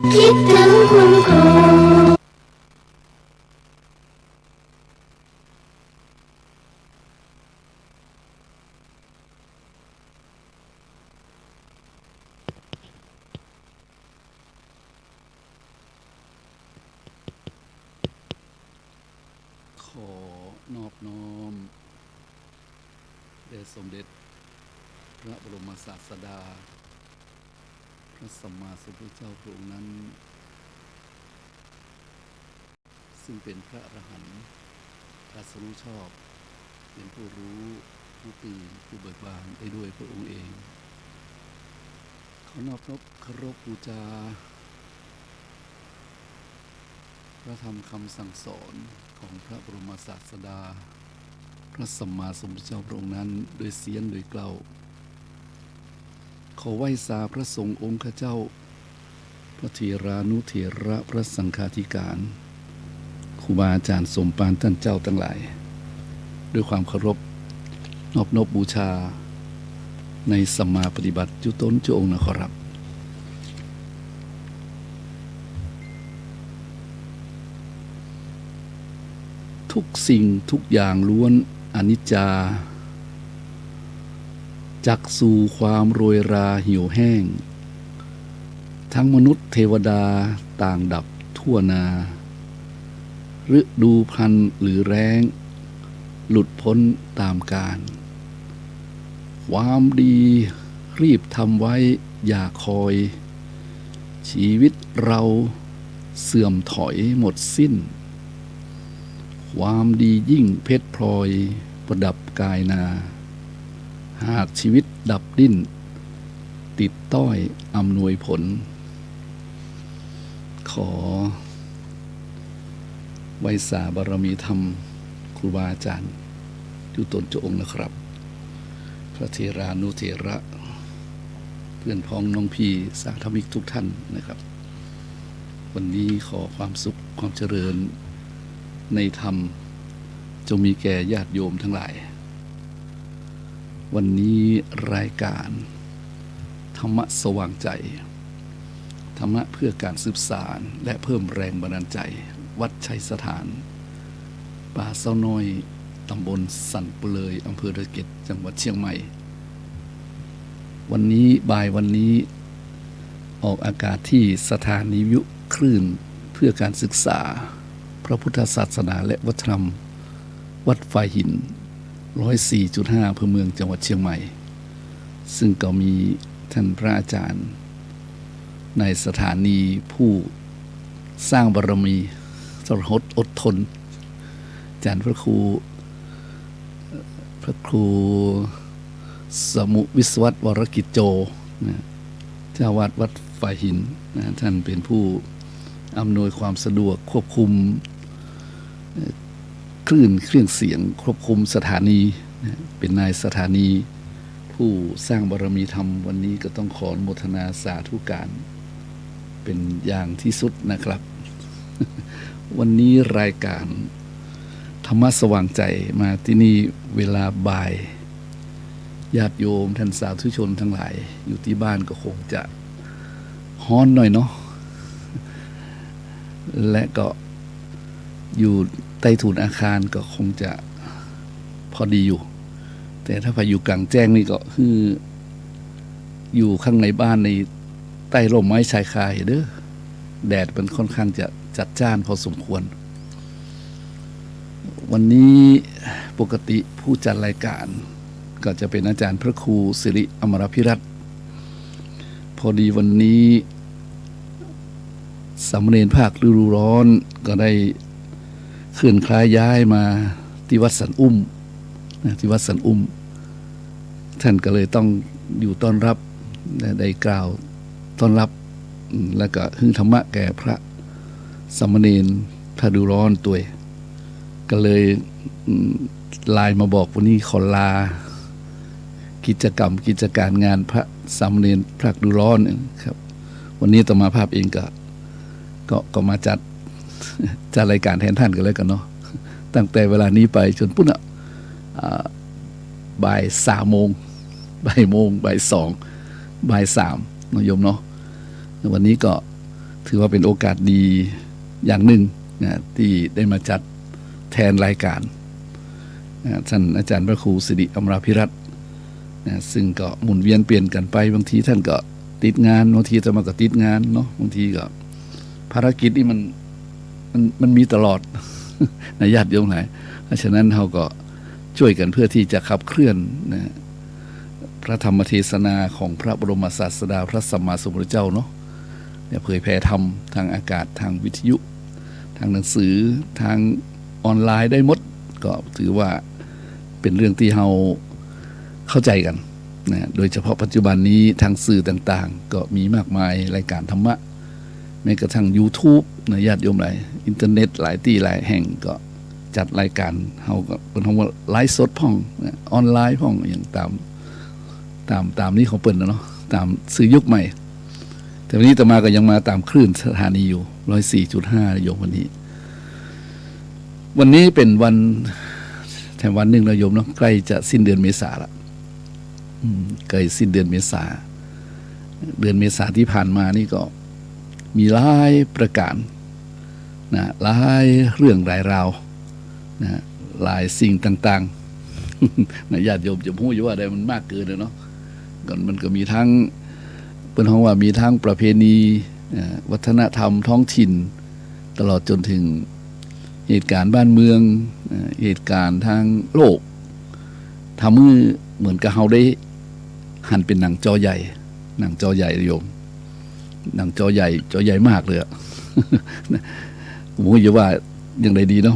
คิดถึงคุณครูขอนอบน้อมแด่สมเด็จพระบรมศาสดาพระสัมมาสัมพุทธเจ้าพระองค์นั้นซึ่งเป็นพระอรหันต์ตรัสรู้ชอบเป็นผู้รู้ผู้ตื่นผู้เบิกบานได้ด้วยพระองค์เองขอนอบน้อมเคารพบูชาพระธรรมคำสั่งสอนของพระบรมศาสดาพระสัมมาสัมพุทธเจ้าพระองค์นั้นโดยเสียงโดยเกล่าวขอไหว้สาพระสงฆ์องค์ข้าเจ้าพระเถรานุเถระพระสังฆาธิการครูบาอาจารย์สมภารท่านเจ้าทั้งหลายด้วยความเคารพนอบน้อมบูชาในสัมมาปฏิบัติจุตนจุองค์นะขอรับทุกสิ่งทุกอย่างล้วนอนิจจาจักสู่ความโรยราเหี่ยวแห้งทั้งมนุษย์เทวดาต่างดับทั่วนาฤดูพันหรือแร้งหลุดพ้นตามกาลความดีรีบทำไว้อย่าคอยชีวิตเราเสื่อมถอยหมดสิ้นความดียิ่งเพชรพลอยประดับกายนาหากชีวิตดับดิ้นติดต้อยอำนวยผลขอไว้สาบารมีธรรมครูบาอาจารย์อยู่ตนเจ้าองค์นะครับพระเถรานุเถระเพื่อนพ้องน้องพี่สาธมิกทุกท่านนะครับวันนี้ขอความสุขความเจริญในธรรมจงมีแก่ญาติโยมทั้งหลายวันนี้รายการธรรมะสว่างใจธรรมะเพื่อการสืบสารและเพิ่มแรงบันดาลใจวัดชัยสถานป่าเศร้าน้อยตำบลสันปุเลยอำเภอดอยเก็ดจังหวัดเชียงใหม่วันนี้บ่ายวันนี้ออกอากาศที่สถานีวิทยุคลื่นเพื่อการศึกษาพระพุทธศาสนาและวัฒนธรรมวัดฝายหิน 104.5 อำเภอเมืองจังหวัดเชียงใหม่ซึ่งก็มีท่านพระอาจารย์ในสถานีผู้สร้างบารมีทรหดอดทนอาจารย์พระครูสมุวิศวัตวรกิจโจนะเจ้าวาดวัดฝายหินนะท่านเป็นผู้อำนวยความสะดวกควบคุมคลื่นเครื่องเสียงควบคุมสถานีนะเป็นนายสถานีผู้สร้างบารมีธรรมวันนี้ก็ต้องขออนุโมทนาสาธุการเป็นอย่างที่สุดนะครับ วันนี้รายการธรรมะสว่างใจมาที่นี่เวลาบ่ายญาติโยมท่านสาธุชนทั้งหลายอยู่ที่บ้านก็คงจะฮ้อนหน่อยเนาะและก็อยู่ใต้ถุนอาคารก็คงจะพอดีอยู่แต่ถ้าพาอยู่กลางแจ้งนี่ก็คืออยู่ข้างในบ้านในใต้ร่มไม้ชายคาเด้อแดดมันค่อนข้างจะจัดจ้านพอสมควรวันนี้ปกติผู้จัดรายการก็จะเป็นอาจารย์พระครูสิริอมรพิรัตน์พอดีวันนี้สามเณรภาคฤดูร้อนก็ได้เคลื่อนคล้ายย้ายมาที่วัดสันอุ้มที่วัดสันอุ้มท่านก็เลยต้องอยู่ต้อนรับได้กล่าวต้อนรับแล้วก็ฮึ่งธรรมะแก่พระสามเณรภาคฤดูร้อนตัวก็เลยไลน์มาบอกวันนี้ขอลากิจการงานพระสามเณรภาคฤดูร้อนครับวันนี้ต่อมาภาพเองก็มาจัดรายการแทนท่านกันแล้วกันเนาะตั้งแต่เวลานี้ไปจนปุ๊บบ่าย3 โมงบ่าย 2 บ่าย 3นโยมเนาะวันนี้ก็ ถือว่าเป็นโอกาสดีอย่างหนึ่งนะที่ได้มาจัดแทนรายการท่านอาจารย์พระครูสิริอมราภิรัตน์นะซึ่งก็หมุนเวียนเปลี่ยนกันไปบางทีท่านก็ติดงานบางทีจะมาก็ติดงานเนาะบางทีก็ภารกิจนี่มันมีตลอด ในญาติโยมหลายเพราะฉะนั้นเราก็ช่วยกันเพื่อที่จะขับเคลื่อนนะพระธรรมเทศนาของพระบรมศาสดาพระสัมมาสัมพุทธเจ้าเนาะเนี่ยเผยแผ่ธรรมทางอากาศทางวิทยุทางหนังสือทางออนไลน์ได้หมดก็ถือว่าเป็นเรื่องที่เราเข้าใจกันนะโดยเฉพาะปัจจุบันนี้ทางสื่อต่างๆก็มีมากมายรายการธรรมะแม้กระทั่ง YouTube นะญาติโยมหลายอินเทอร์เน็ตหลายที่หลายแห่งก็จัดรายการเราก็เป็นคำว่าไลฟ์สดพ่องนะออนไลน์พ่องอย่างตามนี้ของเปิ่นนะเนาะตามสื่อยุคใหม่แต่วันนี้ต่อมาก็ยังมาตามคลื่นสถานีอยู่ 104.5 โยมวันนี้เป็นวันแถมวันหนึ่งนะโยมเนาะใกล้จะสิ้นเดือนเมษาละใกล้สิ้นเดือนเมษาที่ผ่านมานี่ก็มีหลายประการนะหลายเรื่องหลายราวนะหลายสิ่งต่างๆนะญาติโยมจะพูดอยู่ว่าอะไรมันมากเกินเลยเนาะมันก็มีทั้งเป็นของว่ามีทั้งประเพณีวัฒนธรรมท้องถิ่นตลอดจนถึงเหตุการณ์บ้านเมืองเหตุการณ์ทางโลกทำมือเหมือนกับเราได้หันเป็นหนังจอใหญ่โยมหนังจอใหญ่มากเลยอะ ผมก็จะว่าอย่างไรดีเนาะ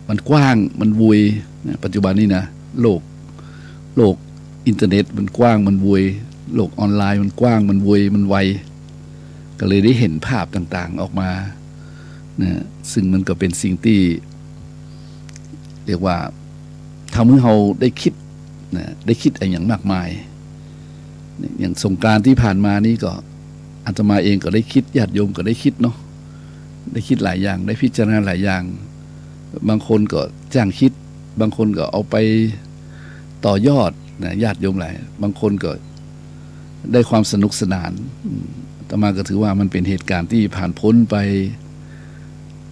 มันกว้างมันวุยปัจจุบันนี้นะโลกอินเทอร์เน็ตมันกว้างมันวุยโลกออนไลน์มันกว้างมันวุยมันไวก็เลยได้เห็นภาพต่างๆออกมานะซึ่งมันก็เป็นสิ่งที่เรียกว่าทำให้เราได้คิดนะได้คิดอะไรอย่างมากมายอย่างสงกรานต์ที่ผ่านมานี่ก็อาตมาเองก็ได้คิดญาติโยมก็ได้คิดเนาะได้คิดหลายอย่างได้พิจารณาหลายอย่างบางคนก็จ้างคิดบางคนก็เอาไปต่อยอดนะญาติโยมหลายบางคนก็ได้ความสนุกสนานอาตมาก็ถือว่ามันเป็นเหตุการณ์ที่ผ่านพ้นไป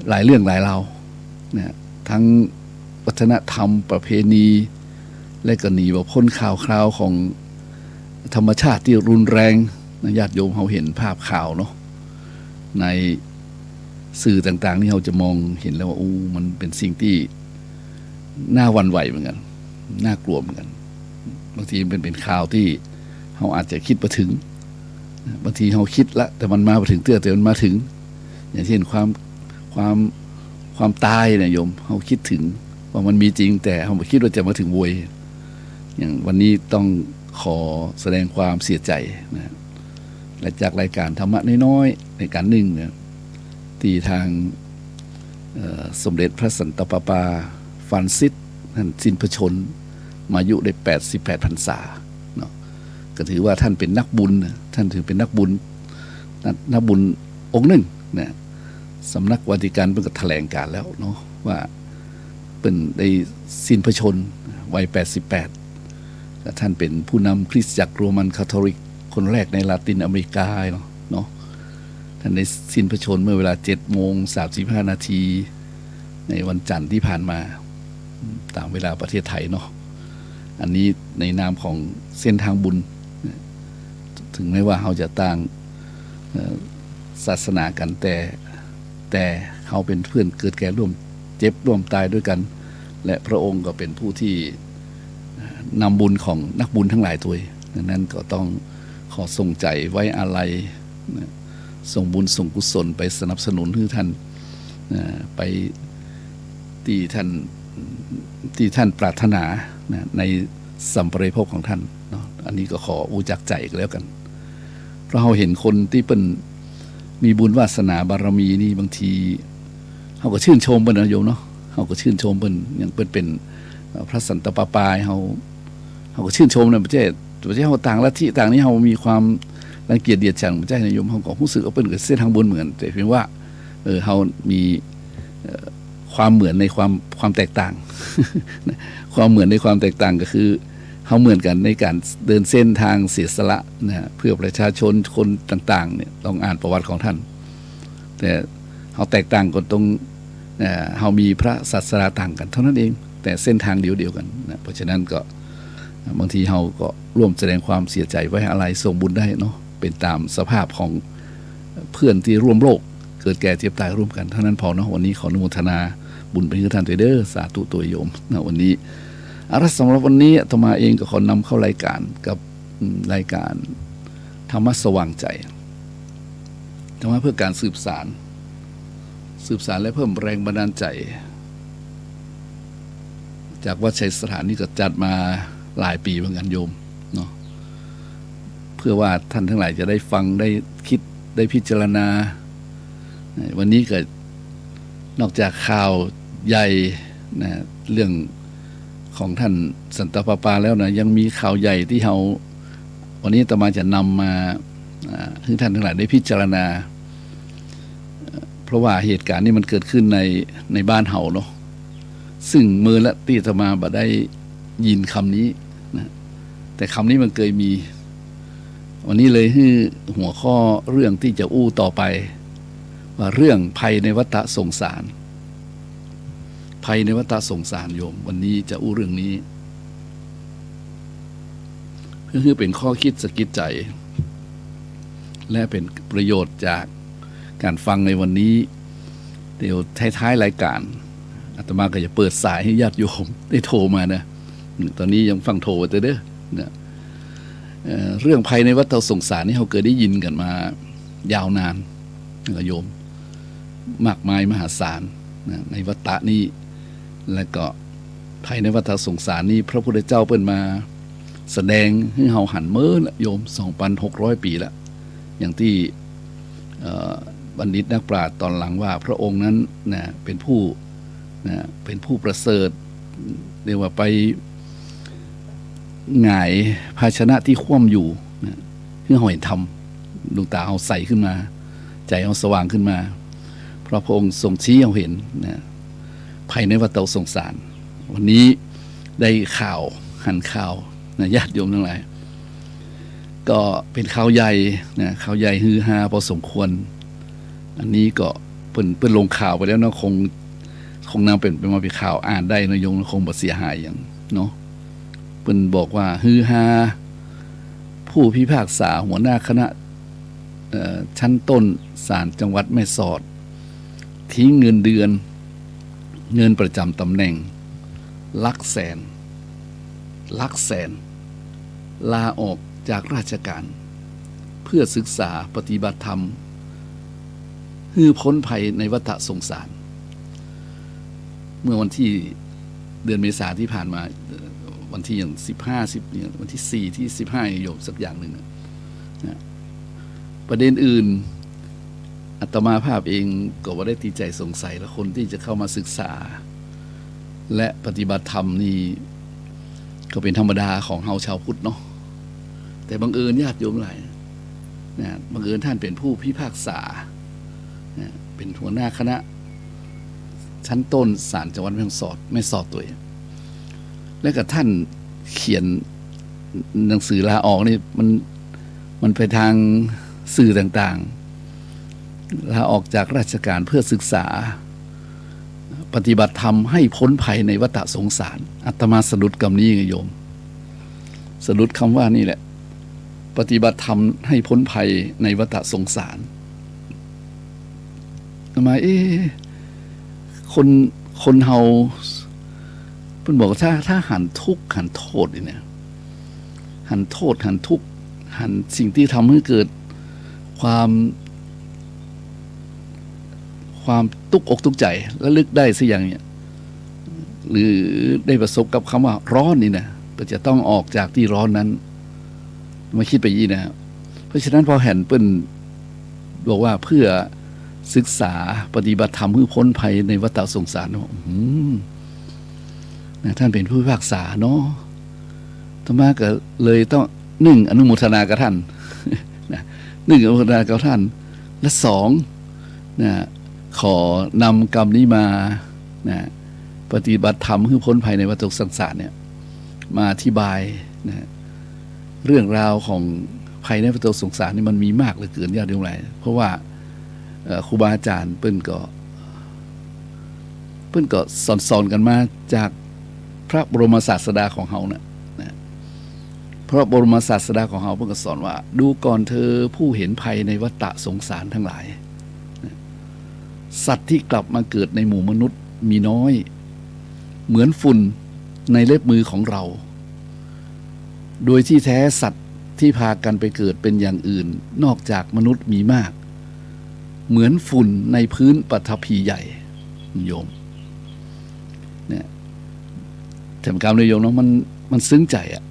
หลายเรื่องหลายราวนะทั้งวัฒนธรรมประเพณีและก็หนีว่าพ้นข่าวคราวของธรรมชาติที่รุนแรงนะญาติโยมเขาเห็นภาพข่าวเนาะในสื่อต่างๆนี่เราจะมองเห็นแล้วว่ามันเป็นสิ่งที่น่าหวั่นไหวเหมือนกันน่ากลัวเหมือนกันบางทีมันเป็นข่าวที่เราอาจจะคิดไปถึงบางทีเราคิดละแต่มันมาไปถึงแต่มันมาถึงอย่างเช่นความตายนะโยมเราคิดถึงว่ามันมีจริงแต่เราไม่คิดว่าจะมาถึงโวยอย่างวันนี้ต้องขอแสดงความเสียใจนะและจากรายการธรรมะน้อยๆในการหนึ่งเนี่ยที่ทางสมเด็จพระสันตะปาปาฟรานซิสท่านสิ้นพระชนมายุได้88 พรรษาเนาะก็ถือว่าท่านเป็นนักบุญท่านถือเป็นนักบุญองค์หนึ่งนะสำนักวาติกันเป็นก็แถลงการแล้วเนาะว่าเป็นได้สิ้นพระชนวัย88ท่านเป็นผู้นำคริสตจักรโรมันคาทอลิกคนแรกในลาตินอเมริกาเนาะท่านได้สิ้นพระชนเมื่อเวลา 7:35 นาทีในวันจันทร์ที่ผ่านมาตามเวลาประเทศไทยเนาะอันนี้ในนามของเส้นทางบุญถึงแม้ว่าเขาจะต่างศาสนากันแต่เขาเป็นเพื่อนเกิดแก่ร่วมเจ็บร่วมตายด้วยกันและพระองค์ก็เป็นผู้ที่นำบุญของนักบุญทั้งหลายตัวดังนั้นก็ต้องขอส่งใจไว้อาลัยส่งบุญส่งกุศลไปสนับสนุนให้ท่านไปที่ท่านปรารถนาในสัมปรายภพของท่านเนาะอันนี้ก็ขออูจากใจกันแล้วกันเพราะเราเห็นคนที่เป็นมีบุญวาสนาบารมีนี่บางทีเขาก็ชื่นชมเพิ่นนะโยมเนาะเขาก็ชื่นชมเพิ่นอย่างเป็นพระสันตะปาปาเขาก็ชื่นชมในประเทศเขาต่างลัทธิต่างนี้เขามีความรังเกียจเดียดฉันประเทศนายมเขาก็รู้สึกว่าเป็นเส้นทางบุญเหมือนแต่เพียงว่าเขามีความเหมือนในความแตกต่าง ความเหมือนในความแตกต่างก็คือเขาเหมือนกันในการเดินเส้นทางเสียสละนะเพื่อประชาชนคนต่างๆเนี่ยต้องอ่านประวัติของท่าน แต่เราแตกต่างกันตรงเรามีพระศาสนาต่างกันเท่านั้นเองแต่เส้นทางเดียวกันนะเพราะฉะนั้นก็บางทีเราก็ร่วมแสดงความเสียใจไว้อะไรส่งบุญได้เนาะเป็นตามสภาพของเพื่อนที่ร่วมโลกเกิดแก่เจ็บตายร่วมกันเท่านั้นพอเนาะวันนี้ขออนุโมทนาบุญไปคือท่านเด้อสาธุตัวโยมนะวันนี้สำหรับวันนี้อาตมาเองก็ขอนำเข้ารายการกับรายการธรรมะสว่างใจธรรมะเพื่อการสืบสารและเพิ่มแรงบันดาลใจจากวัดชัยสถานนี่ก็จัดมาหลายปีเหมือนกันโยมเนาะเพื่อว่าท่านทั้งหลายจะได้ฟังได้คิดได้พิจารณาวันนี้ก็นอกจากข่าวใหญ่นะเรื่องของท่านสันตะปาปาแล้วนะยังมีข่าวใหญ่ที่เราวันนี้อาตมาจะนำมาให้ท่านทั้งหลายได้พิจารณาเพราะว่าเหตุการณ์นี้มันเกิดขึ้นในบ้านเฮาเนาะซึ่งมือละที่อาตมาบ่ได้ยินคำนี้นะแต่คำนี้มันเคยมีวันนี้เลยให้หัวข้อเรื่องที่จะอู้ต่อไปว่าเรื่องภัยในวัฏสงสารภัยในวัฏสงสารโยมวันนี้จะอู้เรื่องนี้เพื่อเป็นข้อคิดสะกิดใจและเป็นประโยชน์จากการฟังในวันนี้เดี๋ยวท้ายๆรายการอาตมาก็จะเปิดสายให้ญาติโยมได้โทรมานะตอนนี้ยังฟังโทรเด้อนะเรื่องภัยในวัฏสงสารนี่เราเคยได้ยินกันมายาวนานนะโยมมากมายมหาศาลนะในวัฏฏะนี้และก็ภัยในวัฏสงสารนี้พระพุทธเจ้าเปิ้นมาแสดงให้เราหันเมื่อละโยม 2,600 ปีแล้วอย่างที่บัณฑิตนักปราชญ์ตอนหลังว่าพระองค์นั้นนะเป็นผู้ประเสริฐเรียกว่าไปหงายภาชนะที่คว่ำอยู่นะคือเราเห็นธรรมดวงตาเราใสขึ้นมาใจเราสว่างขึ้นมาเพราะพระองค์ทรงชี้เราเห็นนะภัยในวัฏสงสารวันนี้ได้ข่าวหันข่าวนะญาติโยมทั้งหลายก็เป็นข่าวใหญ่นะข่าวใหญ่ฮือฮาพอสมควรอันนี้ก็เปิ้นลงข่าวไปแล้วเนาะคงนำเป็นมาเป็นข่าวอ่านได้นะโยมคงบ่เสียหายอย่างเนาะเปิ้นบอกว่าฮือฮาผู้พิพากษาหัวหน้าคณะชั้นต้นศาลจังหวัดแม่สอดทิ้งเงินเดือนเงินประจำตำแหน่งหลักแสนลาออกจากราชการเพื่อศึกษาปฏิบัติธรรมให้พ้นภัยในวัฏสงสารเมื่อวันที่เดือนเมษาที่ผ่านมาวันที่อย่างวันที่4ที่15โยมสักอย่างหนึ่งนะประเด็นอื่นอาตมาภาพเองก็ว่าได้ตีใจสงสัยและคนที่จะเข้ามาศึกษาและปฏิบัติธรรมนี่ก็เป็นธรรมดาของเฮาชาวพุทธเนาะแต่บังเอิญญาติโยมหลายนะบังเอิญท่านเป็นผู้พิพากษานะเป็นหัวหน้าคณะชั้นต้นศาลจังหวัดแม่สอดตัวและกับท่านเขียนหนังสือลาออกนี่มันไปทางสื่อต่างๆลาออกจากราชการเพื่อศึกษาปฏิบัติธรรมให้พ้นภัยในวัฏสงสารอาตมาสะดุดคำนี้ไงโยมสะดุดคำว่านี่แหละปฏิบัติธรรมให้พ้นภัยในวัฏสงสารทำไมคนเฮาเพิ่นบอกถ้าหันทุกข์หันโทษเนี่ยหันโทษหันทุกข์หันสิ่งที่ทำให้เกิดความตุกอกตุกใจและลึกได้สักอย่างเนี่ยหรือได้ประสบกับคำว่าร้อนนี่นะก็จะต้องออกจากที่ร้อนนั้นมาคิดไปยี่นะเพราะฉะนั้นพอเห็นเปิ้นบอกว่าเพื่อศึกษาปฏิบัติธรรมเพื่อพ้นภัยในวัฏสงสารนะท่านเป็นผู้พิพากษาเนาะธรรมะก็เลยต้อง1อนุโมทนากับท่านนะ1อนุโมทนากับท่านและ2นะขอนำกรรมนี้มานะปฏิบัติธรรมเพื่อพ้นภัยในวัฏสงสารเนี่ยมาอธิบายนะเรื่องราวของภัยในวัฏสงสารนี่มันมีมากเหลือเกินญาติโยมหลายเพราะว่า ครูบาอาจารย์เปิ้นก็สอนกันมาจากพระบรมศาสดาของเฮานะพระบรมศาสดาของเฮาเพิ่นก็สอนว่าดูก่อนเธอผู้เห็นภัยในวัฏฏะสงสารทั้งหลายสัตว์ที่กลับมาเกิดในหมู่มนุษย์มีน้อยเหมือนฝุ่นในเล็บมือของเรา โดยที่แท้สัตว์ที่พากันไปเกิดเป็นอย่างอื่นนอกจากมนุษย์มีมากเหมือนฝุ่นในพื้นปฐพีใหญ่โยมเนี่ยแถมคำเลยโยมเนาะมันซึ้งใจอะ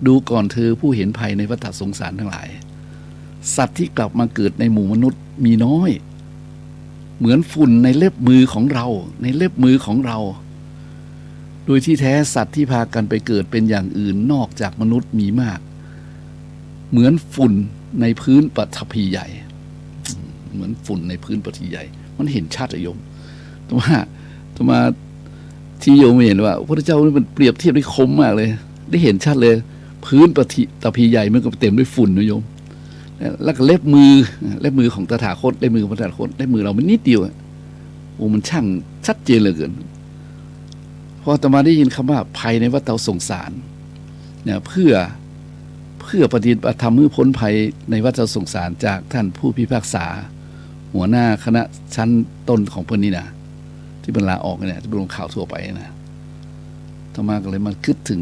ดูก่อนเธอผู้เห็นภัยในวัฏสงสารทั้งหลายสัตว์ที่กลับมาเกิดในหมู่มนุษย์มีน้อยเหมือนฝุ่นในเล็บมือของเราในเล็บมือของเราโดยที่แท้สัตว์ที่พากันไปเกิดเป็นอย่างอื่นนอกจากมนุษย์มีมากเหมือนฝุ่นในพื้นปฐพีใหญ่เหมือนฝุ่นในพื้นปฐพีใหญ่มันเห็นชัดอะโยมแต่ว่าที่โยมเห็นว่าพระเจ้านี่มันเปรียบเทียบได้คมมากเลยได้เห็นชัดเลยพื้นปฐพีใหญ่มันก็เต็มด้วยฝุ่นนะโยมแล้วก็เล็บมือของตถาคตเล็บมือของพระตถาคตเล็บมือเรามันนิดเดียวโอ้มันช่างชัดเจนเหลือเกินพออาตมาได้ยินคำว่าภัยในวัฏสงสารเนี่ยเพื่อปฏิบัติธรรมให้พ้นภัยในวัฏสงสารจากท่านผู้พิพากษาหัวหน้าคณะชั้นต้นของเพิ่นนี่นะที่บรรลาออกเนี่ยที่ลงข่าวทั่วไปนะอาตมาก็เลยมาคิดถึง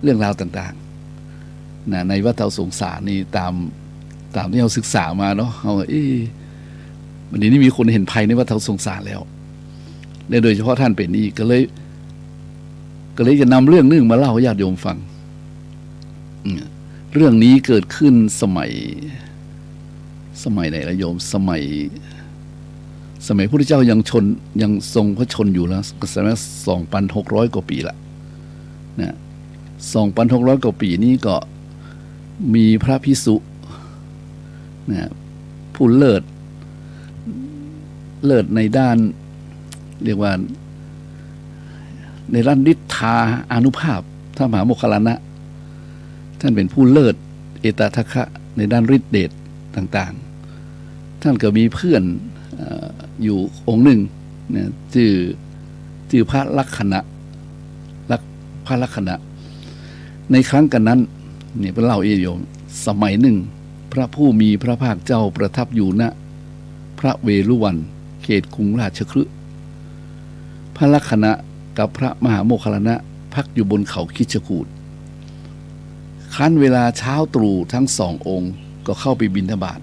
เรื่องราวต่างๆนะในวัฏสงสารนี่ตามที่เราศึกษามาเนาะเอาวันนี้มีคนเห็นภัยในวัฏสงสารแล้วโดยเฉพาะท่านเป็นนี่ก็เลยจะนำเรื่องนึงมาเล่าให้ญาติโยมฟังเรื่องนี้เกิดขึ้นสมัยไหนละโยมสมัยพระพุทธเจ้ายังทรงพระชนอยู่แล้วก็แสดงว่า2,600 กว่าปีละนะ2,600 กว่าปีนี้ก็มีพระภิกษุนะผู้เลิศในด้านเรียกว่าในด้านฤทธาอานุภาพถ้ามหาโมคคัลลานะท่านเป็นผู้เลิศเอตทัคคะในด้านฤทธิเดชต่างๆท่านก็มีเพื่อนอยู่องค์หนึ่งนะชื่อพระลักขณะในครั้งกันนั้นเนี่ยเป็นเล่าโยมสมัยหนึ่งพระผู้มีพระภาคเจ้าประทับอยู่ณพระเวฬุวันเขตกรุงราชคฤห์พระลักขณะกับพระมหาโมคคัลลานะพักอยู่บนเขาคิชกูฏครั้นเวลาเช้าตรู่ทั้งสององค์ก็เข้าไปบิณฑบาต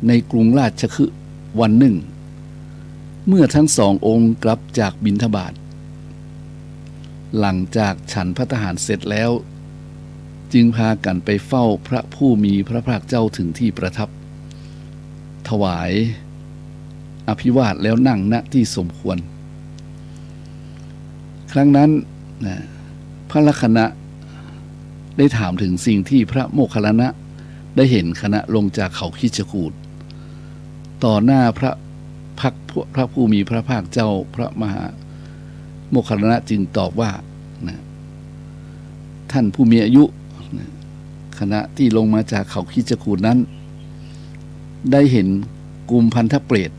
ในกรุงราชคฤห์วันหนึ่งเมื่อทั้งสององค์กลับจากบิณฑบาตหลังจากฉันภัตตาหารเสร็จแล้วจึงพากันไปเฝ้าพระผู้มีพระภาคเจ้าถึงที่ประทับถวายอภิวาทแล้วนั่งณที่สมควรครั้งนั้นพระลักขณะได้ถามถึงสิ่งที่พระโมคคัลลานะได้เห็นขณะลงจากเขาคิชกูฏต่อหน้าพระผู้มีพระภาคเจ้าพระมหาโมคคัลลานะจึงตอบว่าท่านผู้มีอายุขณะที่ลงมาจากเขาคิชกูฏนั้นได้เห็นกุมพันธเปรต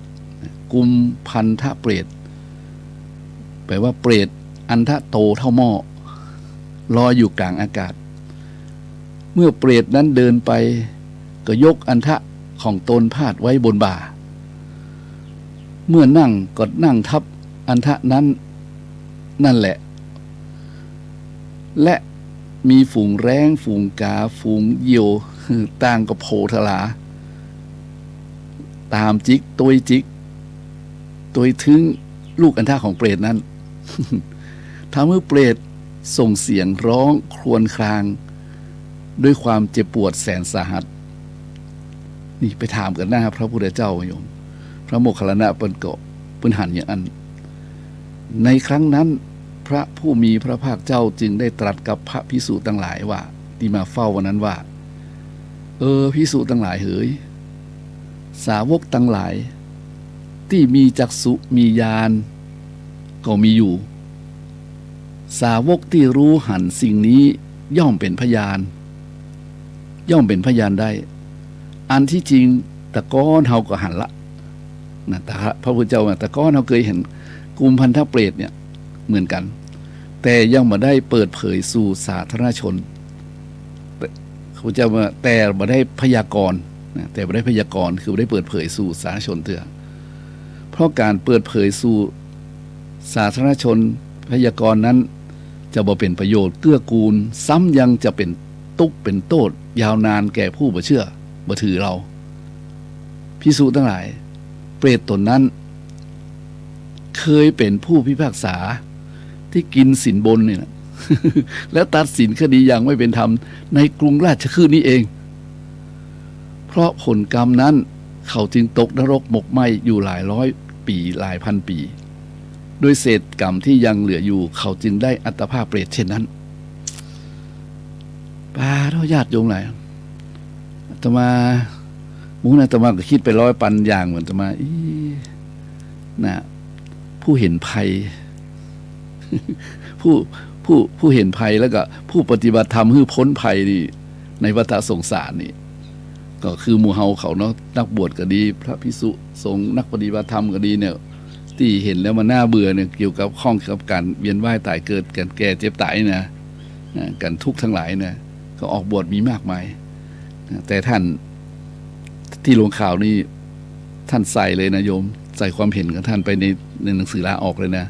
แปลว่าเปรตอันทะโตเท่าหม้อลอยอยู่กลางอากาศเมื่อเปรตนั้นเดินไปก็ยกอันทะของตนพาดไว้บนบ่าเมื่อนั่งก็นั่งทับอันทะนั้นนั่นแหละและมีฝูงแร้งฝูงกาฝูงเหยี่ยวต่างก็โผทลาตามจิกตัวถึงลูกอันทะของเปรตนั้นทำให้เปรตส่งเสียงร้องครวญครางด้วยความเจ็บปวดแสนสาหัสนี่ไปถามกันหน้าพระพุทธเจ้าโยมพระโมคคัลลานะเปิ้นหันอย่างนั้นในครั้งนั้นพระผู้มีพระภาคเจ้าจึงได้ตรัสกับพระภิกษุทั้งหลายว่าที่มาเฝ้าวันนั้นว่าภิกษุทั้งหลายเอ๋ยสาวกทั้งหลายที่มีจักษุมีญาณก็มีอยู่สาวกที่รู้หันสิ่งนี้ย่อมเป็นพยานได้อันที่จริง ตะก้อนเฮาก็หันละนะแต่พระพุทธเจ้าตะก้อนเฮาเคยเห็นกลุ่มพันธเปรตเนี่ยเหมือนกันแต่ยังมาได้เปิดเผยสู่สาธารณชนพระพุทธเจ้าว่าแต่มาได้พยากรณ์นะแต่มาได้พยากรณ์คือบ่ได้เปิดเผยสู่สาธารณชนเถอะเพราะการเปิดเผยสู่สาธารณชนพยากรณ์นั้นจะบ่เป็นประโยชน์เกื้อกูลซ้ำยังจะเป็นทุกข์เป็นโทษยาวนานแก่ผู้บ่เชื่อบ่ถือเราภิกษุทั้งหลายเปรตตนนั้นเคยเป็นผู้พิพากษาที่กินสินบนนี่นะ แล้วตัดสินคดีอย่างไม่เป็นธรรมในกรุงราชคฤห์นี้เองเพราะผลกรรมนั้นเขาจึงตกนรกหมกไหมอยู่หลายร้อยปีหลายพันปีโดยเศษกรรมที่ยังเหลืออยู่เขาจึงได้อัตภาพเปรตเช่นนั้นป้าเราญาติโยมหลายอาตมามุงอาตมาก็คิดไปร้อยปันอย่างเหมือนอาตมานะผู้เห็นภัย ผู้เห็นภัยแล้วก็ผู้ปฏิบัติธรรมให้พ้นภัยนี่ในวัฏสงสารนี่ก็คือหมู่เฮาเขาเนาะนักบวชก็ดีพระภิกษุสงฆ์นักปฏิบัติธรรมก็ดีเนี่ยที่เห็นแล้วมันน่าเบื่อเนี่ยเกี่ยวกับข้องกับการเวียนว่ายตายเกิดกันแก่เจ็บตายนะกันทุกข์ทั้งหลายเนี่ยก็ออกบวชมีมากมายแต่ท่านที่ลงข่าวนี่ท่านใส่เลยนะโยมใส่ความเห็นของท่านไปในหนังสือลาออกเลยนะ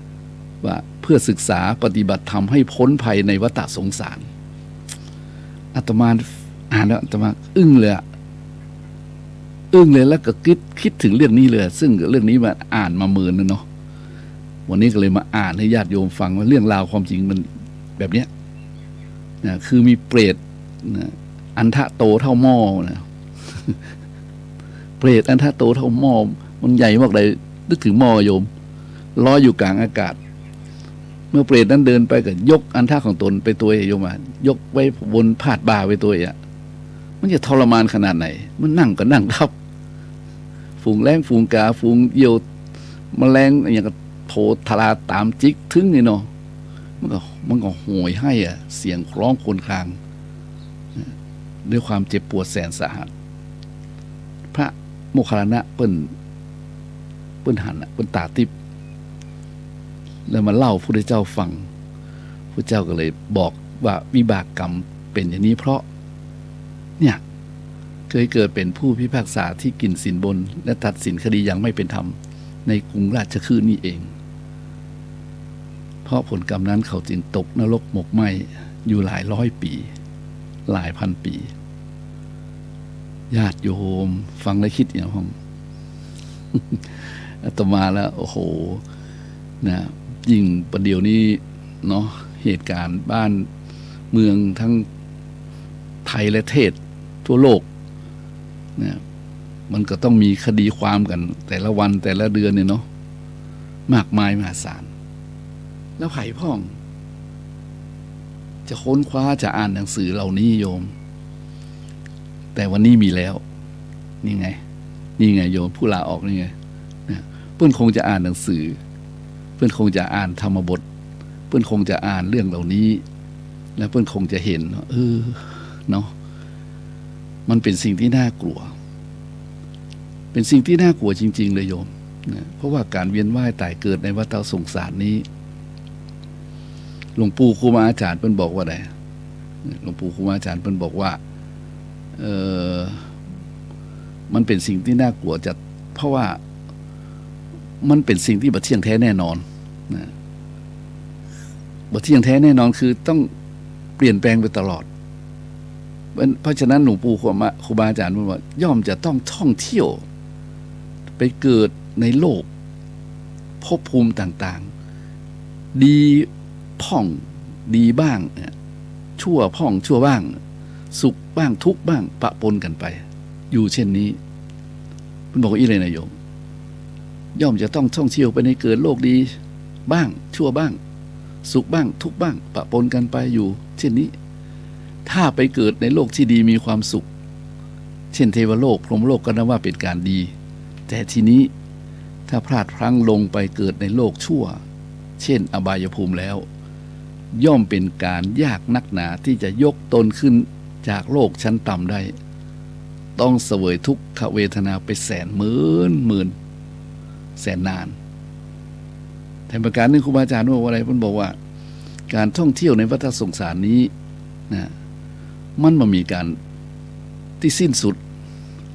ว่าเพื่อศึกษาปฏิบัติธรรมให้พ้นภัยในวัฏสงสารอาตมาอ่านแล้วอาตมาอึ้งเลยแล้วก็คิดถึงเรื่องนี้เลยซึ่งเรื่องนี้มาอ่านมาเมินนะเนาะวันนี้ก็เลยมาอ่านให้ญาติโยมฟังว่าเรื่องราวความจริงมันแบบเนี้ยนะคือมีเปรตนะอันทะโตเท่าหม้อนะ เปรตอันทะโตเท่าหม้อมันใหญ่มากเลยนึกถึงหม้อโยมลอยอยู่กลางอากาศเมื่อเปรตนั้นเดินไปก็ยกอันท่าของตนไปตัวโยมยกไว้บนพาดบ่าไปตัวมันจะทรมานขนาดไหนมันนั่งก็นั่งทับฝูงแรงฝูงกาฝูงเหยี่ยวแมลงอย่างกับโผทลาตามจิกถึงนี่เนาะมันก็โหยให้เสียงร้องโครวญครางด้วยความเจ็บปวดแสนสาหัสพระโมคคัลลานะเปิ้นหันเปิ้นตาติบแล้วมาเล่าพระพุทธเจ้าฟังพระเจ้าก็เลยบอกว่าวิบากกรรมเป็นอย่างนี้เพราะเนี่ยเคยเกิดเป็นผู้พิพากษาที่กินสินบนและตัดสินคดีอย่างไม่เป็นธรรมในกรุงราชคฤห์นี้เองเพราะผลกรรมนั้นเขาจึงตกนรกหมกไหมอยู่หลายร้อยปีหลายพันปีญาติโยมฟังแล้วคิดอย่างผม อาตมาแล้วโอ้โหนะยิ่งประเดี๋ยวนี้เนาะเหตุการณ์บ้านเมืองทั้งไทยและเทศทั่วโลกนะมันก็ต้องมีคดีความกันแต่ละวันแต่ละเดือนเนี่ยเนาะมากมายมหาศาลแล้วไผ่พ่องจะค้นคว้าจะอ่านหนังสือเหล่านี้โยมแต่วันนี้มีแล้วนี่ไงโยมผู้ลาออกนี่ไงนะเพื่อนคงจะอ่านหนังสือเพื่อนคงจะอ่านธรรมบทเพื่อนคงจะอ่านเรื่องเหล่านี้และเพื่อนคงจะเห็นเนาะมันเป็นสิ่งที่น่ากลัวเป็นสิ่งที่น่ากลัวจริงๆเลยโยมนะเพราะว่าการเวียนว่ายตายเกิดในวัฏสงสารนี้หลวงปู่ครูบาอาจารย์เพิ่นบอกว่าไงหลวงปู่ครูบาอาจารย์เพิ่นบอกว่ามันเป็นสิ่งที่น่ากลัวจัดเพราะว่ามันเป็นสิ่งที่บ่เที่ยงแท้แน่นอนนะบ่เที่ยงแท้แน่นอนคือต้องเปลี่ยนแปลงไปตลอดเพราะฉะนั้นหลวงปู่ครูบาอาจารย์เพิ่นว่าย่อมจะต้องท่องเที่ยวไปเกิดในโลกภพภูมิต่างๆดีพ่องดีบ้างชั่วพ่องชั่วบ้างสุขบ้างทุกข์บ้างปะปนกันไปอยู่เช่นนี้มันบอกว่าอีเลยนะโยมย่อมจะต้องท่องเที่ยวไปในเกิดโลกดีบ้างชั่วบ้างสุขบ้างทุกข์บ้างปะปนกันไปอยู่เช่นนี้ถ้าไปเกิดในโลกที่ดีมีความสุขเช่นเทวโลกพรหมโลกก็นับว่าเป็นการดีแต่ทีนี้ถ้าพลาดพลั้งลงไปเกิดในโลกชั่วเช่นอบายภูมิแล้วย่อมเป็นการยากนักหนาที่จะยกตนขึ้นจากโลกชั้นต่ำได้ ต้องเสวยทุกขเวทนาไปแสนหมื่นแสนนานแต่ประการหนึ่งครูบาอาจารย์ว่าอะไรเพิ่นบอกว่าการท่องเที่ยวในวัฏสงสารนี้นะมันมีการที่สิ้นสุด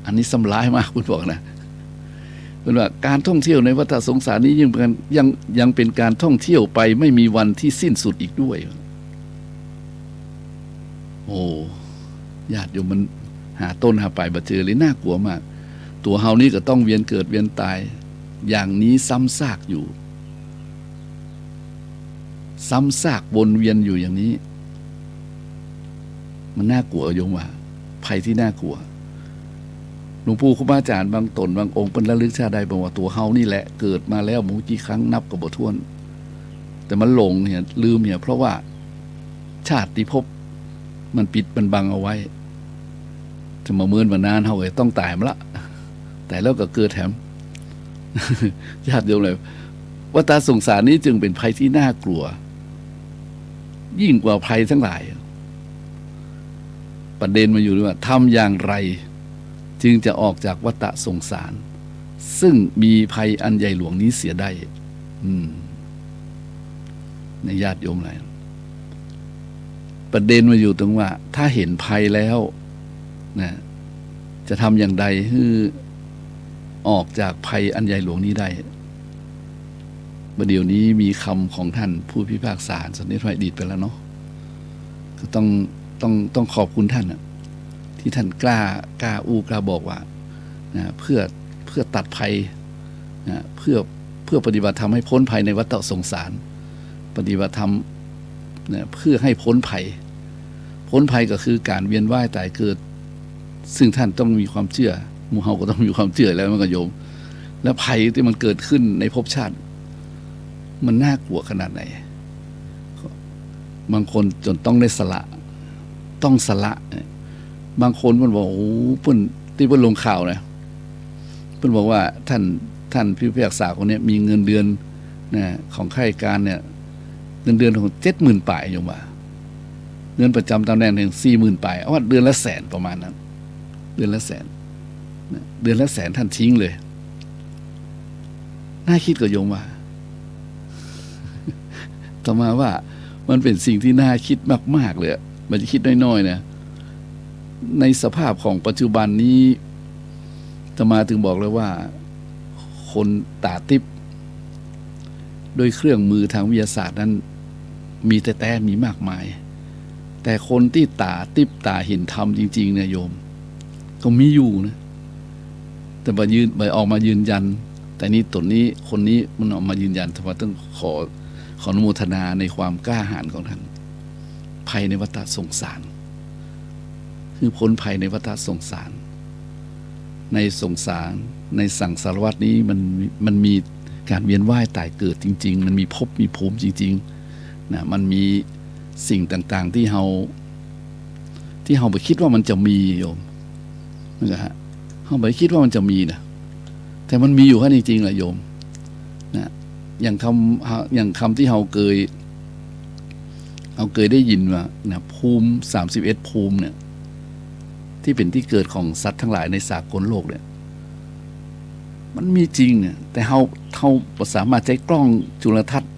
อันนี้สำร้ายมากคุณบอกนะเป็นว่าการท่องเที่ยวในวัฏสงสารนี้ยังเป็นการท่องเที่ยวไปไม่มีวันที่สิ้นสุดอีกด้วยโอ้ญาติโยมมันหาต้นหาปลายบ่เจอเลยน่ากลัวมากตัวเฮานี่ก็ต้องเวียนเกิดเวียนตายอย่างนี้ซ้ำซากอยู่ซ้ำซากวนเวียนอยู่อย่างนี้มันน่ากลัวโยมว่าภัยที่น่ากลัวหลวงปู่ครูบาอาจารย์บางตนบางองค์เป็นระลึกชาติใดบอกว่าตัวเฮานี่แหละเกิดมาแล้วหมูกี่ครั้งนับก็บ่ถ้วนแต่มันหลงเนี่ยลืมเนี่ยเพราะว่าชาติภพมันปิดมันบังเอาไว้จะมาเมินมานานเฮาเลยต้องตายมาละแต่แล้วก็เกิดแถมญาติโยมเลยวัฏสงสารนี้จึงเป็นภัยที่น่ากลัวยิ่งกว่าภัยทั้งหลายประเด็นมาอยู่ด้วยว่าทำอย่างไรจึงจะออกจากวัฏสงสารซึ่งมีภัยอันใหญ่หลวงนี้เสียได้ในญาติโยมอะไรประเด็นมาอยู่ตรงว่าถ้าเห็นภัยแล้วนะจะทำอย่างใดให้ออกจากภัยอันใหญ่หลวงนี้ได้ประเดี๋ยวนี้มีคำของท่านผู้พิพากษาสนเด็จพระอดีตไปแล้วเนาะก็ต้องขอบคุณท่านนะที่ท่านกล้าบอกว่านะเพื่อตัดภัยนะเพื่อปฏิบัติธรรมให้พ้นภัยในวัฏสงสารปฏิบัติธรรมนะเพื่อให้พ้นภัยก็คือการเวียนว่ายตายเกิดซึ่งท่านต้องมีความเชื่อหมู่เฮาก็ต้องมีความเชื่อแล้วมันก็โยมและภัยที่มันเกิดขึ้นในภพชาติมันน่ากลัวขนาดไหนบางคนจนต้องได้สละบางคนมันบอกโอ้เพิ่นที่เพิ่นลงข่าวนะเพิ่นบอกว่าท่านผู้พิพากษาคนนี้มีเงินเดือนนะของข้าราชการเนี่ยเงินเดือนของ 70,000 ปลายโยมว่าเงินประจำตำแหน่งถึง 40,000 ปลายเอาว่าเดือนละแสนประมาณนั้นเดือนละแสนท่านทิ้งเลยน่าคิดกับโยมว่าต่อมาว่ามันเป็นสิ่งที่น่าคิดมากๆเลยมันจะคิดน้อยๆนะในสภาพของปัจจุบันนี้จะมาถึงบอกเลยว่าคนตาทิพย์โดยเครื่องมือทางวิทยาศาสตร์นั้นมีแต่มีมากมายแต่คนที่ตาทิพย์ตาเห็นธรรมจริงๆเนี่ยโยมก็มีอยู่นะแต่ออกมายืนยันแต่นี้ตนนี้คนนี้มันออกมายืนยันทำไมต้องขออนุโมทนาในความกล้าหาญของท่านภัยในวัฏสงสารคือพ้นภัยในวัฏสงสารในสงสารในสังสารวัฏนี้มันมีการเวียนว่ายตายเกิดจริงๆมันมีภพมีภูมิจริงๆนะมันมีสิ่งต่างๆที่เราไปคิดว่ามันจะมีโยมนะฮะเราไปคิดว่ามันจะมีนะแต่มันมีอยู่แค่จริงๆแหละโยมนะอย่างคำที่เราเคยได้ยินว่านะภูมิ31ภูมิเนี่ยที่เป็นที่เกิดของสัตว์ทั้งหลายในสากลโลกเนี่ยมันมีจริงเนี่ยแต่เราสามารถใช้กล้องจุลทรรศน์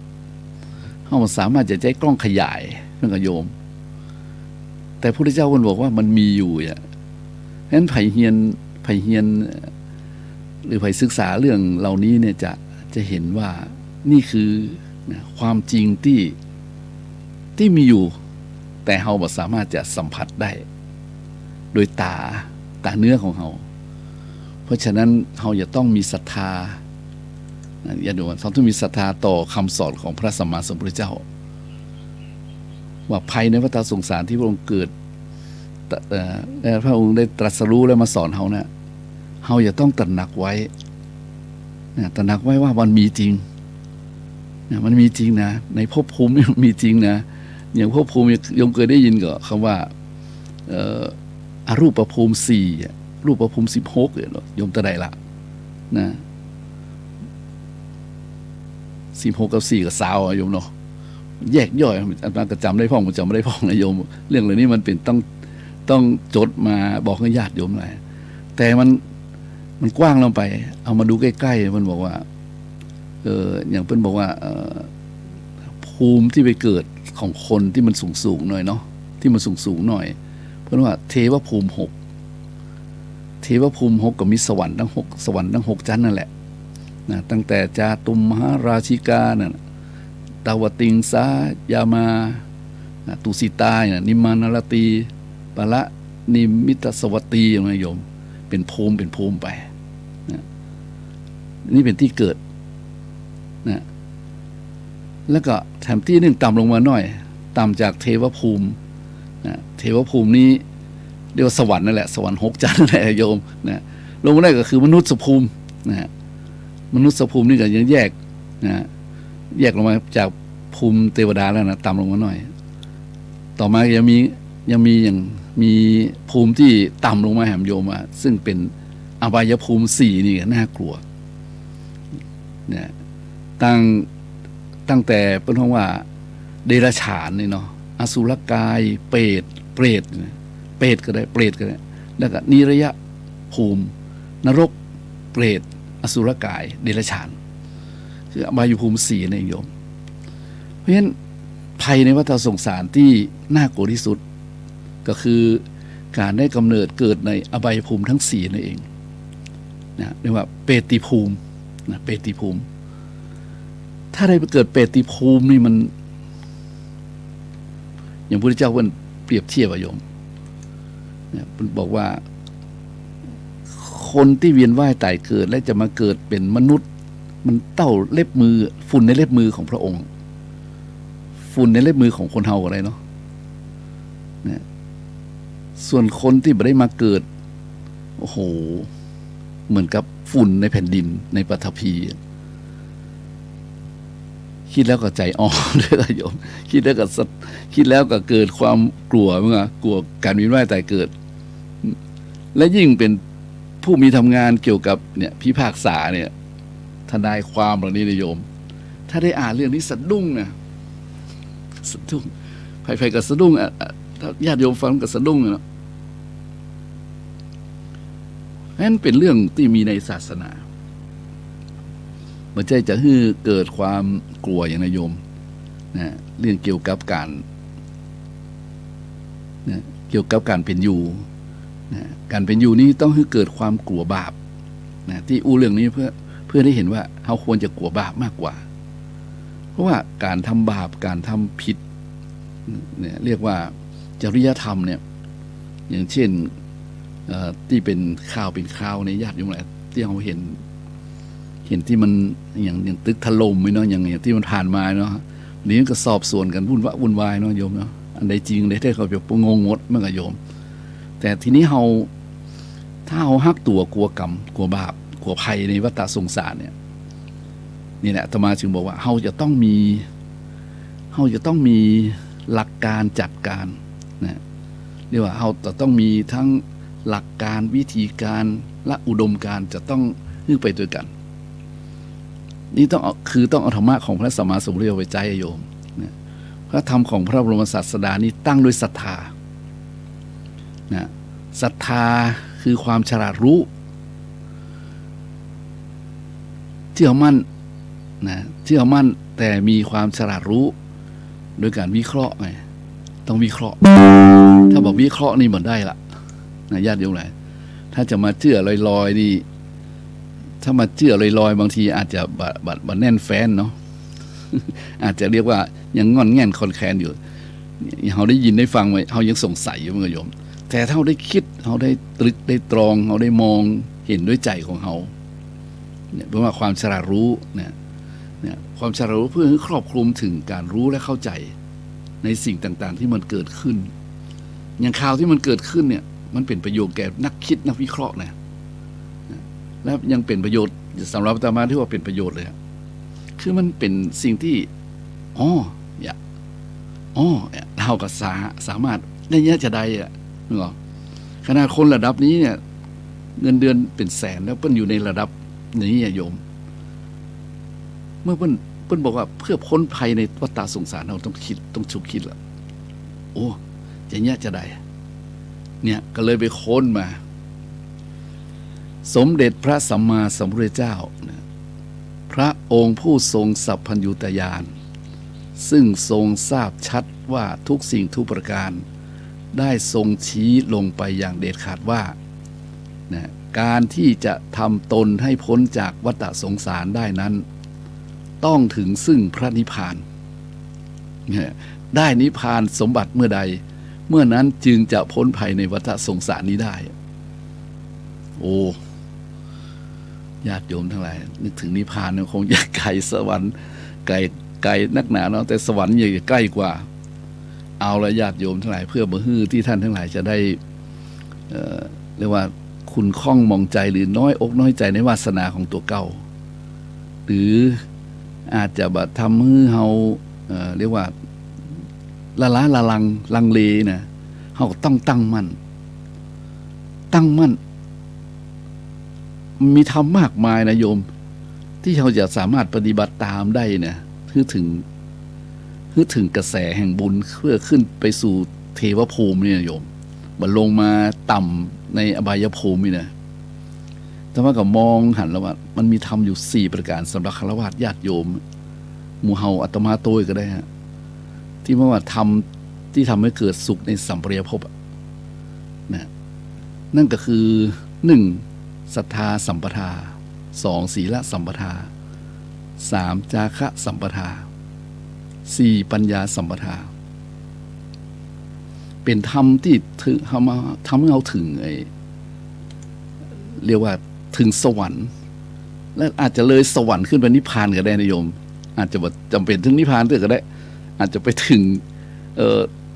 เราสามารถจะใช้กล้องขยายนั่นก็โยมแต่พระพุทธเจ้าท่านบอกว่ามันมีอยู่อ่ะฉะนั้นไผเฮียนหรือไผศึกษาเรื่องเหล่านี้เนี่ยจะเห็นว่านี่คือความจริงที่มีอยู่แต่เราบ่สามารถจะสัมผัสได้โดยตาเนื้อของเราเพราะฉะนั้นเราจะต้องมีศรัทธาอย่าดูว่าเราต้องมีศรัทธาต่อคำสอนของพระสัมมาสัมพุทธเจ้าว่าภัยในวัฏสงสารที่พระองค์เกิดพระองค์ได้ตรัสรู้แล้วมาสอนเราเนี่ยเราจะต้องตระหนักไว้ตระหนักไว้ว่ามันมีจริงมันมีจริงนะในภพภูมิมีจริงนะอย่างภพภูมิยมเคยได้ยินก็คำว่าอรูปภูมิ4รูปภูมิ16เนี่ยโยมตะใดละนะ16กับ4กับ20โยมเนาะแยกย่อยอาจารย์ก็จำได้พ้องผมจำไม่ได้พ้องนะโยมเรื่องเหล่านี้มันเป็นต้องจดมาบอกให้ญาติโยมหน่อย แต่มันกว้างลงไป เอามาดูใกล้ๆมันบอกว่าอย่างเพิ่นบอกว่าภูมิที่ไปเกิดของคนที่มันสูงหน่อยเนาะที่มันสูงหน่อยเพราะว่าเทวภูมิ6เทวภูมิ6ก็มีสวรรค์ทั้ง6สวรรค์ทั้ง6ชั้นนั่นแหละนะตั้งแต่จาตุมมหาราชิกาน่ะตาวติงสายามาตุสิตาเนี่ยนิมานารตีปะละนิมิตสวัตตีนะโยมเป็นภูมิไปนะนี่เป็นที่เกิดนะแล้วก็แถมที่หนึ่งต่ำลงมาหน่อยต่ำจากเทวภูมินะเทวภูมินี้เรียกว่าสวรรค์นั่นแหละสวรรค์6ชั้นนั่นแหละโยมนะลงมาได้ก็คือมนุษย์ภูมินะมนุษย์ภูมินี่ก็ยังแยกนะแยกลงมาจากภูมิเทวดาแล้วนะต่ำลงมาหน่อยต่อมายังมีอย่างมีภูมิที่ต่ำลงมาแหมโยมซึ่งเป็นอบายภูมิ4นี่น่ากลัวเนี่ยตั้งแต่เป็นห้องว่าเดรัจฉานนี่เนาะอสุรกายเปรตก็ได้เปรตก็ได้แล้วก็นิรยภูมินรกเปรตอสุรกายเดรัจฉานคืออบายภูมิ4นั่นเองโยมเพราะฉะนั้นภัยในวัฏสงสารที่น่ากลัวที่สุดก็คือการได้กำเนิดเกิดในอบายภูมิทั้ง4นั่นเองนะเรียกว่าเปติภูมินะเปติภูมิถ้าได้ไปเกิดเปติภูมินี่มันอย่างพระพุทธเจ้าเพิ่นเปรียบเทียบโยมเนี่ยเพิ่นบอกว่าคนที่เวียนว่ายตายเกิดและจะมาเกิดเป็นมนุษย์มันเต้าเล็บมือฝุ่นในเล็บมือของพระองค์ฝุ่นในเล็บมือของคนเฮาอะไรเนาะเนี่ยส่วนคนที่ไม่ได้มาเกิดโอ้โหเหมือนกับฝุ่นในแผ่นดินในปฐพีคิดแล้วก็ใจอ่อนเลยโยมคิดแล้วก็เกิดความกลัวเมื่อกลัวการเวียนว่ายตายเกิดและยิ่งเป็นผู้มีทำงานเกี่ยวกับเนี่ยพิพากษาเนี่ยทนายความเหล่านี้นะโยมถ้าได้อ่านเรื่องนี้สะดุ้งนะสะดุ้งใครๆก็สะดุ้งถ้าญาติโยมฟังก็สะดุ้งนะนั่นเป็นเรื่องที่มีในศาสนาไม่ใช่จะให้เกิดความกลัวอย่างนายโยมนะเรื่องเกี่ยวกับการนะเกี่ยวกับการเป็นอยู่นะการเป็นอยู่นี้ต้องให้เกิดความกลัวบาปนะที่อู้เรื่องนี้เพื่อได้เห็นว่าเราควรจะกลัวบาปมากกว่าเพราะว่าการทำบาปการทำผิดเนี่ยเรียกว่าจริยธรรมเนี่ยอย่างเช่นที่เป็นข่าวในญาติโยมแหละที่เราเห็นที่มันอย่างตึกถล่มเนาะอย่างที่มันผ่านมาเนาะนี้ก็สอบสวนกันวุ่นวายเนาะโยมเนาะอันใดจริงได้เขาแบบงงดมันก็โยมแต่ทีนี้ถ้าเราฮักตัวกลัวกรรมกลัวบาปกลัวภัยในวัฏสงสารเนี่ยนี่แหละอาตมาจึงบอกว่าเราจะต้องมีหลักการจัดการนะเรียกว่าเราจะต้องมีทั้งหลักการวิธีการและอุดมการจะต้องนึกไปด้วยกันนี่ต้องเอาธรรมะของพระสัมมาสัมพุทธเจ้าไปใจโยมนะพระธรรมของพระบรมศาสดานี้ตั้งด้วยศรัทธานะศรัทธาคือความฉลาดรู้เชื่อมั่นนะเชื่อมั่นแต่มีความฉลาดรู้โดยการวิเคราะห์ไงต้องวิเคราะห์ถ้าบอกวิเคราะห์นี่มันได้ละนะญาติโยมหลายถ้าจะมาเชื่อลอยๆนี่ถ้ามาเชื่อลอยๆบางทีอาจจะบัดแน่นแฟนเนาะ อาจจะเรียกว่ายังงอนแง่นคอนแคนอยู่เขาได้ยินได้ฟังไว้เขายังสงสัยอยู่เมื่อโยมแต่ถ้าเขาได้คิดเขาได้ตรึกได้ตรองเขาได้มองเห็นด้วยใจของเขาเนี่ยเพราะว่าความฉลาดรู้เนี่ยความฉลาดรู้เพื่อให้ครอบคลุมถึงการรู้และเข้าใจในสิ่งต่างๆที่มันเกิดขึ้นอย่างข่าวที่มันเกิดขึ้นเนี่ยมันเป็นประโยชน์แก่นักคิดนักวิเคราะห์นะและยังเป็นประโยชน์สำหรับอาตมาที่ว่าเป็นประโยชน์เลยคือมันเป็นสิ่งที่เราก็สามารถได้เยอะจะได้นึกออกขนาดคนระดับนี้เนี่ยเงินเดือนเป็นแสนแล้วเพิ่นอยู่ในระดับนี้โยมเมื่อเพิ่นบอกว่าเพื่อพ้นภัยในวัฏสงสารเราต้องฉุกคิดละจะเยอะจะได้เนี่ยก็เลยไปค้นมา สมเด็จพระสัมมาสัมพุทธเจ้าพระองค์ผู้ทรงสัพพัญญุตญาณซึ่งทรงทราบชัดว่าทุกสิ่งทุกประการได้ทรงชี้ลงไปอย่างเด็ดขาดว่าการที่จะทำตนให้พ้นจากวัฏสงสารได้นั้นต้องถึงซึ่งพระนิพพานได้นิพพานสมบัติเมื่อใดเมื่อนั้นจึงจะพ้นภัยในวัฏสงสารนี้ได้โอ้ญาติโยมทั้งหลายนึกถึงนิพพานคงจะไกลสวรรค์ไกลนักหนาเนาะแต่สวรรค์ยังใกล้กว่าเอาละญาติโยมทั้งหลายเพื่อบ่ฮื้อที่ท่านทั้งหลายจะได้เรียกว่าคุณข้องมองใจหรือน้อยอกน้อยใจในวาสนาของตัวเก่าหรืออาจจะแบบทำให้เฮาเรียกว่าละลังเลนะเฮาต้องตั้งมั่นมีธรรมมากมายนะโยมที่เราจะสามารถปฏิบัติตามได้เนี่ยคือถึงกระแสแห่งบุญเพื่อขึ้นไปสู่เทวภูมิเนี่ยโยมบัดลงมาต่ำในอบายภูมินี่นะแต่ว่าก็มองหันแล้วว่ามันมีธรรมอยู่4ประการสำหรับฆราวาสญาติโยมหมู่เฮาอาตมาโตยก็ได้ฮะที่ว่าธรรมที่ทำให้เกิดสุขในสัมปรายภพนะนั่นก็คือ1ศรัทธาสัมปทา2ศีลสัมปทา3จาคะสัมปทา4ปัญญาสัมปทาเป็นธรรมที่ทำให้เราถึงเรียกว่าถึงสวรรค์และอาจจะเลยสวรรค์ขึ้นไปนิพพานก็ได้นะโยมอาจจะจำเป็นถึงนิพพานก็ได้อาจจะไปถึง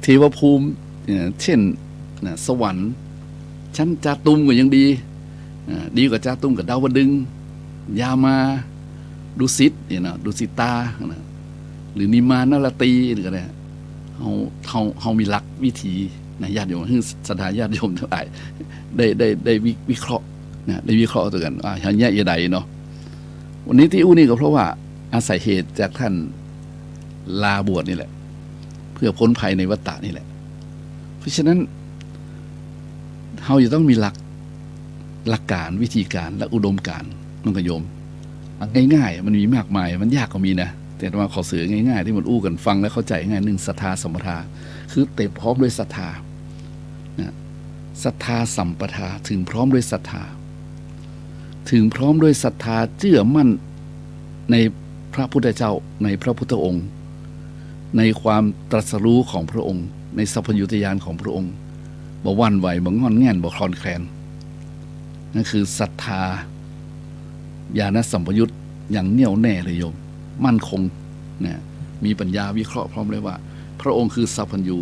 เทวภูมิเช่นสวรรค์ชั้นจาตุมก็ยังดีกว่าจาตุมกับดาวดึงยามาดุสิตดุสิตาหรือนิมานรตีก็ได้เฮามีหลักวิธีนะญาติโยมซึ่งศรัทธาญาติโยมทั้งหลายได้วิเคราะห์ได้วิเคราะห์ตัวกันอย่างแย่ใดเนาะวันนี้ที่อู้นี่ก็เพราะว่าอาศัยเหตุจากท่านลาบวชนี่แหละเพื่อพ้นภัยในวัฏฏะนี่แหละเพราะฉะนั้นเฮาจะต้องมีหลักการวิธีการและอุดมการณ์น้องกโยมง่ายๆมันมีมากมายมันยากก็มีนะแต่ว่าขอสื่อง่ายๆที่มันอู้กันฟังแล้วเข้าใจง่าย1ศรัทธาสัมปทาคือเต็มพร้อมด้วยศรัทธาศรัทธาสัมปทาถึงพร้อมด้วยศรัทธาถึงพร้อมด้วยศรัทธาเชื่อมั่นในพระพุทธเจ้าในพระพุทธองค์ในความตรัสรู้ของพระองค์ในสัพพัญญุตญาณของพระองค์บ่หวั่นไหวบ่งอนแง่นบ่คลอนแคลนนั่นคือศรัทธาญาณสัมปยุตอย่างเหนี่ยวแน่เลยโยมมั่นคงนะมีปัญญาวิเคราะห์พร้อมเลยว่าพระองค์คือสัพพัญญู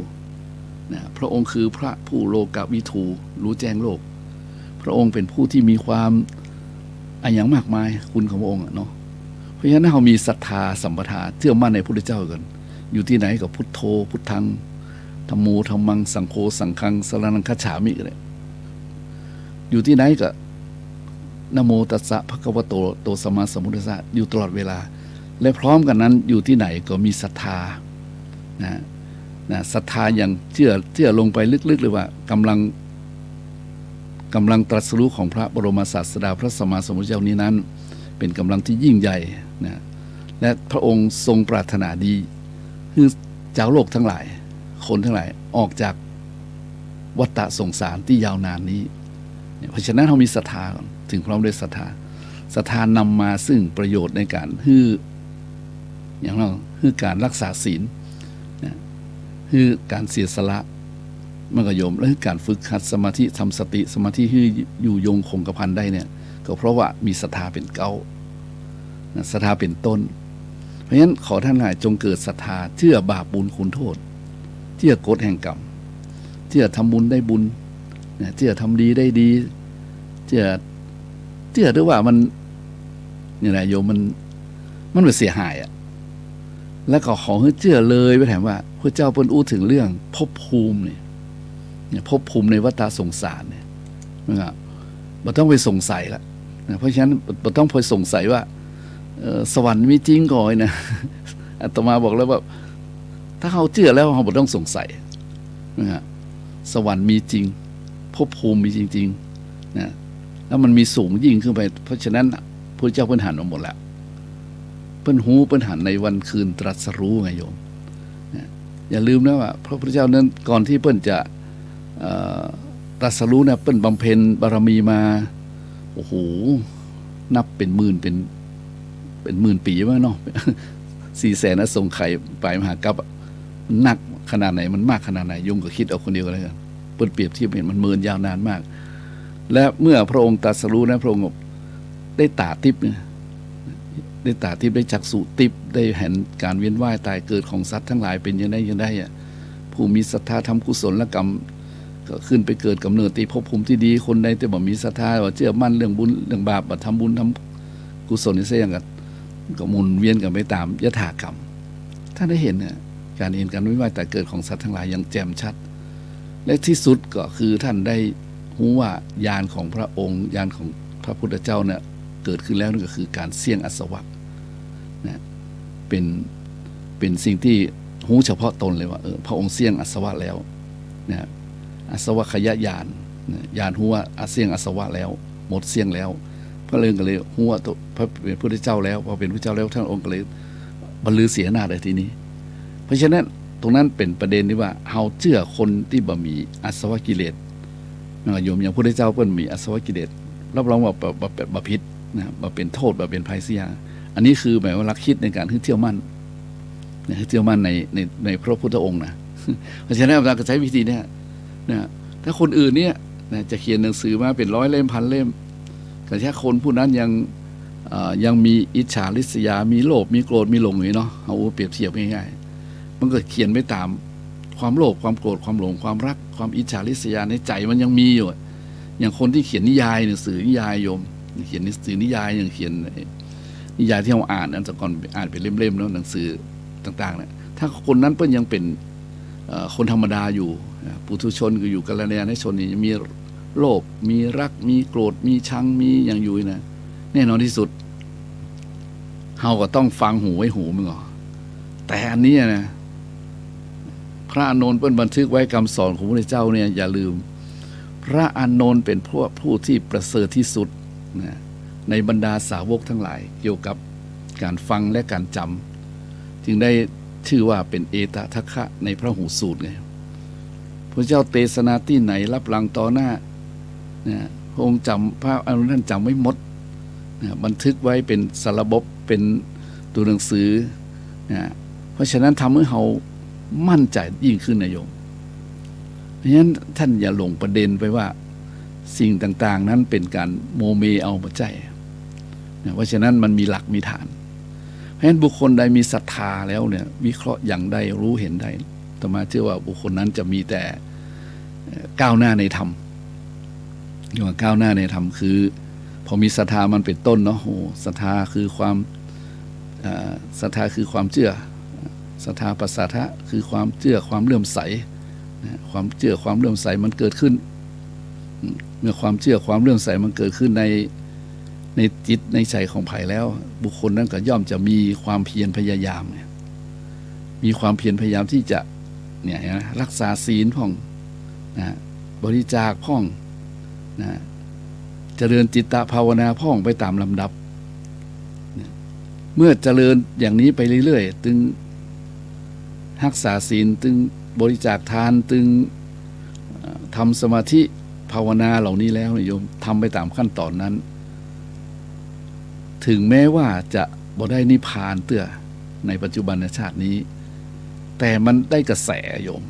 นะพระองค์คือพระผู้โลกวิทูรู้แจ้งโลกพระองค์เป็นผู้ที่มีความอย่างมากมายคุณของพระองค์เนาะเพราะฉะนั้นเรามีศรัทธาสัมปทาเชื่อมั่นในพระพุทธเจ้ากันอยู่ที่ไหนก็พุทโธพุทธังธัมโมธัมมังสังโฆสังฆังสรณังคัจฉามิเลยอยู่ที่ไหนก็นะโมตัสสะภะคะวะโตโตสัมมาสัมพุทธัสสะอยู่ตลอดเวลาและพร้อมกันนั้นอยู่ที่ไหนก็มีศรัทธาศรัทธาอย่างเชื่อลงไปลึกๆเลยว่ากำลังตรัสรู้ของพระบรมศาสดาพระสัมมาสัมพุทธเจ้านี้นั้นเป็นกำลังที่ยิ่งใหญ่นะและพระองค์ทรงปรารถนาดีคือเจ้าโลกทั้งหลายคนทั้งหลายออกจากวัฏสงสารที่ยาวนานนี้เพราะฉะนั้นเรามีศรัทธาถึงพร้อมด้วยศรัทธานำมาซึ่งประโยชน์ในการอย่างเราการรักษาศีลการเสียสละมันก็โยมและการฝึกหัดสมาธิทำสติสมาธิให้อยู่ยงคงกระพันได้เนี่ยก็เพราะว่ามีศรัทธาเป็นเก้าศรัทธาเป็นต้นเพราะฉะนั้นขอท่านหลายจงเกิดศรัทธาเชื่อบาปบุญคุณโทษเชื่อกฎแห่งกรรมเชื่อทำบุญได้บุญเชื่อทำดีได้ดีเชื่อด้วยว่ามันนี่แหละโยมมันไม่เสียหายอ่ะแล้วก็ขอให้เชื่อเลยไปถามว่าพระเจ้าเปิ้นอู้ถึงเรื่องภพภูมิเนี่ยภพภูมิในวัฏสงสารเนี่ยนะครับบ่ต้องไปสงสัยละเพราะฉะนั้นบ่ต้องไปสงสัยว่าสวรรค์มีจริงก่อนนะอาตมาบอกแล้วว่าถ้าเขาเชื่อแล้วเขาบ่ต้องสงสัยนะครับสวรรค์มีจริงภพภูมิมีจริงๆนะ แล้วมันมีสูงยิ่งขึ้นไปเพราะฉะนั้นพระเจ้าเพิ่นหันมาหมดแล้วเพิ่นหูเพิ่นหันในวันคืนตรัสรู้ไงโยมอย่าลืมนะว่าพระพุทธเจ้านั้นก่อนที่เพิ่นจะตรัสรู้เนี่ยเพิ่นบำเพ็ญบารมีมาโอ้โหนับเป็นหมื่นเป็นหมื่นปีว่าเนาะ400,000อสงไขยปลายมหากัปมันหนักขนาดไหนมันมากขนาดไหนโยมก็คิดเอาคนเดียวกันเลยกันเพิ่นเปรียบเทียบเห็นมันเมินยาวนานมากและเมื่อพระองค์ตรัสรู้นะพระองค์ได้ตาทิพย์เนี่ยได้ตาทิพย์ได้จักษุทิพย์ได้เห็นการเวียนว่ายตายเกิดของสัตว์ทั้งหลายเป็นยังได้ผู้มีศรัทธาทำกุศลกรรมก็ขึ้นไปเกิดกำเนิดตีภพภูมิที่ดีคนใดแต่บ่มีศรัทธาว่าเชื่อมั่นเรื่องบุญเรื่องบาปบ่ทำบุญทำกุศลนี่เสียอย่างกันก็หมุนเวียนกันไปตามยถากรรมท่านได้เห็นเนี่ยการเห็นการเวียนว่ายตายเกิดของสัตว์ทั้งหลายอย่างแจ่มชัดและที่สุดก็คือท่านได้รู้ว่าญาณของพระองค์ญาณของพระพุทธเจ้าเนี่ยเกิดขึ้นแล้วนั่นก็คือการเสี่ยงอาสวะนะเป็นสิ่งที่รู้เฉพาะตนเลยว่าพระองค์เสี่ยงอาสวะแล้วนะอาสวะขยะญาณญาณรู้ว่าเสี่ยงอาสวะแล้วหมดเสี่ยงแล้วพระเลิงก็เลยรู้ว่าพระเป็นพุทธเจ้าแล้วพอเป็นพระเจ้าแล้วท่านองค์ก็เลยบรรลือเสียหน้าเลยทีนี้เพราะฉะนั้นตรงนั้นเป็นประเด็นที่ว่าเฮาเชื่อคนที่บ่มีอาสวะกิเลสโยมอย่างพระพุทธเจ้าเพิ่นมีอาสวะกิเลสรับรองว่าบ่ผิดนะบ่เป็นโทษบ่เป็นภัยเสียอันนี้คือหมายว่าลักคิดในการเที่ยวมั่นเที่ยวมั่นในพระพุทธองค์นะเพราะฉะนั้นเราก็ใช้วิธีนี้นะถ้าคนอื่นเนี่ยจะเขียนหนังสือมาเป็น100 เล่ม1,000 เล่มแต่ถ้าคนผู้นั้นยังมีอิจฉาริษยามีโลภมีโกรธมีหลงอยู่เนาะเอาเปรียบเทียบง่ายๆมันก็เขียนไปตามความโลภความโกรธความหลงความรักความอิจฉาริษยาในใจมันยังมีอยู่อย่างคนที่เขียนนิยายหนังสือนิยายโยมเขียนหนังสือนิยายอย่างเขียนนิยายที่เราอ่านอันก่อนอ่านเป็นเล่มๆแล้วหนังสือต่างๆเนี่ยถ้าคนนั้นเพิ่นยังเป็นคนธรรมดาอยู่ปุถุชนก็อยู่กัลยาณชนนี่มีโลภมีรักมีโกรธมีชังมีอย่างอยู่นะแน่นอนที่สุดเฮาก็ต้องฟังหูไว้หูมึงก่อนแต่อันนี้นะพระอานนท์เพิ่นบันทึกไว้คำสอนของพระพุทธเจ้าเนี่ยอย่าลืมพระอานนท์เป็นผู้ที่ประเสริฐที่สุดนะในบรรดาสาวกทั้งหลายเกี่ยวกับการฟังและการจำจึงได้ชื่อว่าเป็นเอตทัคคะในพระหูสูตรไงพระเจ้าเทศนาที่ไหนรับหลังต่อหน้านะพระองค์จำพระอานนท์ท่านจำไว้หมดนะบันทึกไว้เป็นสารบบเป็นตัวหนังสือนะเพราะฉะนั้นทำให้เรามั่นใจยิ่งขึ้นนะโยมเพราะฉะนั้นท่านอย่าหลงประเด็นไปว่าสิ่งต่างๆนั้นเป็นการโมเมเอามาใจนะเพราะฉะนั้นมันมีหลักมีฐานเพราะฉะนั้นบุคคลใดมีศรัทธาแล้วเนี่ยวิเคราะห์อย่างใดรู้เห็นใดแต่มาเชื่อว่าบุคคลนั้นจะมีแต่ก้าวหน้าในธรรมอย่างก้าวหน้าในธรรมคือพอมีศรัทธามันเป็นต้นเนาะโอ้ศรัทธาคือความศรัทธาคือความเชื่อศรัทธาปัสสัทธะคือความเชื่อความเลื่อมใสความเชื่อความเลื่อมใสมันเกิดขึ้นเมื่อความเชื่อความเลื่อมใสมันเกิดขึ้นในจิตในใจของไผ่แล้วบุคคลนั้นก็ย่อมจะมีความเพียรพยายามมีความเพียรพยายามที่จะเนี่ยนะรักษาศีลพ่องนะบริจาคพ่องนะเจริญจิตตภาวนาพ่องไปตามลำดับเมื่อเจริญอย่างนี้ไปเรื่อยๆตึงรักษาศีลตึงบริจาคทานตึงทำสมาธิภาวนาเหล่านี้แล้วโยมทำไปตามขั้นตอนนั้นถึงแม้ว่าจะบ่ได้นิพพานเตื้อในปัจจุบันชาตินี้แต่มันได้กระแสโยม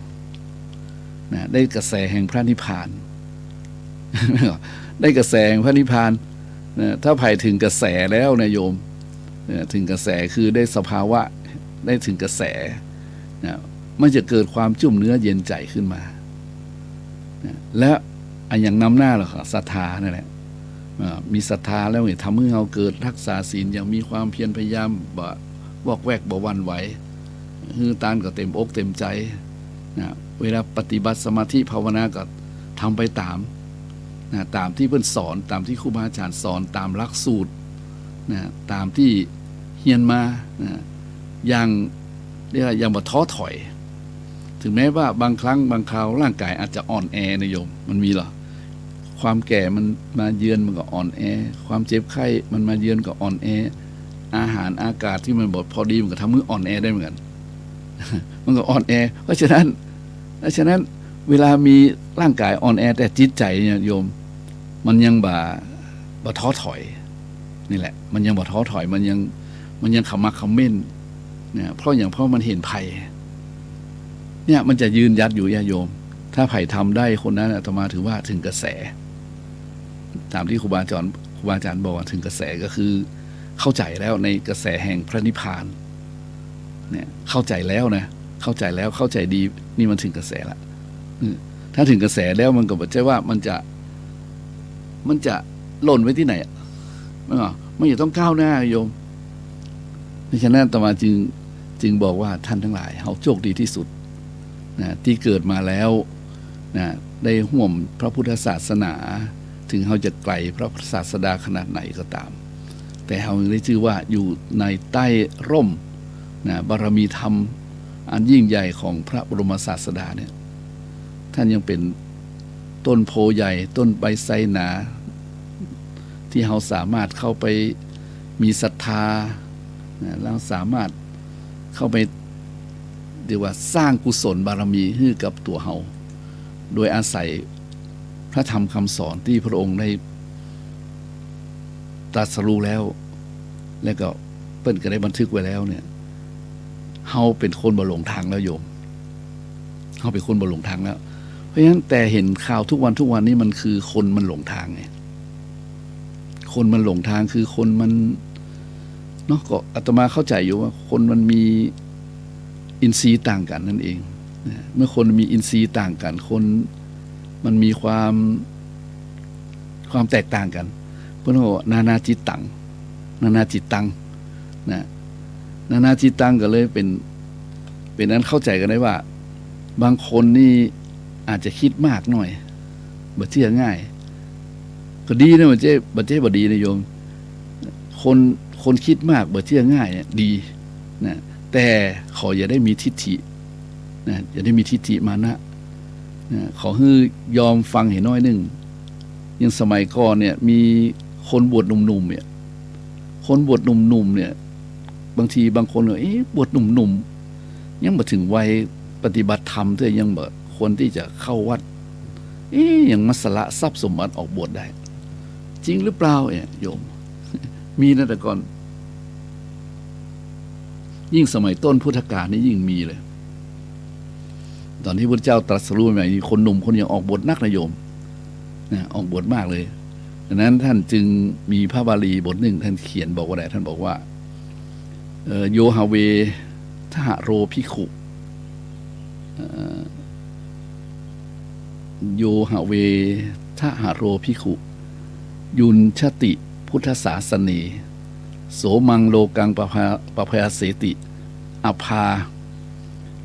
นะได้กระแสแห่งพระนิพพาน ได้กระแสแห่งพระนิพพานนะถ้าไผ่ถึงกระแสแล้วนะโยมถึงกระแสคือได้สภาวะได้ถึงกระแสนะมันจะเกิดความจุ่มเนื้อเย็นใจขึ้นมานะและอันอย่างนำหน้าเราศรัทธานั่นแหละมีศรัทธาแล้วเนี่ยทำให้เราเกิดรักษาศีลอย่างมีความเพียรพยายามบ่วอกแวกบ่หวั่นไหวคือตานก็เต็มอกเต็มใจนะเวลาปฏิบัติสมาธิภาวนาก็ทำไปตามนะตามที่เพิ่นสอนตามที่ครูบาอาจารย์สอนตามหลักสูตรนะตามที่เฮียนมานะอย่างเรียกว่าอย่างบ่ท้อถอยถึงแม้ว่าบางครั้งบางคราวร่างกายอาจจะอ่อนแอนะโยมมันมีหรอ ความแก่มันมาเยือนมันก็อ่อนแอความเจ็บไข้มันมาเยือนก็อ่อนแออาหารอากาศที่มันบดพอดีมันก็ทำให้อ่อนแอได้เหมือนกัน มันก็อ่อนแอเพราะฉะนั้นเวลามีร่างกายอ่อนแอแต่จิตใจเนี่ยโยมมันยังบ่ท้อถอยนี่แหละมันยังบ่ท้อถอยมันยังขมักเขม้นเนี่ยเพราะมันเห็นภัยเนี่ยมันจะยืนยัดอยู่ญาติโยมถ้าไผ่ทำได้คนนั้นอาตมาถือว่าถึงกระแสตามที่ครูบาอาจารย์บอกว่าถึงกระแสก็คือเข้าใจแล้วในกระแสแห่งพระนิพพานเนี่ยเข้าใจแล้วนะเข้าใจแล้วเข้าใจดีนี่มันถึงกระแสละถ้าถึงกระแสแล้วมันก็บอกใจว่ามันจะหล่นไว้ที่ไหนมันจะต้องก้าวหน้าโยมเพราะฉะนั้นอาตมาจึงบอกว่าท่านทั้งหลายเขาโชคดีที่สุดนะที่เกิดมาแล้วนะได้ห่วมพระพุทธศาสนาถึงเขาจะไกลพระศาสดาขนาดไหนก็ตามแต่เขาได้ชื่อว่าอยู่ในใต้ร่มนะบารมีธรรมอันยิ่งใหญ่ของพระบรมศาสดาเนี่ยท่านยังเป็นต้นโพใหญ่ต้นใบไทรหนาที่เขาสามารถเข้าไปมีศรัทธานะแล้วสามารถเข้าไปเรียกว่าสร้างกุศลบารมีให้กับตัวเขาโดยอาศัยพระธรรมคำสอนที่พระองค์ได้ตรัสรู้แล้วก็เปิ้นก็ได้บันทึกไว้แล้วเนี่ยเขาเป็นคนบ่หลงทางแล้วโยมเขาเป็นคนบ่หลงทางแล้วเพราะฉะนั้นแต่เห็นข่าวทุกวันนี้มันคือคนมันหลงทางไงคนมันหลงทางคือคนมันเนาะก็อาตมาเข้าใจอยู่ว่าคนมันมีอินทรีย์ต่างกันนั่นเองเมื่อคนมีอินทรีย์ต่างกันคนมันมีความแตกต่างกันเพราะว่านานาจิตตังนะนานาจิตตังก็เลยเป็นนั้นเข้าใจกันได้ว่าบางคนนี่อาจจะคิดมากหน่อยบ่เชื่อง่ายก็ดีนะบ่เจ๊บ่ดีนะโยมคนคิดมากบ่เชื่อง่ายเนี่ยดีนะแต่ขออย่าได้มีทิฏฐินะอย่าได้มีทิฏฐิมานะขอให้ยอมฟังเห็นน้อยนึงยังสมัยก่อนเนี่ยมีคนบวชหนุ่มๆเนี่ยคนบวชหนุ่มๆเนี่ยบางทีบางคนก็บวชหนุ่มๆยังบ่ถึงวัยปฏิบัติธรรมเธอยังบ่ควรที่จะเข้าวัดยังมาสละทรัพย์สมบัติออกบวชได้จริงหรือเปล่าโยมมีนะแต่ก่อนยิ่งสมัยต้นพุทธกาลนี่ยิ่งมีเลยตอนที่พระเจ้าตรัสรู้ใหม่คนหนุ่มคนยังออกบวชนักนะโยมนะออกบวชมากเลยดังนั้นท่านจึงมีพระบาลีบทหนึ่งท่านเขียนบอกว่าท่านบอกว่าโยฮาเวทหโรภิกขุโยฮาเวทหโรภิกขุยุนชติพุทธศาสนีโสมังโลกังปภาเสติอภา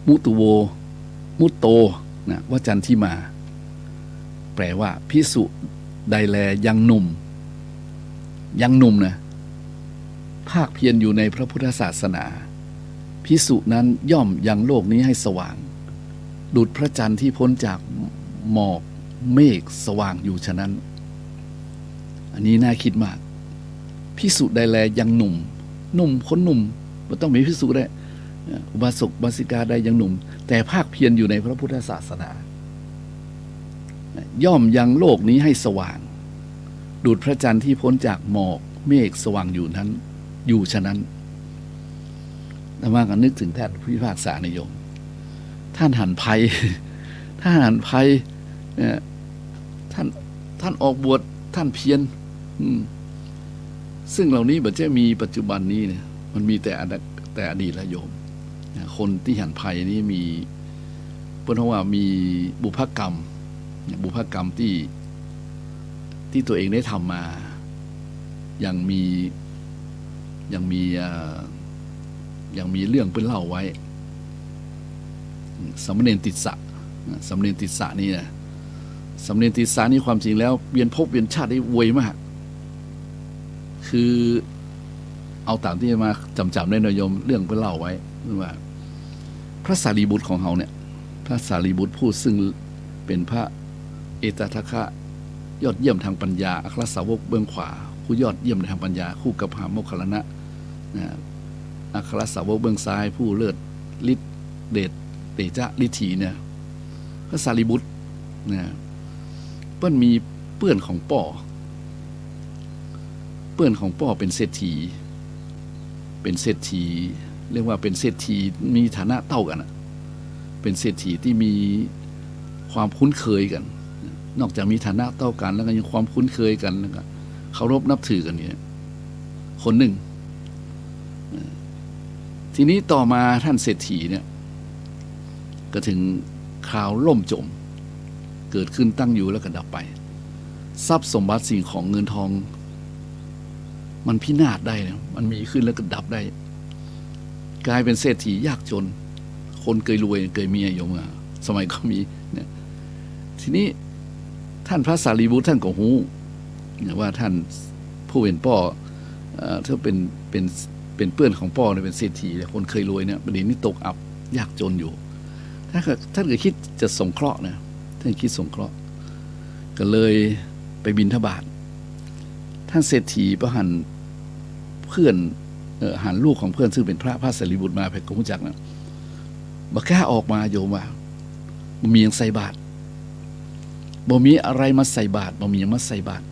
มุตุโวมุตโตนะวจันทิมา แปลว่าภิกษุใดแลยังหนุ่มนะภาคเพียรอยู่ในพระพุทธศาสนาภิกษุนั้นย่อมยังโลกนี้ให้สว่างดุจพระจันทร์ที่พ้นจากหมอกเมฆสว่างอยู่ฉะนั้นอันนี้น่าคิดมากภิกษุใดแลยังหนุ่มคนหนุ่มมันต้องมีภิกษุได้อุบาสกอุบาสิกาใดยังหนุ่มแต่ภาคเพียรอยู่ในพระพุทธศาสนาย่อมยังโลกนี้ให้สว่างดุจพระจันทร์ที่พ้นจากหมอกเมฆสว่างอยู่นั้นอยู่ฉะนั้นแต่ว่าก็นึกถึงท่านผู้พิพากษานิยมท่านหันภัยท่านออกบวชท่านเพียรซึ่งเหล่านี้บัดเจ้มีปัจจุบันนี้เนี่ยมันมีแต่อดีตและโยมคนที่หันภัยนี้มีเพราะว่ามีบุพกรรมที่ตัวเองได้ทำมายังมีเรื่องเป็นเล่าไว้สามเณรติสสะนี่นะสามเณรติสสะนี่ความจริงแล้วเวียนภพเวียนชาติได้ไวมากคือเอาตามที่มาจำได้นะโยมเรื่องเป็นเล่าไว้ว่าพระสารีบุตรของเขาเนี่ยพระสารีบุตรผู้ซึ่งเป็นพระเอตทัคคะ ยอดเยี่ยมทางปัญญาอัครสาวกเบื้องขวาผู้ยอดเยี่ยมทางปัญญาคู่กับหาโมคคัลลนะอัครสาวกเบื้องซ้ายผู้เลิศฤทธิเดชเตจะฤทธีเนี่ยพระสารีบุตรเนี่ยเปิ้นมีเปื้อนของป่อเป็นเศรษฐีเรียกว่าเป็นเศรษฐีมีฐานะเท่ากันเป็นเศรษฐีที่มีความคุ้นเคยกันนอกจากมีฐานะเท่ากันแล้วก็ยังความคุ้นเคยกันแล้วก็เคารพนับถือกันเนี่ยคนหนึ่งทีนี้ต่อมาท่านเศรษฐีเนี่ยก็ถึงคราวล่มจมเกิดขึ้นตั้งอยู่แล้วก็ดับไปทรัพย์สมบัติสิ่งของเงินทองมันพินาศได้นะมันมีขึ้นแล้วก็ดับได้กลายเป็นเศรษฐียากจนคนเคยรวยเคยมีอยู่มาสมัยก็มีเนี่ยทีนี้ท่านพระสารีบุตรท่านก็ฮู้ว่าท่านผู้เป็นพ่อถ้าเป็นเพื่อนของพ่อเนี่ยเป็นเศรษฐีคนเคยรวยเนี่ยประเดี๋ยวนี้ตกอับยากจนอยู่ท่านก็คิดจะสงเคราะห์นะท่านคิดสงเคราะห์ก็เลยไปบิณฑบาตท่านเศรษฐีประหันเพื่อนหันลูกของเพื่อนซึ่งเป็นพระสารีบุตรมาไปกงจักนะบักกล้าออกมาโยมว่าบ่มียังใส่บาตรบ่มีอะไรมาใส่บาตรบ่มียังมาใส่บาตร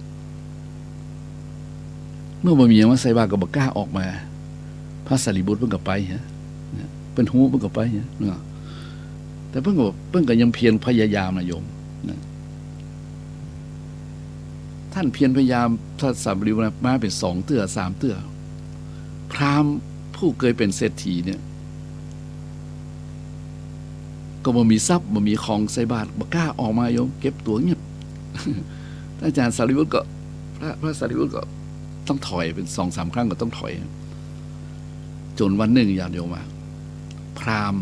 เมื่อบ่มียังมาใส่บาตรก็บักกล้าออกมาพระสารีบุตรเพิ่นก็ไปฮะเป็นหูเพิ่นก็ไปฮะแต่เพิ่นก็ยังเพียรพยายามนะโยมนะท่านเพียรพยายามพระสารีบุตรมาเป็น2เตื้อ3เตื้อพราหมณ์ผู้เคยเป็นเศรษฐีเนี่ยก็บ่มีทรัพย์บ่มีของใส่บาตรบ่กล้าออกมาโยมเก็บตัวเงียบอาจารย์สารีบุตรก็พระสารีบุตรก็ต้องถอยเป็น 2-3 ครั้งก็ต้องถอยจนวันหนึ่งญาติโยมว่าพราหมณ์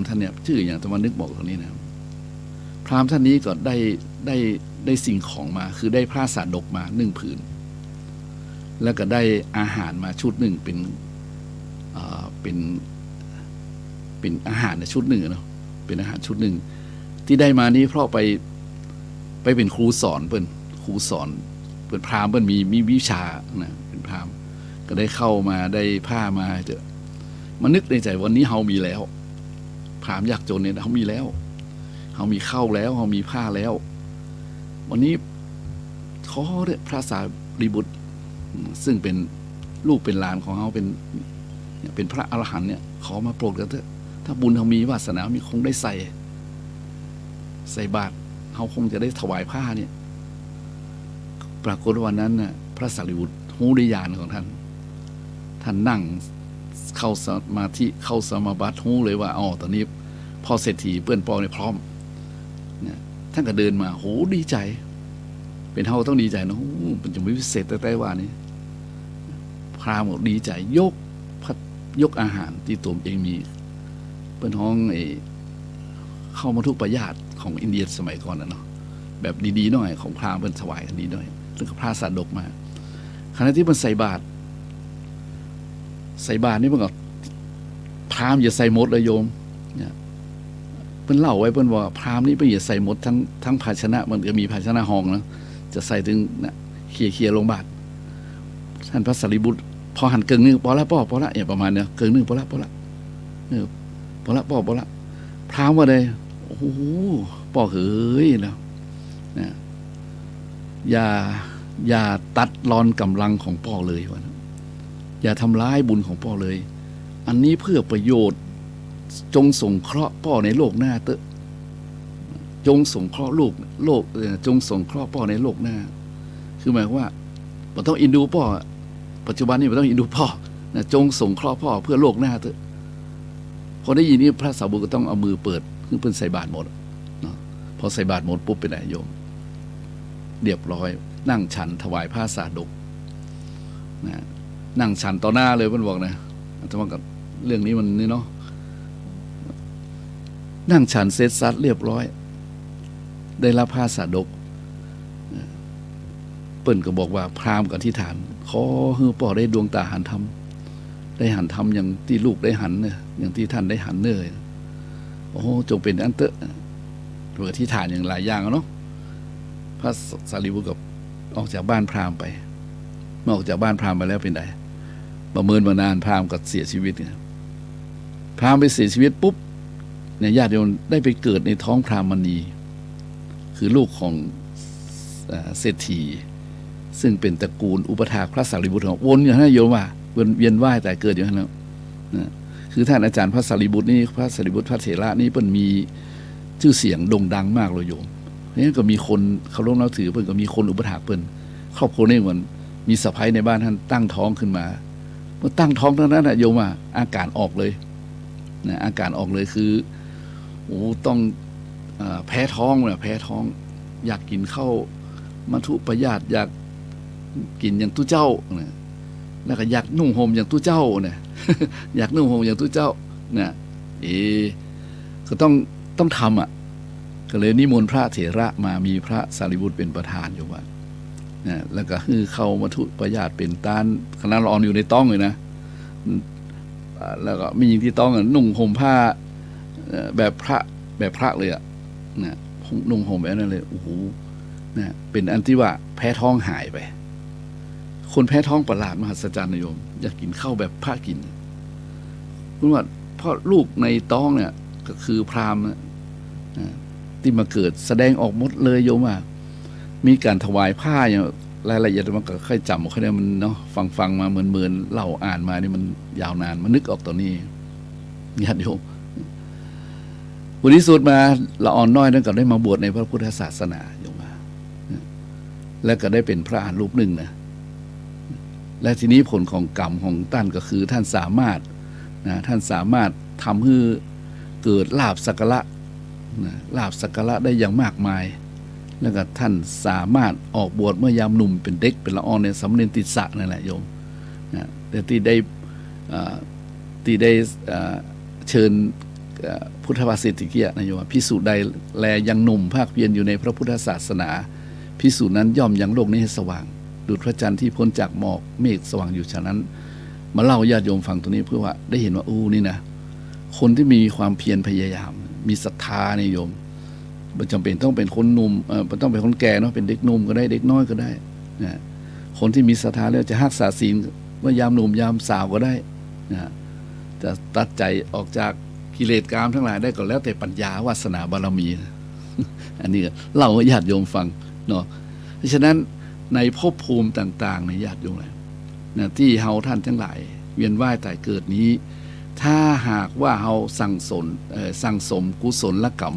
ท่านเนี่ยชื่ออย่างตะวันนึกบอกตรงนี้นะพราหมณ์ท่านนี้ก็ได้สิ่งของมาคือได้ผ้าสาดกมา1ผืนแล้วก็ได้อาหารมาชุดหนึ่งเป็นอาหารในชุดหนึ่งเนาะเป็นอาหารชุดหนึ่งที่ได้มานี้เพราะไปเป็นครูสอนเปิ้นพราหมณ์เปิ้นมีวิชานะเป็นพราหมณ์ก็ได้เข้ามาได้ผ้ามาเถอะมานึกในใจวันนี้เฮามีแล้วพราหมณ์ยากจนเนี่ยเฮามีแล้วเฮามีข้าวแล้วเฮามีผ้าแล้ววันนี้ขอเด้อพระสารีบุตรซึ่งเป็นลูกเป็นหลานของเฮาเป็นพระอรหันต์เนี่ยขอมาโปรดกันเถอะถ้าบุญเฮามีวาสนามีคงได้ใส่บาตรเฮาคงจะได้ถวายผ้าเนี่ยปรากฏวันนั้นน่ะพระสารีบุตรหูได้ญาณของท่านนั่งเข้าสมาธิเข้าสมาบัติหูเลยว่าอ๋อตอนนี้พ่อเศรษฐีเปื้อนปองเนี่ยพร้อมเนี่ยท่านก็เดินมาโหดีใจเป็นเฮาต้องดีใจนะมันจะไม่พิเศษแต่ว่านี่พราหมณ์ดีใจยกอาหารที่ตัวเองมีเป็นห้องเข้ามาทุกประญาติของอินเดียสมัยก่อนนะเนาะแบบดีๆหน่อยของพราหมณ์เป็นถวายกันดีหน่อยแล้วก็พระสาดกมาขณะที่มันใส่บาตรนี่มันก็พราหมณ์อย่าใส่หมดเลยโยมเนี่ยเพิ่นเล่าไว้เพิ่นว่าพราหมณ์นี่เพิ่นอย่าใส่หมดทั้งภาชนะมันก็มีภาชนะห้องนะจะใส่ถึงนะเคลียร์ลงบาตรท่านพระสารีบุตรพอหันเกิงนึงพอละอย่างประมาณเนี้ยเกิงนึงพอละพร้าวมาเลยโอ้โหป่อเฮ้ยแล้วนะอย่าตัดรอนกำลังของป่อเลยวะอย่าทำร้ายบุญของป่อเลยอันนี้เพื่อประโยชน์จงสงเคราะห์ป่อในโลกหน้าเตอะจงสงเคราะห์จงสงเคราะห์ป่อในโลกหน้าคือหมายว่าเราต้องอินดูป่อปัจจุบันนี้เราต้องอินดูพ่อนะจงสงเคราะห์พ่อเพื่อโลกหน้าเถอะพอได้ยินนี้พระสาวกก็ต้องเอามือเปิดคือเป็นใส่บาตรหมดเนาะพอใส่บาตรหมดปุ๊บไปไหนโยมเรียบร้อยนั่งฉันถวายผ้าสาดกนะนั่งฉันต่อหน้าเลยเพิ่นบอกนะแต่ว่ากับเรื่องนี้มันนี่เนาะนั่งฉันเสร็จสัดเรียบร้อยได้รับผ้าสาดกเปิ้นก็บอกว่าพราหมณ์กับที่ฐานขอให้ป่อได้ดวงตาหันธรรมได้หันธรรมอย่างที่ลูกได้หันเนี่ยอย่างที่ท่านได้หันเนยโอ้จงเป็นอันเตอะเผื่อที่ฐานอย่างหลายอย่างเนาะพ พระสารีบุตรกับออกจากบ้านพราหมณ์ไปเมื่อออกจากบ้านพราหมณ์ไปแล้วเป็นไงประเมินมานานพราหมณ์ก็เสียชีวิตเนี่ยพราหมณ์ไปเสียชีวิตปุ๊บเนี่ยญาติโยมได้ไปเกิดในท้องพราหมณีคือลูกของเศรษฐีซึ่งเป็นตระกูลอุปถากพระสารีบุตรวนอยู่นั่นโยมว่าเวียนว่ายแต่เกิดอยู่นั่นแล้วคือท่านอาจารย์พระสารีบุตรนี่พระสารีบุตรพระเถระนี่เพิ่นมีชื่อเสียงโด่งดังมากเลยโยมเพราะฉะนั้นก็มีคนเคารพนับถือเพิ่นก็มีคนอุปถากเพิ่นครอบครัวนี่มันมีสะใภ้ในบ้านท่านตั้งท้องขึ้นมาเมื่อตั้งท้องเท่านั้นนะโยมว่าอาการออกเลยนะอาการออกเลยคือโอ้ต้องแพ้ท้องนะแพ้ท้องอยากกินข้าวมัทุปยาตอยากกินอย่างตู้เจ้านะแล้วก็อยากนุ่งห่มอย่างตู้เจ้าเนี่ย อยากนุ่งห่มอย่างตู้เจ้าเนี่ยก็ต้องทำก็เลยนิมนต์พระเถระมามีพระสารีบุตรเป็นประธานอยู่ว่าแล้วก็คือเข้ามัทุปยาตเป็นต้านคณะละออนอยู่ในต้องเลยนะแล้วก็มีหญิงที่ต้องนุ่งห่มผ้าแบบพระเลยนะนุ่งห่มแบบนั้นเลยโอ้โหนะเป็นอันที่ว่าแพ้ท้องหายไปคนแพ้ท้องประหลาดมหัศจรรย์โยมอยากกินข้าวแบบพระกินเพราะว่าเพราะลูกในต้องเนี่ยก็คือพราหมณ์ที่มาเกิดแสดงออกหมดเลยโยมว่ามีการถวายผ้าอย่างรายละเอียดมันก็ค่อยจำค่อยได้มันเนาะฟังมาเหมือนเล่าอ่านมานี่มันยาวนานมันนึกออกตอนนี้ญาติโยมวันนี้สุดมาละอ่อนน้อยนั่นก็ได้มาบวชในพระพุทธศาสนาโยมว่าแล้วก็ได้เป็นพระอรหันต์รูปหนึ่งนะและทีนี้ผลของกรรมของท่านก็คือท่านสามารถทำให้เกิดลาภสักการะลาภสักการะได้อย่างมากมายแล้วก็ท่านสามารถออกบวชเมื่อยามหนุ่มเป็นเด็กเป็นละออนในสำเร็จติสสะนั่นแหละโยมแต่ที่ได้เชิญพุทธภาษิตติเกียนะโยมภิกษุใดแลยังหนุ่มภาคเพียรอยู่ในพระพุทธศาสนาภิกษุนั้นย่อมยังโลกนี้ให้สว่างดุจพระจันทร์ที่พ้นจากหมอกเมฆสว่างอยู่ฉะนั้นมาเล่าญาติโยมฟังตรงนี้เพื่อว่าได้เห็นว่านี่นะคนที่มีความเพียรพยายามมีศรัทธาในโยมไม่จำเป็นต้องเป็นคนหนุ่มต้องเป็นคนแก่เนาะเป็นเด็กหนุ่มก็ได้เด็กน้อยก็ได้นะคนที่มีศรัทธาแล้วจะรักษาศีลว่ายามหนุ่มยามสาวก็ได้นะจะตัดใจออกจากกิเลสกามทั้งหลายได้ก็แล้วแต่ปัญญาวาสนาบารมี อันนี้เล่าให้ญาติโยมฟังเนาะเพราะฉะนั้นในภพภูมิต่างๆในญาติโยมนะที่เฮาท่านทั้งหลายเวียนว่ายตายเกิดนี้ถ้าหากว่าเฮาสั่งสมกุศลกรรม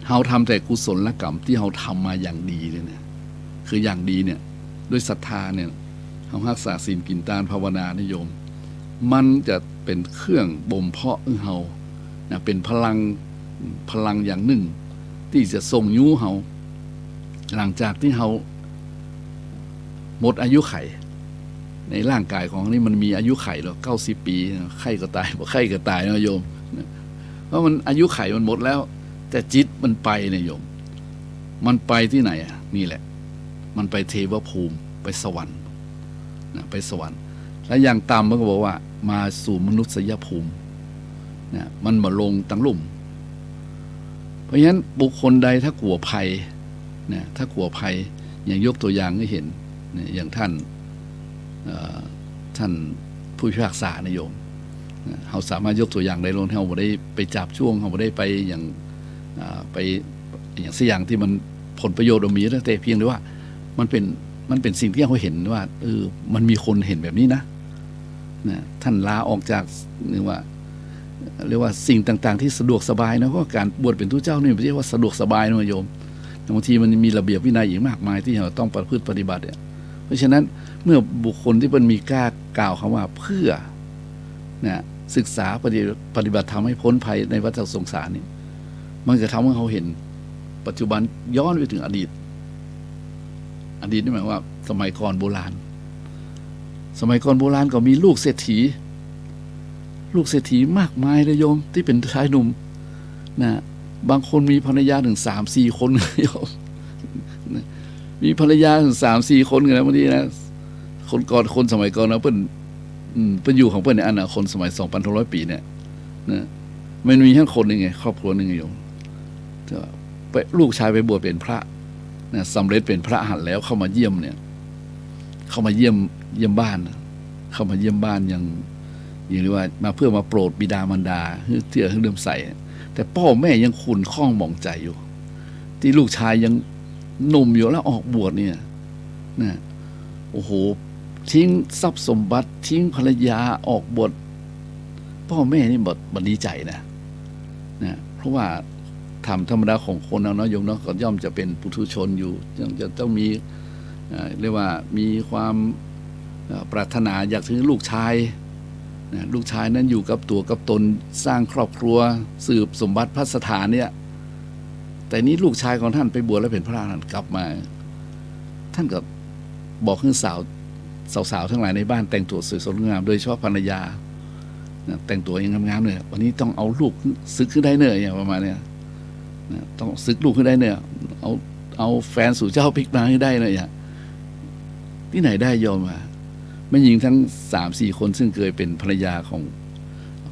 เฮาทำแต่กุศลกรรมที่เฮาทำมาอย่างดีเลยเนี่ยคืออย่างดีเนี่ยด้วยศรัทธาเนี่ยเฮารักษาศีลกินทานภาวนานิยมมันจะเป็นเครื่องบ่มเพาะเฮานะเป็นพลังอย่างหนึ่งที่จะทรงยุเฮาหลังจากที่เฮาหมดอายุไขในร่างกายของนี่มันมีอายุไขแล้ว90 ปีไข้ก็ตายบ่ไข้ก็ตายนะโยมเพราะมันอายุไขมันหมดแล้วแต่จิตมันไปเนี่ยโยมมันไปที่ไหนนี่แหละมันไปเทวภูมิไปสวรรค์นะไปสวรรค์แล้วอย่างต่ำมันก็บอกว่ามาสู่มนุษยภูมินะมันมาลงตั้งลุ่มเพราะฉะนั้นบุคคลใดถ้ากลัวภัยนะถ้ากลัวภัยอย่างยกตัวอย่างให้เห็นนะอย่างท่านผู้พิพากษานะโยมเขาสามารถยกตัวอย่างได้ลงที่เขาบ่ได้ไปจับช่วงเขาบ่ได้ไปอย่างสักอย่างที่มันผลประโยชน์มีแต่เพียงแต่ว่ามันเป็นสิ่งที่เขาเห็นว่ามันมีคนเห็นแบบนี้นะท่านลาออกจากเรียกว่าสิ่งต่างๆที่สะดวกสบายนะเพราะการบวชเป็นทุเจ้านี่ไม่ใช่ว่าสะดวกสบายนะโยมบางทีมันมีระเบียบวินัยอีกมากมายที่เราต้องประพฤติปฏิบัติเพราะฉะนั้นเมื่อบุคคลที่มันมีกล้ากล่าวคำว่าเพื่อศึกษาปฏิบัติทำให้พ้นภัยในวัฏสงสารนี่มันจะทำให้เขาเห็นปัจจุบันย้อนไปถึงอดีตนี่หมายว่าสมัยก่อนโบราณก็มีลูกเศรษฐีมากมายเลยโยมที่เป็นชายหนุ่มบางคนมีภรรยาถึง 3-4 คนโยมมีภรรยาถึง 3-4 คนกันนะบางทีนะคนสมัยก่อนนะเพิ่นอยู่ของเพิ่นในอันน่ะคนสมัย 2,600 ปีเนี่ยนะมันมีแค่คนนึงไงครอบครัวนึงโยม ลูกชายไปบวชเป็นพระนะสำเร็จเป็นพระอรหันต์แล้วเข้ามาเยี่ยมเนี่ย เข้ามาเยี่ยมบ้านเข้ามาเยี่ยมบ้านอย่างเรียกว่ามาเพื่อมาโปรดบิดามารดาเพื่อให้เลื่อมใสแต่พ่อแม่ยังขุ่นข้องหมองใจอยู่ ที่ลูกชายยังหนุ่มอยู่แล้วออกบวชเนี่ยนะโอ้โหทิ้งทรัพย์สมบัติทิ้งภรรยาออกบวชพ่อแม่นี่บ่ดีใจนะเพราะว่าธรรมดาของคนเราเนาะโยมเนาะก็ย่อมจะเป็นปุถุชนอยู่ยังจะต้องมีเรียกว่ามีความปรารถนาอยากถึงลูกชายลูกชายนั้นอยู่กับตัวกับตนสร้างครอบครัวสืบสมบัติพระสถานเนี่ยแต่นี้ลูกชายของท่านไปบวชแล้วเป็นพระอรหันต์กลับมาท่านก็บอกให้สาวทั้งหลายในบ้านแต่งตัวสวยสดงามโดยเฉพาะภรรยาแต่งตัวยังงามๆเลยวันนี้ต้องเอาลูกซึกขึ้นได้เนอะอย่างประมาณเนี้ยต้องซึกลูกขึ้นได้เนอะเอาแฟนสู่เจ้าพลิกมาให้ได้เนอะอย่างที่ไหนได้ยอมมาแม่หญิงทั้ง 3-4 คนซึ่งเคยเป็นภรรยาของ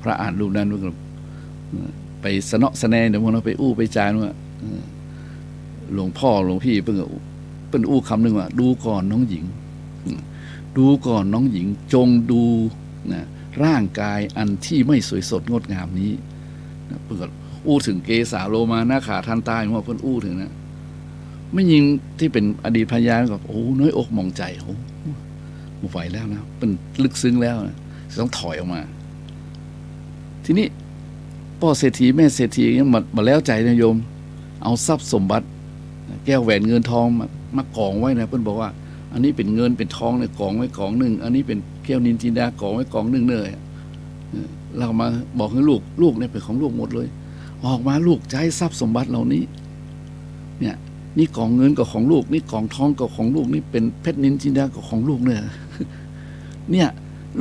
พระอรหันต์รูปนั้นไปสนอสแนเดี๋ยวพวกเราไปอู้ไปจานว่าหลวงพ่อหลวงพี่เพิ่งอู้คำหนึ่งว่าดูก่อนน้องหญิงดูก่อนน้องหญิงจงดูนะร่างกายอันที่ไม่สวยสดงดงามนี้นะเพิ่งอู้ถึงเกสาโลมาหน้าขาทันตายว่าเพิ่งอู้ถึงนะไม่ยิงที่เป็นอดีตภรรยาก็โอ้น้อยอกมองใจโอ้ไม่ไหวแล้วนะเป็นลึกซึ้งแล้วนะต้องถอยออกมาทีนี้พ่อเศรษฐีแม่เศรษฐีเนี่ยมาแล้วใจนะโยมเอาทรัพย์สมบัติแก้วแหวนเงินทองมากองไว้นะเพิ่นบอกว่าอันนี้เป็นเงินเป็นทองเนี่ยกองไว้กองหนึ่งอันนี้เป็นแก้วนินจินดากองไว้กองหนึ่งเลยเรามาบอกให้ลูกเนี่ยเป็นของลูกหมดเลยออกมาลูกใช้ทรัพย์สมบัติเหล่านี้เนี่ยนี่กองเงินก็ของลูกนี่กองทองก็ของลูกนี่เป็นเพชรนินจินดาก็ของลูกเนี่ย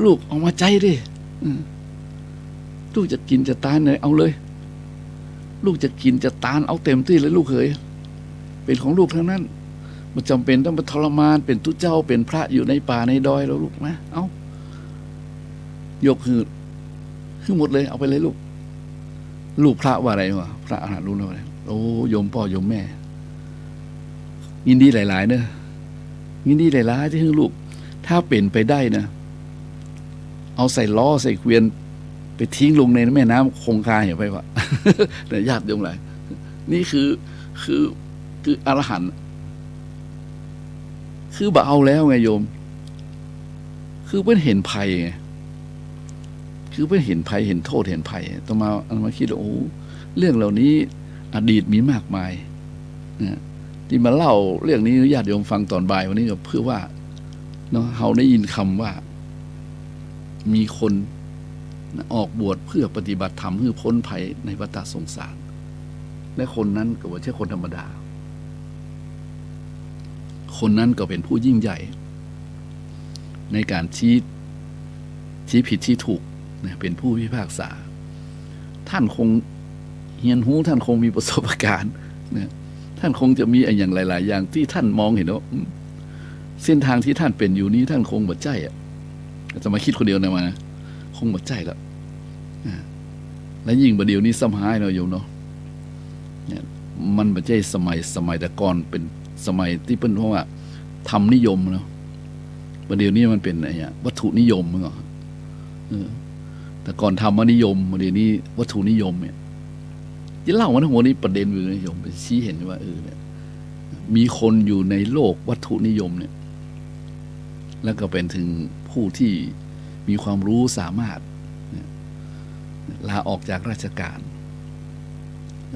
ลูกเอามาใจดิลูกจะกินจะตายเลยเอาเลยลูกจะกินจะตานเอาเต็มที่เลยลูกเขยเป็นของลูกทั้งนั้นมันจำเป็นต้องไปทรมานเป็นทุเจ้าเป็นพระอยู่ในป่าในดอยแล้วลูกนะเอายกคือหมดเลยเอาไปเลยลูกพระว่าอะไรวะพระอรหันต์รู้แล้วอะไรโอ้โยมพ่อโยมแม่ยินดีหลายๆเนอะยินดีหลายๆที่ให้ลูกถ้าเป็นไปได้นะเอาใส่ล้อใส่เกวียนไปทิ้งลงในแม่น้ำคงคาอย่าไปวะแต่ญาติโยมหลายนี่คืออรหันต์คือบ่เอาแล้วไงโยมคือเพื่อนเห็นภัยไงคือเพื่อนเห็นภัยเห็นโทษเห็นภัยต่อมาคิดว่าโอ้เรื่องเหล่านี้อดีตมีมากมายนะที่มาเล่าเรื่องนี้ญาติโยมฟังตอนบ่ายวันนี้ก็เพื่อว่าเนาะเราได้ยินคำว่ามีคนออกบวชเพื่อปฏิบัติธรรมเพื่อพ้นภัยในวัฏสงสารและคนนั้นก็ไม่ใช่คนธรรมดาคนนั้นก็เป็นผู้ยิ่งใหญ่ในการชี้ผิดชี้ถูกนะเป็นผู้พิพากษาท่านคงเฮียนหูท่านคงมีประสบการณ์นะท่านคงจะมีอย่างหลายๆอย่างที่ท่านมองเห็นว่าเส้นทางที่ท่านเป็นอยู่นี้ท่านคงบัดใจจะมาคิดคนเดียวนะมาคงบัดใจแล้วและยิ่งประเดี๋ยวนี้สมัยเราอยู่เนาะมันบัดใจสมัยแต่ก่อนเป็นสมัยที่เป็นเพราะว่าธรรมนิยมเนาะประเดี๋ยวนี้มันเป็นอะไรวัตถุนิยมมั้งแต่ก่อนธรรมนิยมประเดี๋ยวนี้วัตถุนิยมเนี่ยจะเล่าว่าทั้งหมดนี้ประเด็นอยู่นิยมไปชี้เห็นว่าเนี่ยมีคนอยู่ในโลกวัตถุนิยมเนี่ยแล้วก็เป็นถึงผู้ที่มีความรู้สามารถลาออกจากราชการ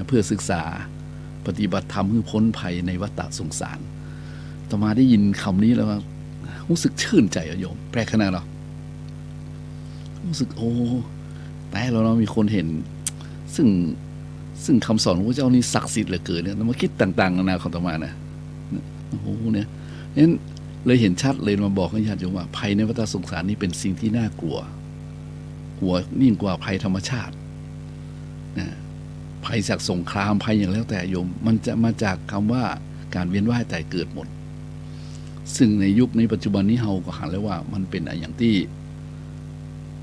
เพื่อศึกษาปฏิบัติธรรมเพื่อพ้นภัยในวัฏสงสารต่อมาได้ยินคำนี้แล้วรู้สึกชื่นใจโยมแปลกขนาดหรอรู้สึกโอ้แต่เรามีคนเห็นซึ่งคำสอนของพระเจ้านี่ศักดิ์สิทธิ์เหลือเกินเนี่ยมาคิดต่างๆนานาของต่อมานะโอ้โหเนี่ยนั้นเลยเห็นชัดเลยมาบอกให้ญาติโยมว่าภัยในวัฏสงสารนี่เป็นสิ่งที่น่ากลัวยิ่งกว่าภัยธรรมชาตินะภัยจากสงครามภัยอย่างแล้วแต่โยมมันจะมาจากคำว่าการเวียนว่ายตายเกิดหมดซึ่งในยุคในปัจจุบันนี้เราก็หันแล้วว่ามันเป็นอย่างที่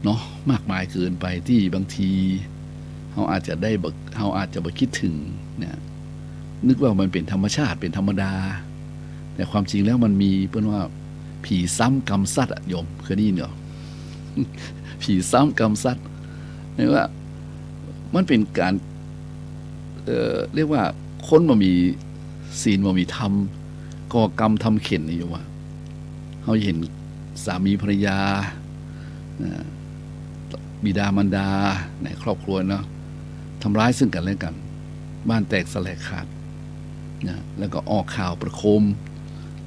เนาะมากมายเกินไปที่บางทีเราอาจจะบ่คิดถึง นึกว่ามันเป็นธรรมชาติเป็นธรรมดาแต่ความจริงแล้วมันมีเปิ้นว่าผีซ้ำกรรมสัตว์โยมเคยได้ยินเหรอ ผีซ้ำกรรมสัตว์เรียกว่ามันเป็นการเรียกว่าคนมามีศีลมามีธรรมก่อกรรมทำเข็นนี่อยู่ว่าเขาเห็นสามีภรรยาบิดามารดาในครอบครัวเนาะทำร้ายซึ่งกันและกันบ้านแตกสลายขาดนะแล้วก็ออกข่าวประโคม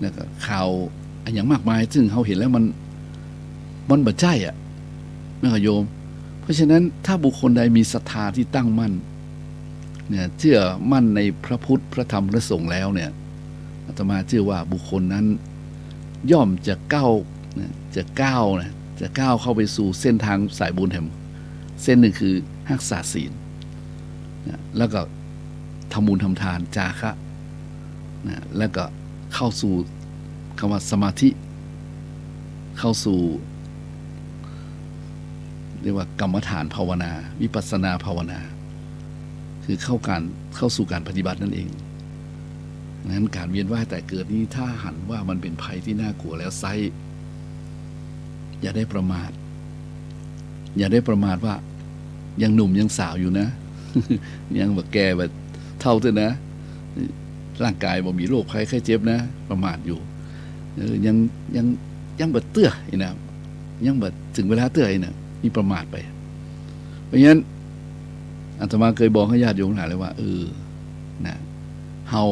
แล้วก็ข่าวอย่างมากมายซึ่งเขาเห็นแล้วมันบัดใจอ่ะแม่โยมเพราะฉะนั้นถ้าบุคคลใดมีศรัทธาที่ตั้งมั่นเนี่ยเชื่อมั่นในพระพุทธพระธรรมพระสงฆ์แล้วเนี่ยอาตมาเชื่อว่าบุคคลนั้นย่อมจะก้าวเข้าไปสู่เส้นทางสายบุญแห่งเส้นหนึ่งคือรักษาศีลนะแล้วก็ทำบุญทำทานจาคะนะแล้วก็เข้าสู่คำว่าสมาธิเข้าสู่เรียกว่ากรรมฐานภาวนาวิปัสสนาภาวนาคือเข้าสู่การปฏิบัตินั่นเองนั้นการเวียนว่ายแต่เกิดนี้ถ้าหันว่ามันเป็นภัยที่น่ากลัวแล้วไซอย่าได้ประมาทว่ายังหนุ่มยังสาวอยู่นะ ยังแบบแก่แบบเท่าเถอะนะร่างกายบ่มีโรคภัยไข้เจ็บนะประมาทอยู่ยังแบบเตื้อนะยังแบบถึงเวลาเตื้อนะนี่ประมาทไปเพราะฉะนั้นอาตมาเคยบอกให้ญาติโยมหลายเลยว่านะเฮา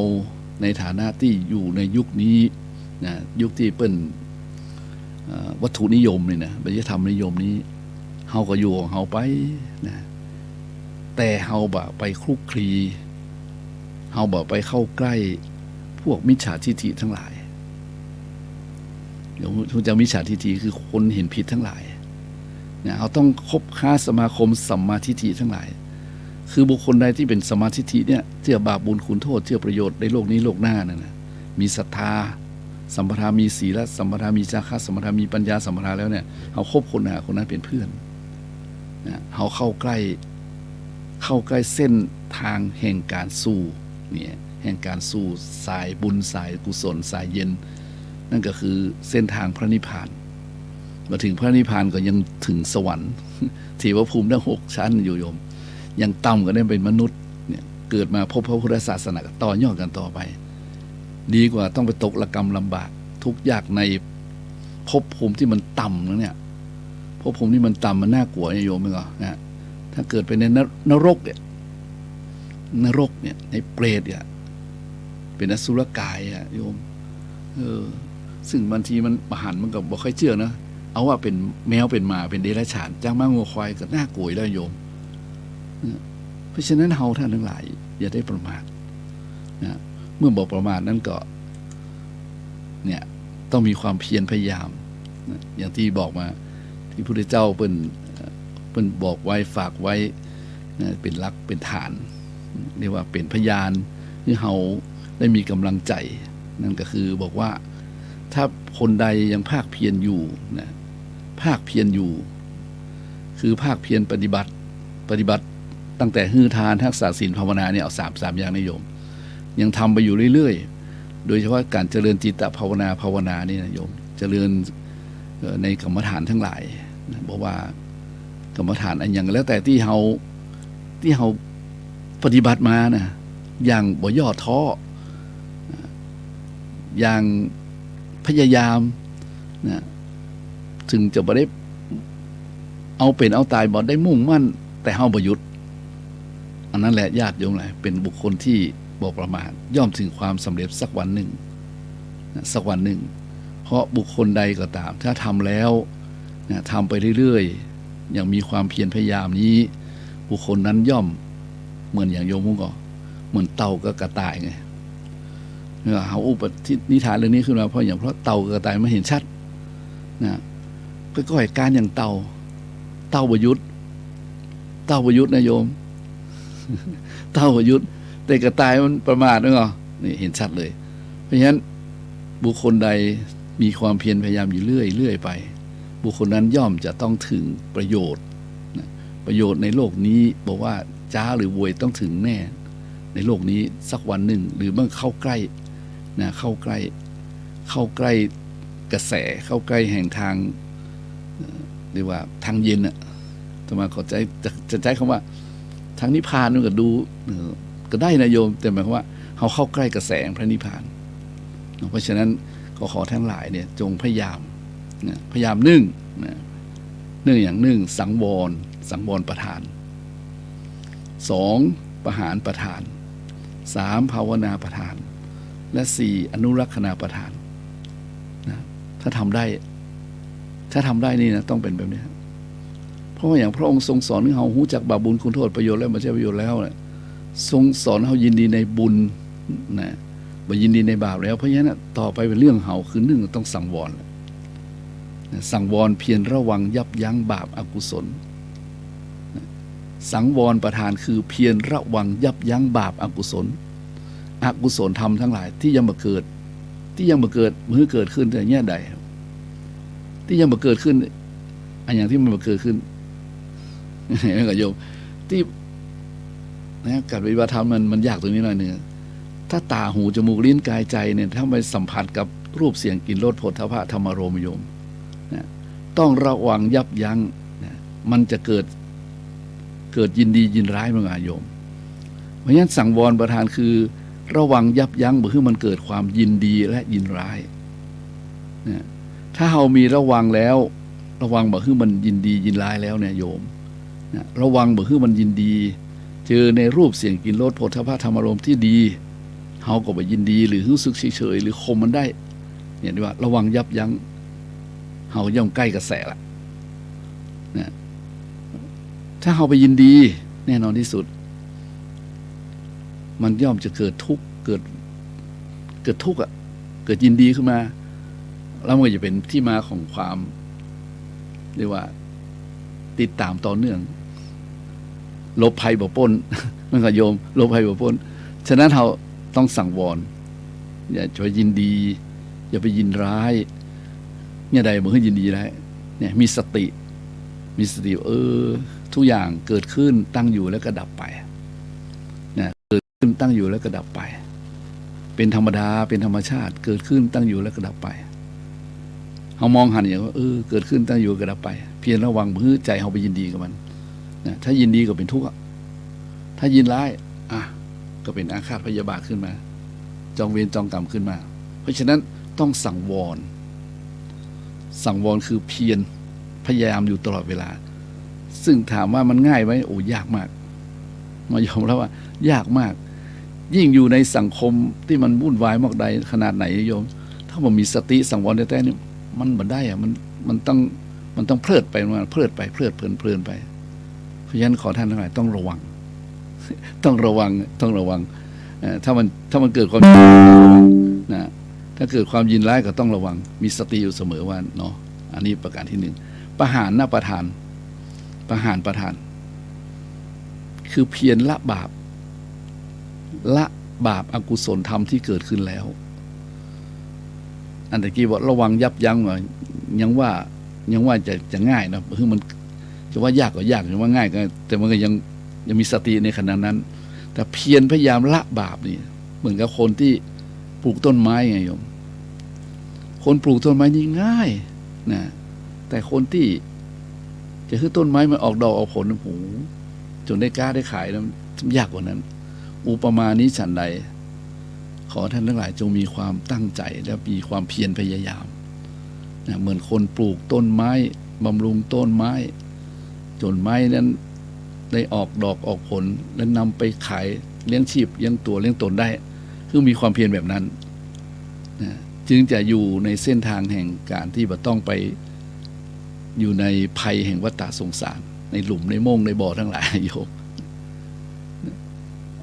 ในฐานะที่อยู่ในยุคนี้นะยุคที่เปิ้นวัตถุนิยมเลยนะวิทยธรรมนิยมนี้เฮาก็อยู่ของเฮาไปนะแต่เฮาบ่ไปคลุกคลีเฮาบ่ไปเข้าใกล้พวกมิจฉาทิฏฐิทั้งหลายเดี๋ยวคุณจะมิจฉาทิฏฐิคือคนเห็นผิดทั้งหลายเนี่ยเราต้องคบค้าสมาคมสัมมาทิฏฐิทั้งหลายคือบุคคลใดที่เป็นสัมมาทิฏฐิเนี่ยเชื่อบาปบุญคุณโทษเชื่อประโยชน์ในโลกนี้โลกหน้านั่นนะมีศรัทธาสัมปทามีศีลสัมปทามีจาคะสัมปทามีปัญญาสัมปทาแล้วเนี่ยเขาคบคนนั้นเป็นเพื่อนนะเขาเข้าใกล้เส้นทางแห่งการสู่เนี่ยแห่งการสู่สายบุญสายกุศลสายเย็นนั่นก็คือเส้นทางพระนิพพานมาถึงพระนิพพานก็ยังถึงสวรรค์เทวภูมิทั้ง6ชั้นอยู่โยมยังต่ำก็ได้เป็นมนุษย์เนี่ยเกิดมาพบพระพุทธศาสนาต่อยอดกันต่อไปดีกว่าต้องไปตกระกรรมลำบากทุกข์ยากในภพภูมิที่มันต่ำนะเนี่ยภพภูมิที่มันต่ำมันน่ากลัวโยมไหมก็นะถ้าเกิดไปในนรกเนี่ยในเปรตเนี่ยเป็นอสุรกายอะโยมซึ่งบางทีมันประหันมันก็บอกค่อยเชื่อนะเอาว่าเป็นแมวเป็นหมาเป็นเดรัจฉานจ้างม้างัวควายก็น่ากลัวแล้วโยมเพราะฉะนั้นเฮาท่านทั้งหลายอย่าได้ประมาทนะเมื่อบอกประมาทนั้นก็เนี่ยต้องมีความเพียรพยายามนะอย่างที่บอกมาที่พระพุทธเจ้าเพิ่นบอกไว้ฝากไว้นะเป็นหลักเป็นฐานเรียกว่าเป็นพยานที่เฮาได้มีกำลังใจนั่นก็คือบอกว่าถ้าคนใดยังภาคเพียรอยู่นะภาคเพียรอยู่คือภาคเพียรปฏิบัติตั้งแต่ฮือทานทักษะศีลภาวนาเนี่ยเอา3อย่างนิยมยังทำไปอยู่เรื่อยๆโดยเฉพาะการเจริญจิตตภาวนานี่นะโยมเจริญในกรรมฐานทั้งหลายนะบอกว่ากรรมฐานอันอย่างแล้วแต่ที่เฮาปฏิบัติมานะอย่างบ่ย่อท้ออย่างพยายามนะถึงจะบ่ได้เอาเป็นเอาตายบ่ได้มุ่งมั่นแต่เฮาบ่หยุดอันนั้นแหละญาติโยมหลายเป็นบุคคลที่บ่ประมาทย่อมถึงความสำเร็จสักวันหนึ่งเพราะบุคคลใดก็ตามถ้าทำแล้วนะทำไปเรื่อยๆอย่างมีความเพียรพยายามนี้บุคคลนั้นย่อมเหมือนอย่างโยมมุ้งก็เหมือนเต่ากับกระต่ายไงเขาอุปนิทานเรื่องนี้ขึ้นมาเพราะเต่ากับกระต่ายมาเห็นชัดนะก็ก่อยการอย่างเต่าประยุทธ์นะโยม เต่าประยุทธ์แต่กระต่ายมันประมาทนึกเหรอนี่เห็นชัดเลยเพราะฉะนั้นบุคคลใดมีความเพียรพยายามอยู่เรื่อยไปบุคคลนั้นย่อมจะต้องถึงประโยชน์นะประโยชน์ในโลกนี้บอกว่าจ้าหรือวยต้องถึงแน่ ในโลกนี้สักวันหนึ่งหรือเมื่อเข้าใกล้นะเข้าใกล้กระแสเข้าใกล้แห่งทางเรียกว่าทางเย็นอะธรรมาเข้าใจจะใช้คำว่าทางนิพพานมันก็ดูก็ได้นะโยมแต่หมายความว่าเขาเข้าใกล้กระแสพระนิพพานเพราะฉะนั้นก็ขอทั้งหลายเนี่ยจงพยายามนะพยายามนึ่งอย่างนึ่งสังวรประทาน2ประหารประทาน3ภาวนาประทานและ4อนุรักษณาประทานนะถ้าทำได้นี่นะต้องเป็นแบบนี้เพราะว่าอย่างพระองค์ทรงสอนให้เรารู้จักบาปบุญคุณโทษประโยชน์และไม่ใช่ประโยชน์แล้วนะทรงสอนให้เรายินดีในบุญนะบ่ยินดีในบาปแล้วเพราะฉะนั้นต่อไปเป็นเรื่องเฮาคือหนึ่งต้องสังวรสังวรเพียรระวังยับยั้งบาปอกุศลสังวรประทานคือเพียรระวังยับยั้งบาปอกุศลธรรมทั้งหลายที่ยังมาเกิดเมื่อเกิดขึ้นแต่แง่ใดที่ยังมาเกิดขึ้นอันอย่างที่มันมาเกิดขึ้นนั่นก็โยมที่นะการปฏิบัติธรรมมันยากตรงนี้หน่อยนึงถ้าตาหูจมูกลิ้นกายใจเนี่ยถ้าไปสัมผัสกับรูปเสียงกลิ่นรสโผฏฐัพพะธรรมารมณ์โยมนะต้องระวังยับยั้งนะมันจะเกิดยินดียินร้ายมันโยมเพราะฉะนั้นสังวรประทานคือระวังยับยั้งเพื่อมันเกิดความยินดีและยินร้ายนะถ้าเรามีระวังแล้วระวังเพื่อมันยินดียินร้ายแล้วเนี่ยโยมนะระวังเพื่อมันยินดีเจอในรูปเสียงกลิ่นรสโผฏฐัพพะธรรมารมณ์ที่ดีเขาก็ไปยินดีหรือรู้สึกเฉยๆหรือข่มมันได้เนี่ยดีว่าระวังยับยั้งเขาย่อมใกล้กระแสละนะถ้าเขาไปยินดีแน่นอนที่สุดมันย่อมจะเกิดทุกข์เกิดทุกข์เกิดยินดีขึ้นมาแล้วมันก็จะเป็นที่มาของความเรียกว่าติดตามต่อเนื่องลบภัยบ่พ้นมันก็โยมลบภัยบ่พ้นฉะนั้นเราต้องสั่งวรอย่าไปยินดีอย่าไปยินร้ายเนี่ยใดบ่ให้ยินดีร้ายเนี่ยมีสติทุกอย่างเกิดขึ้นตั้งอยู่แล้วก็ดับไปเนี่ยเกิดขึ้นตั้งอยู่แล้วก็ดับไปเป็นธรรมดาเป็นธรรมชาติเกิดขึ้นตั้งอยู่แล้วก็ดับไปเรามองหันอย่างว่าเกิดขึ้นตั้งอยู่ก็ดับไปเพียรระวังมือใจเราไปยินดีกับมันนะถ้ายินดีก็เป็นทุกข์ถ้ายินร้ายก็เป็นอาฆาตพยาบาทขึ้นมาจองเวรจองกรรมขึ้นมาเพราะฉะนั้นต้องสังวรคือเพียรพยายามอยู่ตลอดเวลาซึ่งถามว่ามันง่ายไหมยากมากมายอมรับว่ายากมากยิ่งอยู่ในสังคมที่มันวุ่นวายมากใดขนาดไหนโยมถ้ามันมีสติสังวรแท้ๆนี่มันบ่ได้มันต้องเพลิดไปเพลิดเพลินไปเพราะฉะนั้นขอท่านทั้งหลายต้องระวังถ้ามันเกิดความนะถ้าเกิดความยินร้ายก็ต้องระวังมีสติอยู่เสมอว่าเนาะอันนี้ประการที่หนึ่งประหารประทานคือเพียรละบาปอกุศลธรรมที่เกิดขึ้นแล้วอันตะกี้บอกระวังยับยั้งหน่อยยังว่าจะง่ายนะคือมันจะว่ายากก็ยากจะว่าง่ายก็แต่มันก็ยังมีสติในขณะนั้นแต่เพียรพยายามละบาปนี่เหมือนกับคนที่ปลูกต้นไม้ไงโยมคนปลูกต้นไม้นี่ง่ายนะแต่คนที่จะคือต้นไม้มันออกดอกออกผลโอ้โหจนได้กล้าได้ขายแล้วยากกว่านั้นอุปมานี้ฉันใดขอท่านทั้งหลายจงมีความตั้งใจและมีความเพียรพยายามนะเหมือนคนปลูกต้นไม้บำรุงต้นไม้จนไม้นั้นได้ออกดอกออกผลและนำไปขายเลี้ยงชีพเลี้ยงตัวเลี้ยงตนได้คือมีความเพียรแบบนั้นนะจึงจะอยู่ในเส้นทางแห่งการที่บ่ต้องไปอยู่ในภัยแห่งวัฏสงสารในหลุมในโม่งในบ่อทั้งหลายโยม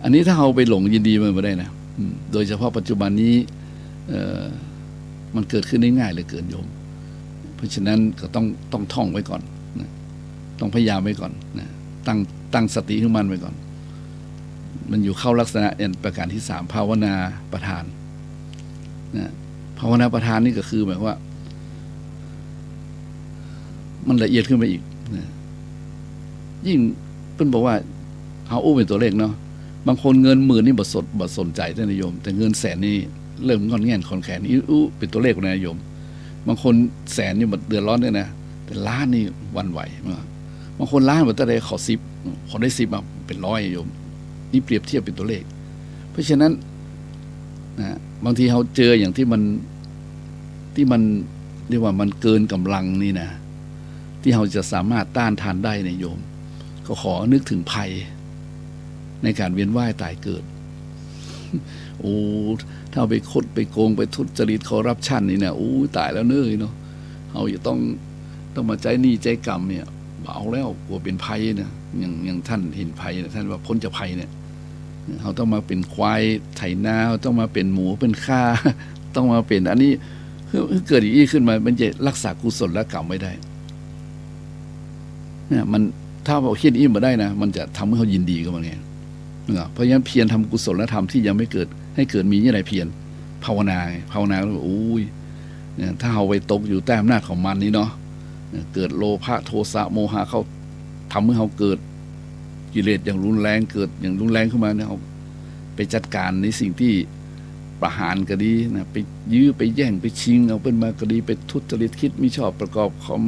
อันนี้ถ้าเราไปหลงยินดีมันไม่ได้นะโดยเฉพาะปัจจุบันนี้มันเกิดขึ้นได้ง่ายเหลือเกินโยมเพราะฉะนั้นก็ต้องท่องไว้ก่อนนะต้องพยายามไว้ก่อนนะตั้งสติขึ้นมันไว้ก่อนมันอยู่เข้าลักษณะประการที่3ภาวนาประทานนะภาวนาประทานนี่ก็คือหมายว่ามันละเอียดขึ้นไปอีกนะยิ่งเพิ่นบอกว่าเอาเป็นตัวเลขเนาะ บางคนเงิน10,000นี่บ่สนใจท่านโยมแต่เงินแสนนี่เริ่มงอนแง่นคอนแขนอู้เป็นตัวเลขนะโยมบางคนแสนนี่บ่เดือดร้อนด้วยนะแต่ล้านนี่หวันไหวบางคนล้านบ่ได้ขอ10ขอได้10มาเป็น100โยมนี่เปรียบเทียบเป็นตัวเลขเพราะฉะนั้นนะบางทีเราเจออย่างที่มันเรียกว่ามันเกินกำลังนี่นะที่เราจะสามารถต้านทานได้ในโยมก็ขอนึกถึงภัยในการเวียนว่ายตายเกิดโอ้ถ้าไปคดไปโกงไปทุจริตคอร์รัปชันนี่นะโอ้ตายแล้วเนาะเราจะต้องมาใจหนี้ใจกรรมเนี่ยเอาแล้วกลัวเป็นภัยนะอย่างท่านเห็นภัยนะท่านว่าพ้นจากภัยเนี่ยเราต้องมาเป็นควายไถนาต้องมาเป็นหมูเป็นข้าต้องมาเป็นอันนี้เกิดอย่างนี้ขึ้นมามันจะรักษากุศลและกรรมไม่ได้เนี่ยมันถ้าเราคิดอิ่มมาได้นะมันจะทำให้เขายินดีกับมันไงเพราะฉะนั้นเพียรทำกุศลและธรรมที่ยังไม่เกิดให้เกิดมีอย่างไรเพียรภาวนาแล้วโอ้ยเนี่ยถ้าเราไปตกอยู่ใต้อำนาจของมันนี่เนาะเกิดโลภะโทสะโมหะเขาทำให้เขาเกิดกิเลสอย่างรุนแรงเกิดอย่างรุนแรงขึ้นมาเนี่ยเขาไปจัดการในสิ่งที่ประหารก็ดีนะไปยื้อไปแย่งไปชิงเอาเป็นมาก็ดีไปทุจริตคิดไม่ชอบประกอบของ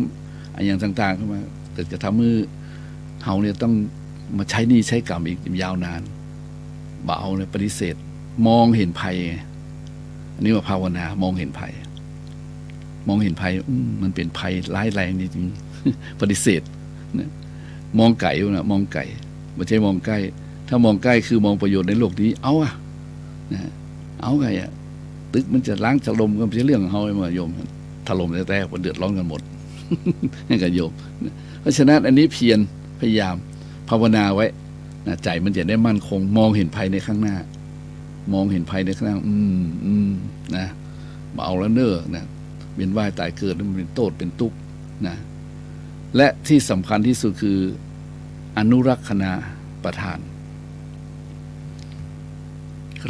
อย่างต่างๆเข้ามาแต่จะทำให้เขาเนี่ยต้องมาใช้หนี้ใช้กรรมอีกยาวนานบ่เอาเนี่ยปฏิเสธมองเห็นภัยอันนี้ว่าภาวนามองเห็นภัยมันเป็นภัยร้ายแรงจริงๆปฏิเสธนะมองไกลนะมองไกลไม่ใช่มองใกล้ถ้ามองใกล้คือมองประโยชน์ในโลกนี้เอาอะนะเอาไงอะตึกมันจะล้างจะลมก็ไม่ใช่เรื่องของเขาเลยมาโยมถล่มแต่ๆมันเดือดร้อนกันหมดนี่กันโยมเพราะฉะนั้นอันนี้เพียรพยายามภาวนาไว้นะใจมันจะได้มั่นคงมองเห็นภัยในข้างหน้ามองเห็นภัยในข้างหน้านะมาเอาแล้วเน้อนะเวียนว่ายตายเกิดมันเป็นโทษเป็นทุกข์นะและที่สำคัญที่สุดคืออนุรักษณาประทาน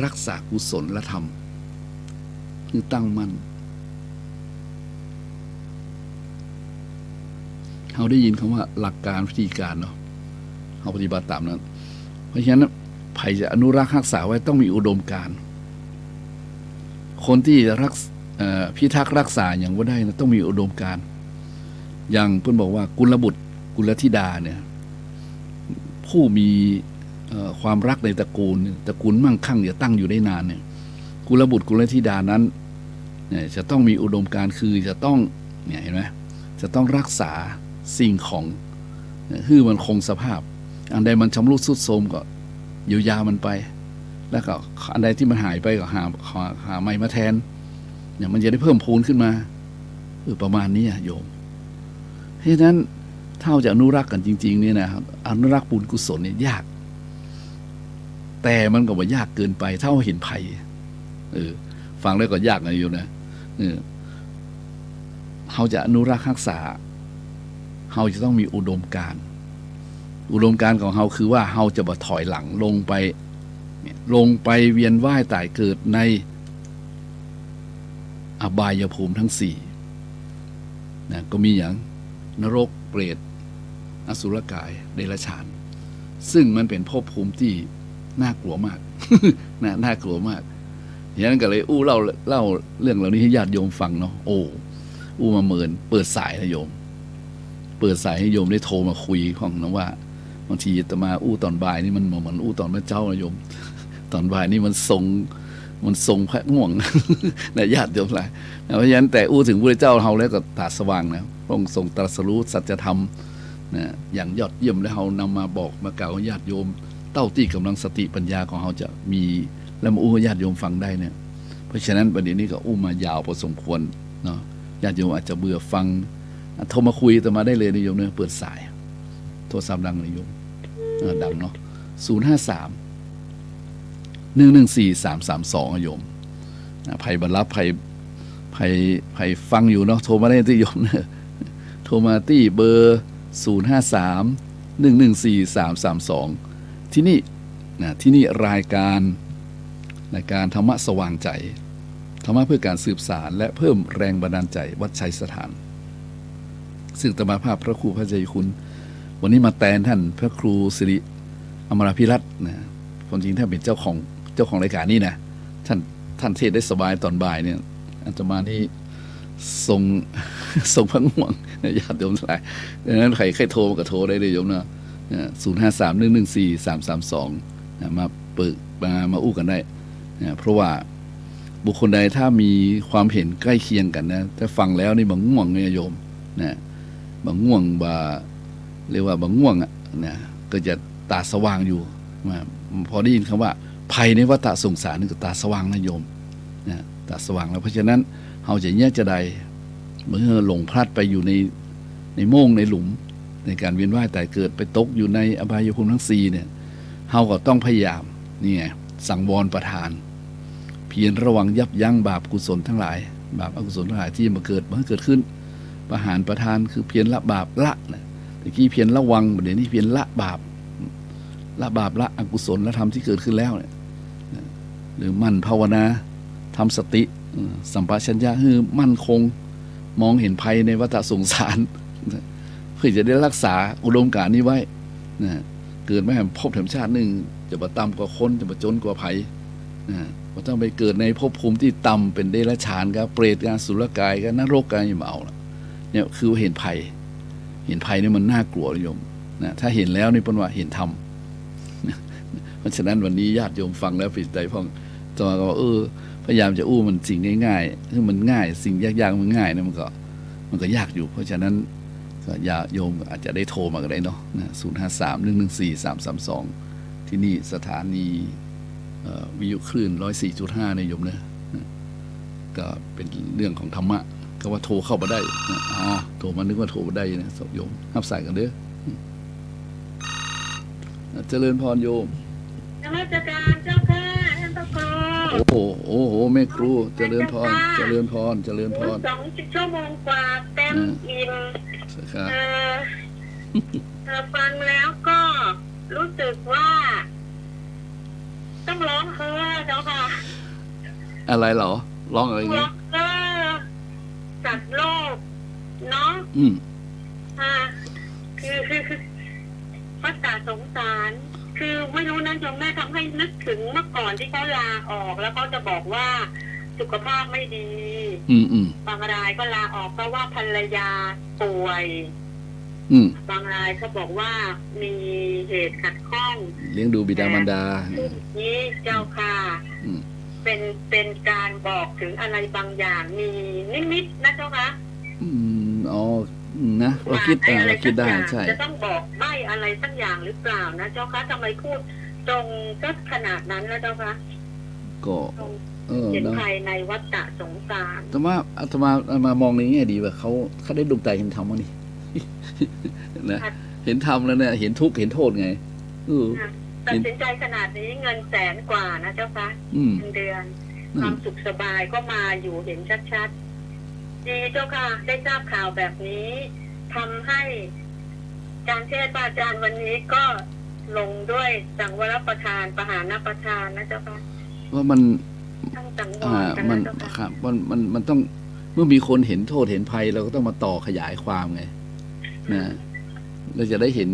รักษากุศลและธรรมคือตั้งมั่นเราได้ยินคำว่าหลักการวิธีการเนาะเราปฏิบัติตามนั้นเพราะฉะนั้นใครจะอนุรักษ์รักษาไว้ต้องมีอุดมการณ์คนที่พิทักษ์รักษาอย่างว่าได้นะต้องมีอุดมการณ์อย่างเพื่อนบอกว่ากุลบุตรกุลธิดาเนี่ยผู้มีความรักในตระกูลมั่งคั่งจะตั้งอยู่ได้นานเนี่ยกุลบุตรกุลธิดานั้นเนี่ยจะต้องมีอุดมการณ์คือจะต้องเนี่ยเห็นไหมจะต้องรักษาสิ่งของให้มันคงสภาพอันใดมันชำรุดทรุดโทรมก็เยียวยามันไปแล้วก็อันใดที่มันหายไปก็หาใหม่มาแทนเนี่ยมันจะได้เพิ่มพูนขึ้นมาประมาณนี้โยมเพราะฉะนั้นถ้าจะอนุรักษ์กันจริงๆเนี่ยนะอนุรักษ์บุญกุศลเนี่ยยากแต่มันก็บ่ยากเกินไปถ้าเราเห็นภัยฟังแล้วก็ยากนะโยมนะเราจะอนุรักษ์รักษาเราจะต้องมีอุดมการณ์ของเราคือว่าเราจะบ่ถอยหลังลงไปเวียนว่ายตายเกิดในอบายภูมิทั้ง4นะก็มีอย่างนรกเปรตอสุรกายเดรัจฉานซึ่งมันเป็นภพภูมิที่น่ากลัวมาก น่ากลัวมากอย่างนั้นก็เลยเล่าเรื่องเหล่านี้ให้ญาติโยมฟังเนาะมาเมินเปิดสายนะโยมเปิดสายให้โยมได้โทรมาคุยของนะว่าบางทีอาตมาตอนบ่ายนี่มันเหมือนตอนพระเจ้านะโยมตอนบ่ายนี่มันทรงพระง่วง นะญาติโยมหลายเพราะฉะนั้นแต่ถึงพระเจ้าเราแล้วก็ตาสว่างนะพระองค์ทรงตรัสรู้สัจธรรมนะอย่างยอดเยี่ยมแล้วเรานำมาบอกมากล่าวญาติโยมเต้าที่กำลังสติปัญญาของเราจะมีแล้วมาให้ญาติโยมฟังได้เนี่ยเพราะฉะนั้นประเด็นนี้ก็มายาวพอสมควรเนาะญาติโยมอาจจะเบื่อฟังโทรมาคุยแต่มาได้เลยนะโยมเนี่ยเปิดสายโทรศัพท์ดังเลยโยมดังเนาะ053-114-332โยมภัยบรรลับภัยฟังอยู่เนาะโทรมาได้ที่โยมเนี่ยโทรมาที่เบอร์053-114-332ที่นี่รายการธรรมะสว่างใจธรรมะเพื่อการสืบสารและเพิ่มแรงบันดาลใจวัดชัยสถานซึ่งอาตมาภาพพระครูพระใจคุณวันนี้มาแทนท่านพระครูสิริอมรพิรัตน์นะ ความจริงถ้าเป็นเจ้าของรายการนี่นะท่านเทศได้สบายตอนบ่ายเนี่ยอาตมานี่ทรงพระง่วงญาติโยมทั้งหลายดังนั้นใครโทรก็โทรได้เลยโยมนะ053114332มาเปิดมาอู้กันได้เพราะว่าบุคคลใดถ้ามีความเห็นใกล้เคียงกันนะแต่ฟังแล้วนี่บางง่วงเนี่ยโยมนะบางง่วงเรียกว่าบางง่วงอ่ะนะก็จะตาสว่างอยู่พอได้ยินคำว่าภัยในวัฏสงสารนี่ก็ตาสว่างนะโยมนะตาสว่างแล้วเพราะฉะนั้นเฮาจะแยกจะใดเมื่อหลงพลัดไปอยู่ในโม่งในหลุมในการเวียนว่ายตายเกิดไปตกอยู่ในอบายภูมิทั้ง4เนี่ยเฮาก็ต้องพยายามนี่ไงสังวรประทานเพียรระวังยับยั้งบาปกุศลทั้งหลายบาปอกุศลทั้งหลายที่มาเกิดขึ้นประหารประทานคือเพียรละบาปละนะตะกี้เพียรระวังเดี๋ยวนี้เพียรละบาปละอกุศลและธรรมที่เกิดขึ้นแล้วเนี่ยหรือมั่นภาวนาทำสติสัมปชัญญะคือมั่นคงมองเห็นภัยในวัฏสงสารเพื่อจะได้รักษาอุดมการณ์นี้ไว้นะเกิดไม่แห่งภพแห่งชาติหนึ่งจะมาต่ำกว่าคนจะมาจนกว่าภัยนะว่าต้องไปเกิดในภพภูมิที่ต่ำเป็นเดรัจฉานกับเปรตกับสุรกายกับนรกกันอย่ามาเอาละเนี่ยคือเห็นภัยนี่มันน่ากลัวโยมนะถ้าเห็นแล้วนี่เป็นว่าเห็นธรรมเพราะฉะนั้นวันนี้ญาติโยมฟังแล้วผิดใจพ้องต่อก็พยายามจะอู้มันสิ่งง่ายๆคือมันง่ายสิ่งยากๆมันง่ายนะมันก็ยากอยู่เพราะฉะนั้นก็ญาติโยมอาจจะได้โทรมาก็ได้เนาะ053114332ที่นี่สถานีวิทยุคลื่น 104.5 ในโยมนะก็เป็นเรื่องของธรรมะก็ว่าโทรเข้ามาได้โทรมานึกว่าโทรมาได้นะสอบโยมรับสายกันเด้อเจริญพรโยมนมัสการเจ้าค่ะท่านพระครูโอ้โหแม่ครูเจริญพร2 ชั่วโมงกว่าเต็มอิ่มฟังแล้วก็รู้สึกว่าต้องร้องเจ้าค่ะอะไรเหรอร้องอะไรเงี้ยสัตว์โลกเนาะคือพระตาสงสารคือไม่รู้นะโยมแม่ทำให้นึกถึงเมื่อก่อนที่เขาลาออกแล้วเขาจะบอกว่าสุขภาพไม่ดีบางรายก็ลาออกเพราะว่าภรรยาป่วยบางรายเขาบอกว่ามีเหตุขัดข้องเลี้ยงดูบิดามารดานี่เจ้าค่ะเป็นการบอกถึงอะไรบางอย่างมีนิดๆนะเจ้าค่ะอ๋อนะเราคิดได้ใช่จะต้องบอกใบ้อะไรสักอย่างหรือเปล่านะเจ้าค่ะทำไมพูดตรงก็ขนาดนั้นนะเจ้าค่ะก็เห็นภายในวัฏสงสารแต่ว่าอาตมามองในแง่ดีว่าเขาได้ดวงใจเห็นธรรมนี่นะเห็นธรรมแล้วเนี่ยเห็นทุกข์เห็นโทษไงตัดสินใจขนาดนี้เงิน100,000 กว่านะเจ้าค่ะเดือนความสุขสบายก็มาอยู่เห็นชัดๆดีเจ้าค่ะได้ทราบข่าวแบบนี้ทำให้การเทศน์อาจารย์วันนี้ก็ลงด้วยสังวรประทานปหานประทานนะเจ้าค่ะว่ามันครับมันต้องเมื่อมีคนเห็นโทษเห็นภัยเราก็ต้องมาต่อขยายความไงนะเราจะได้เห็น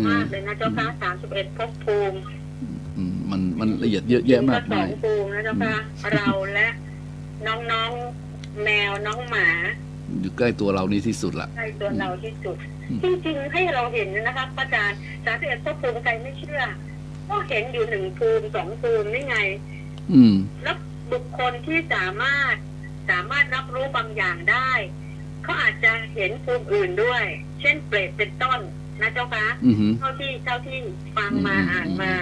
มากเลยนะเจ้าค่ะ31ภพภูมิมันละเอียดเยอะแยะมากมายภูมินะเจ้าค่ะเราและน้องแมวน้องหมาอยู่ใกล้ตัวเรานี่ที่สุดละใกล้ตัวเราที่สุดจริงๆให้เราเห็นนะคะอาจารย์31ภพภูมิใครไม่เชื่อก็เห็นอยู่1ภูมิ2ภูมินี่ไงแล้วบุคคลที่สามารถรับรู้บางอย่างได้เขาอาจจะเห็นภูมิอื่นด้วย เช่นเปรตเป็นต้นนะเจ้าคะเท่าที่ฟังมาอ่านมา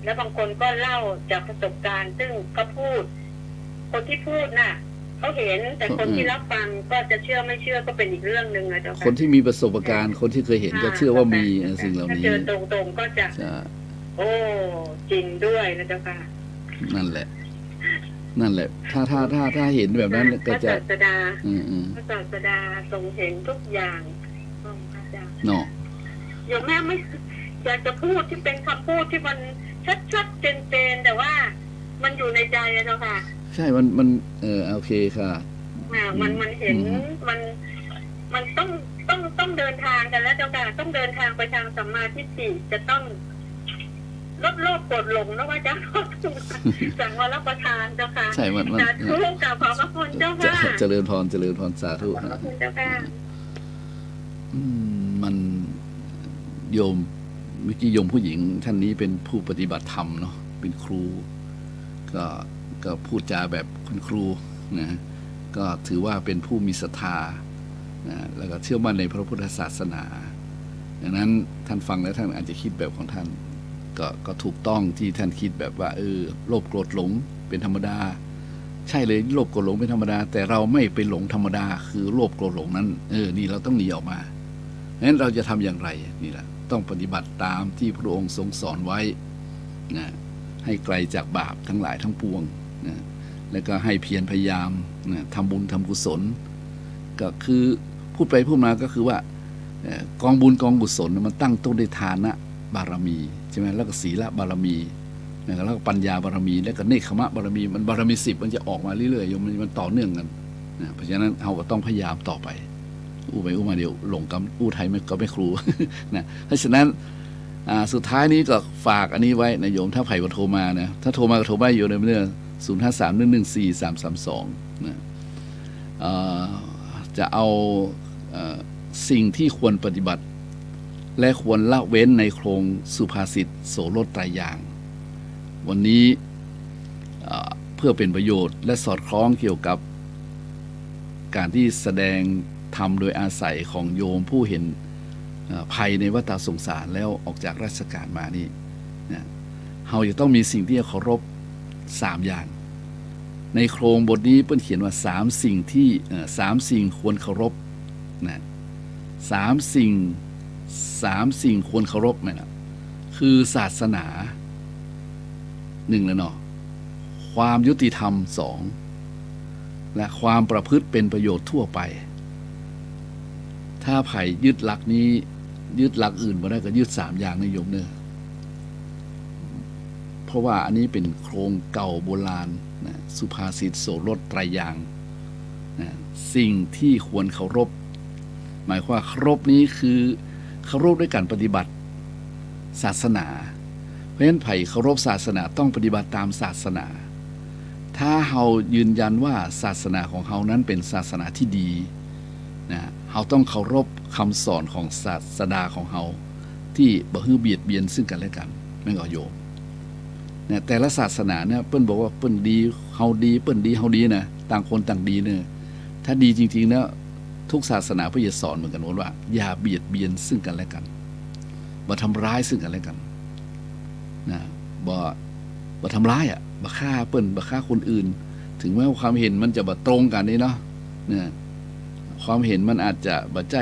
แล้วบางคนก็เล่าจากประสบการณ์ซึ่งก็พูดคนที่พูดน่ะเขาเห็นแต่คนที่รับฟังก็จะเชื่อไม่เชื่อก็เป็นอีกเรื่องนึงนะเจ้าค่ะคนที่มีประสบการณ์คนที่เคยเห็นก็เชื่อว่ามีสิ่งเหล่านี้ถ้าเจอตรงๆก็จะโอ้จริงด้วยนะเจ้าค่ะนั่นแหละถ้าเห็นแบบนั้นก็จะพระศาสดาทรงเห็นทุกอย่างอาจารย์เนาะอย่างแม่ไม่อยากจะพูดที่เป็นคำพูดที่มันชัดๆเจนๆแต่ว่ามันอยู่ในใจนะเจ้าค่ะใช่มันโอเคค่ะมันเห็นมันต้องเดินทางกันแล้วเจ้าค่ะต้องเดินทางไปทางสัมมาทิฏฐิจะต้อง ลดโลภโกรธหลงนะว่าเจ้าสั่งมารับประทานเจ้าค่ะ ใช่มัน สาธุกับขอบพระคุณเจ้าค่ะ เจริญพรเจริญพรสาธุ ขอบพระคุณเจ้าค่ะ มันโยมเมื่อกี้โยมผู้หญิงท่านนี้เป็นผู้ปฏิบัติธรรมเนาะเป็นครูก็พูดจาแบบคุณครูนะก็ถือว่าเป็นผู้มีศรัทธานะแล้วก็เชื่อมั่นในพระพุทธศาสนาดังนั้นท่านฟังแล้วท่านอาจจะคิดแบบของท่านก็ถูกต้องที่ท่านคิดแบบว่าโลภโกรธหลงเป็นธรรมดาใช่เลยโลภโกรธหลงเป็นธรรมดาแต่เราไม่ไปหลงธรรมดาคือโลภโกรธหลงนั้นนี่เราต้องหนีออกมางั้นเราจะทำอย่างไรนี่แหละต้องปฏิบัติตามที่พระองค์ทรงสอนไว้นะให้ไกลจากบาปทั้งหลายทั้งปวงนะแล้วก็ให้เพียรพยายามนะทำบุญทำกุศลก็คือพูดไปพูดมาก็คือว่ากองบุญกองกุศลมันตั้งต้นด้วยทานะบารมีใช่ไหมแล้วก็ศีลบารมีแล้วก็ปัญญาบารมีแล้วก็เนคขมะบารมีมันบารมี10มันจะออกมาเรื่อยๆมันต่อเนื่องกันนะเพราะฉะนั้นเราก็ต้องพยายามต่อไปอู้ไปอู้มาเดี๋ยวหลงกับอู้ไทยก็ไม่ครู นะเพราะฉะนั้นสุดท้ายนี้ก็ฝากอันนี้ไว้นะโยมถ้าไผ่ก็โทรมานะถ้าโทรมาก็โทรไปอยู่ในเรื่อง053-114-332นะจะเอาสิ่งที่ควรปฏิบัติและควรละเว้นในโครงสุภาษิตโสรถไตรยางค์วันนี้เพื่อเป็นประโยชน์และสอดคล้องเกี่ยวกับการที่แสดงธรรมโดยอาศัยของโยมผู้เห็นภัยในวัฏสงสารแล้วออกจากราชการมานี่นะเราจะต้องมีสิ่งที่เคารพ3อย่างในโครงบทนี้เปิ้นเขียนว่า3สิ่งที่3สิ่งควรเคารพนะ3สิ่งควรเคารพนะคือศาสนา1แล้วเนาะความยุติธรรม2และความประพฤติเป็นประโยชน์ทั่วไปถ้าไผ่ยึดหลักนี้ยึดหลักอื่นมาได้ก็ยึด3อย่างนิยมเนอะเพราะว่าอันนี้เป็นโครงเก่าโบราณนะสุภาษิตโสรถไตรยางค์นะสิ่งที่ควรเคารพหมายความว่าเคารพนี้คือเคารพด้วยการปฏิบัติศาสนาเพราะฉะนั้นไผ่เคารพศาสนาต้องปฏิบัติตามศาสนาถ้าเรายืนยันว่าศาสนาของเรานั้นเป็นศาสนาที่ดีนะเราต้องเคารพคำสอนของศาสดาของเราที่บ่ฮื้อเบียดเบียนซึ่งกันและกันไม่ก็โยมเนี่ยแต่ละศาสนาเนี่ยเปิ้นบอกว่าเปิ้นดีเฮาดีเปิ้นดีเฮาดีนะต่างคนต่างดีเนี่ยถ้าดีจริงๆแล้วทุกศาสนาเพื่อจะสอนเหมือนกันว่าอย่าเบียดเบียนซึ่งกันและกันบ่ทำร้ายซึ่งกันและกันนะบ่ทำร้ายบ่ฆ่าเปิ้นบ่ฆ่าคนอื่นถึงแม้ว่าความเห็นมันจะบ่ตรงกันนี่เนาะเนี่ยความเห็นมันอาจจะบ่ใจ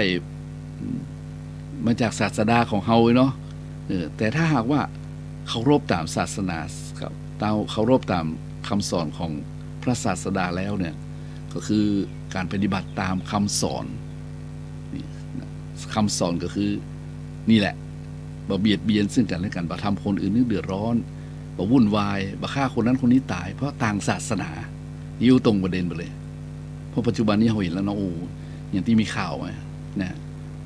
มาจากศาสดาของเฮาเนาะแต่ถ้าหากว่าเคารพตามศาสนาครับเคารพตามคำสอนของพระศาสดาแล้วเนี่ยก็คือการปฏิบัติตามคำสอนคำสอนก็คือนี่แหละบ่เบียดเบียนซึ่งกันและกันบ่ทำคนอื่นนึกเดือดร้อนบ่วุ่นวายบ่ฆ่าคนนั้นคนนี้ตายเพราะต่างศาสนาอยู่ตรงประเด็นไปเลยเพราะปัจจุบันนี้เราเห็นแล้วเนาะอย่างที่มีข่าวมานะ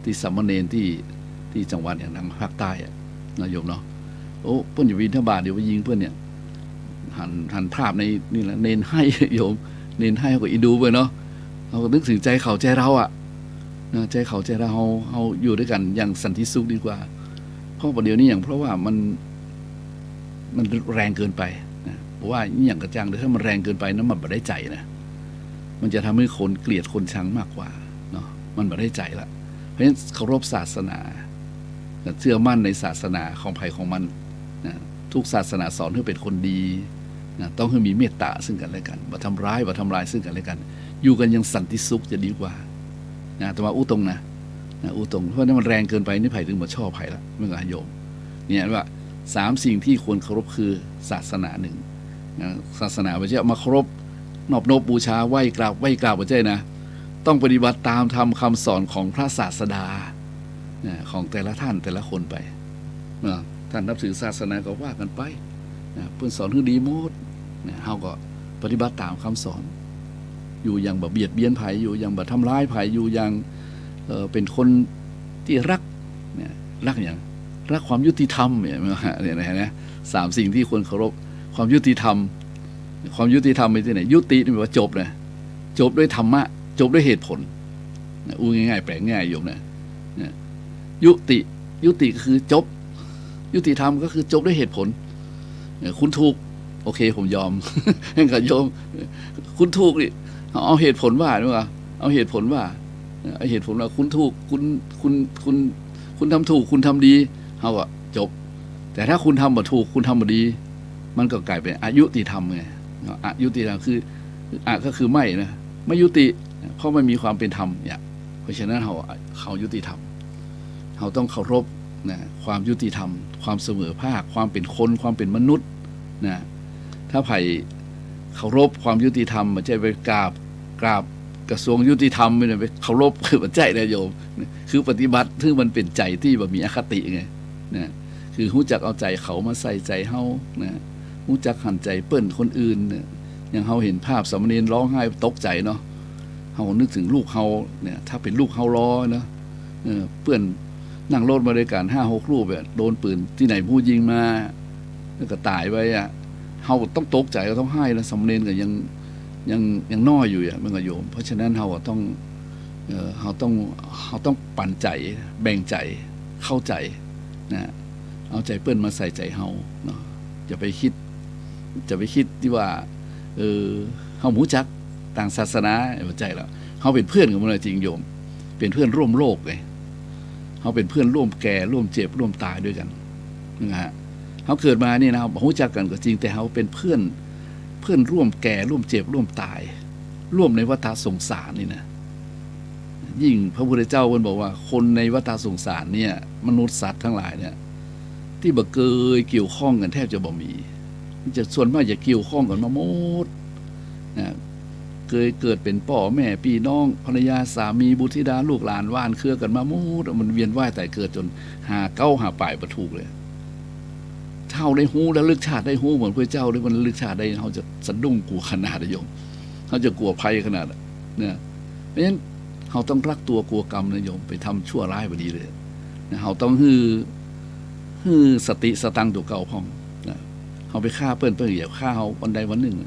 ที่สามเณรที่จังหวัดอย่างทางภาคใต้นายโยมเนาะเพื่อนอยู่วินทบาทเดี๋ยวไปยิงเพื่อนเนี่ยหันภาพในนี่แหละเนนให้โยมเนนให้ก็อีดูไปเนาะเราก็นึกถึงใจเขาใจเรานะใจเขาใจเราอยู่ด้วยกันอย่างสันติสุขดีกว่าเพราะประเดี๋ยวนี้อย่างเพราะว่ามันแรงเกินไปนะเพราะว่าอย่างกระจังถ้ามันแรงเกินไปนั้นมันไม่ได้ใจนะมันจะทำให้คนเกลียดคนชังมากกว่าเนาะมันไม่ได้ใจละเพราะฉะนั้นเคารพศาสนาเชื่อมั่นในศาสนาของภัยของมันนะทุกศาสนาสอนให้เป็นคนดีนะต้องให้มีเมตตาซึ่งกันและกันบ่ทำร้ายซึ่งกันและกันอยู่กันอย่างสันติสุขจะดีกว่านะแต่ว่าอู้ตรงนะอู้ตรงเพราะนั้นมันแรงเกินไปนี่ไผ่ถึงมาชอบไผ่ละไม่ก็โยมเนี่ยว่า3สิ่งที่ควรเคารพคือศาสนา1นะศาสนาไม่ใช่มาเคารพนอบนบบูชาไหว้กราบไม่ใช่นะต้องปฏิบัติตามธรรมคำสอนของพระศาสดาของแต่ละท่านแต่ละคนไปท่านนับถือศาสนาก็ว่ากันไปเพื่อนสอนให้ดีหมดเฮาก็ปฏิบัติตามคำสอนอยู่อย่างแบบเบียดเบียนไผอยู่อย่างแบบทำร้ายไผอยู่อย่างเป็นคนที่รักอย่าง รักความยุติธรรมเนี่ยนะสามสิ่งที่ควรเคารพความยุติธรรมความยุติธรรมไปที่ไหนยุตินี่แปลว่าจบนะจบด้วยธรรมะจบด้วยเหตุผลอู้ง่ายๆแปลง่ายโยมนะยุติคือจบยุติธรรมก็คือจบด้วยเหตุผลคุณถูกโอเคผมยอม ให้กับโยมคุณถูกดิเอาเหตุผลว่าหรือเปล่าเอาเหตุผลว่าเหตุผลว่าคุณถูกคุณทำถูกคุณทำดีเขาก็จบแต่ถ้าคุณทำบ่ถูกคุณทำบ่ดีมันก็กลายเป็นอายุติธรรมไงอายุติธรรมคือก็คือไม่นะไม่ยุติเพราะไม่มีความเป็นธรรมเนี่ยเพราะฉะนั้นเขายุติธรรมเขาต้องเคารพนะความยุติธรรมความเสมอภาคความเป็นคนความเป็นมนุษย์นะถ้าไผ่เคารพความยุติธรรมมันจะไปกราบกระทรวงยุติธรรมไม่ได้ไปเคารพคือมันใจนะโยมคือปฏิบัติที่มันเป็นใจที่แบบมีอคติไงนะคือรู้จักเอาใจเขามาใส่ใจเฮานะรู้จักหันใจเปิ้นคนอื่นเนี่ยอย่างเฮาเห็นภาพสามเณรร้องไห้ตกใจเนาะเฮานึกถึงลูกเฮาเนี่ยถ้าเป็นลูกเฮาล้อนะเพื่อนนั่งรถมาด้วยกัน5-6 รูปแบบโดนปืนที่ไหนผู้ยิงมาแล้วก็ตายไปอ่ะเฮาต้องตกใจเราต้องให้แล้วสามเณรก็ยังน้อยอยู่อ่ะมันก็โยมเพราะฉะนั้นเฮาต้องเราต้องปั่นใจแบ่งใจเข้าใจนะเอาใจเปิ้นมาใส่ใจเฮาเนาะจะไปคิดที่ว่าเฮาหูจักต่างศาสนาเข้าใจแล้วเฮาเป็นเพื่อนกันมาเลยจริงโยมเป็นเพื่อนร่วมโลกเลยเฮาเป็นเพื่อนร่วมแก่ร่วมเจ็บร่วมตายด้วยกันนะฮะเฮาเกิดมานี่นะหูจักกันก็จริงแต่เฮาเป็นเพื่อนร่วมแก่ร่วมเจ็บร่วมตายร่วมในวัฏสงสารนี่นะยิ่งพระพุทธเจ้าเพิ่นบอกว่าคนในวัฏสงสารเนี่ยมนุษย์สัตว์ทั้งหลายเนี่ยที่บ่เคยเกี่ยวข้องกันแทบจะบ่มีจะส่วนมากจะเกี่ยวข้องกันมาหมดนะเคยเกิดเป็นพ่อแม่พี่น้องภรรยาสามีบุตรธิดาลูกหลานว่านเครือกันมาหมดมันเวียนว่ายแต่เกิดจนหาปลายบ่ถูกเลยเท่าได้ฮู้แล้วลึกชาติได้ฮู้เหมือนพระเจ้าได้มันลึกชาติได้เขาจะสะดุ้งกลัวขนาดโยมเขาจะกลัวภัยขนาดเนี่ยเพราะฉะนั้นเขาต้องรักตัวกลัวกรรมนะโยมไปทำชั่วร้ายบ่ดีเลยนะเขาต้องฮือสติสตังตัวเก่าพองนะเขาไปฆ่าเปิ้นเหยียบฆ่าเขาวันใดวันหนึ่ง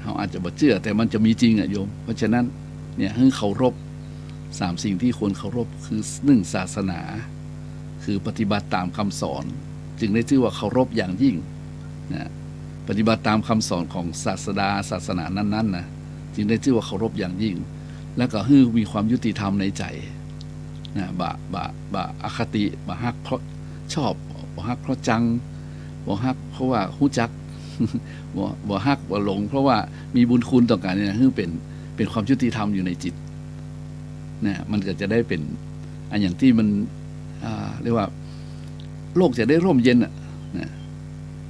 เขาอาจจะบ่เชื่อแต่มันจะมีจริงโยมเพราะฉะนั้นเนี่ยให้เคารพ3 สิ่งที่ควรเคารพคือ1ศาสนาคือปฏิบัติตามคำสอนจึงได้ชื่อว่าเคารพอย่างยิ่งนะปฏิบัติตามคำสอนของศาสนานั้นๆนะจึงได้ชื่อว่าเคารพอย่างยิ่งแล้วก็ให้มีความยุติธรรมในใจนะบะอคติบะฮักเพราะชอบบะฮักเพราะจังบะฮักเพราะว่าฮู้จักบะฮักบะหลงเพราะว่ามีบุญคุณต่อกันเนี่ยให้เป็นความยุติธรรมอยู่ในจิตนะมันก็จะได้เป็นอันอย่างที่มันเรียกว่าโลกจะได้ร่มเย็นนะ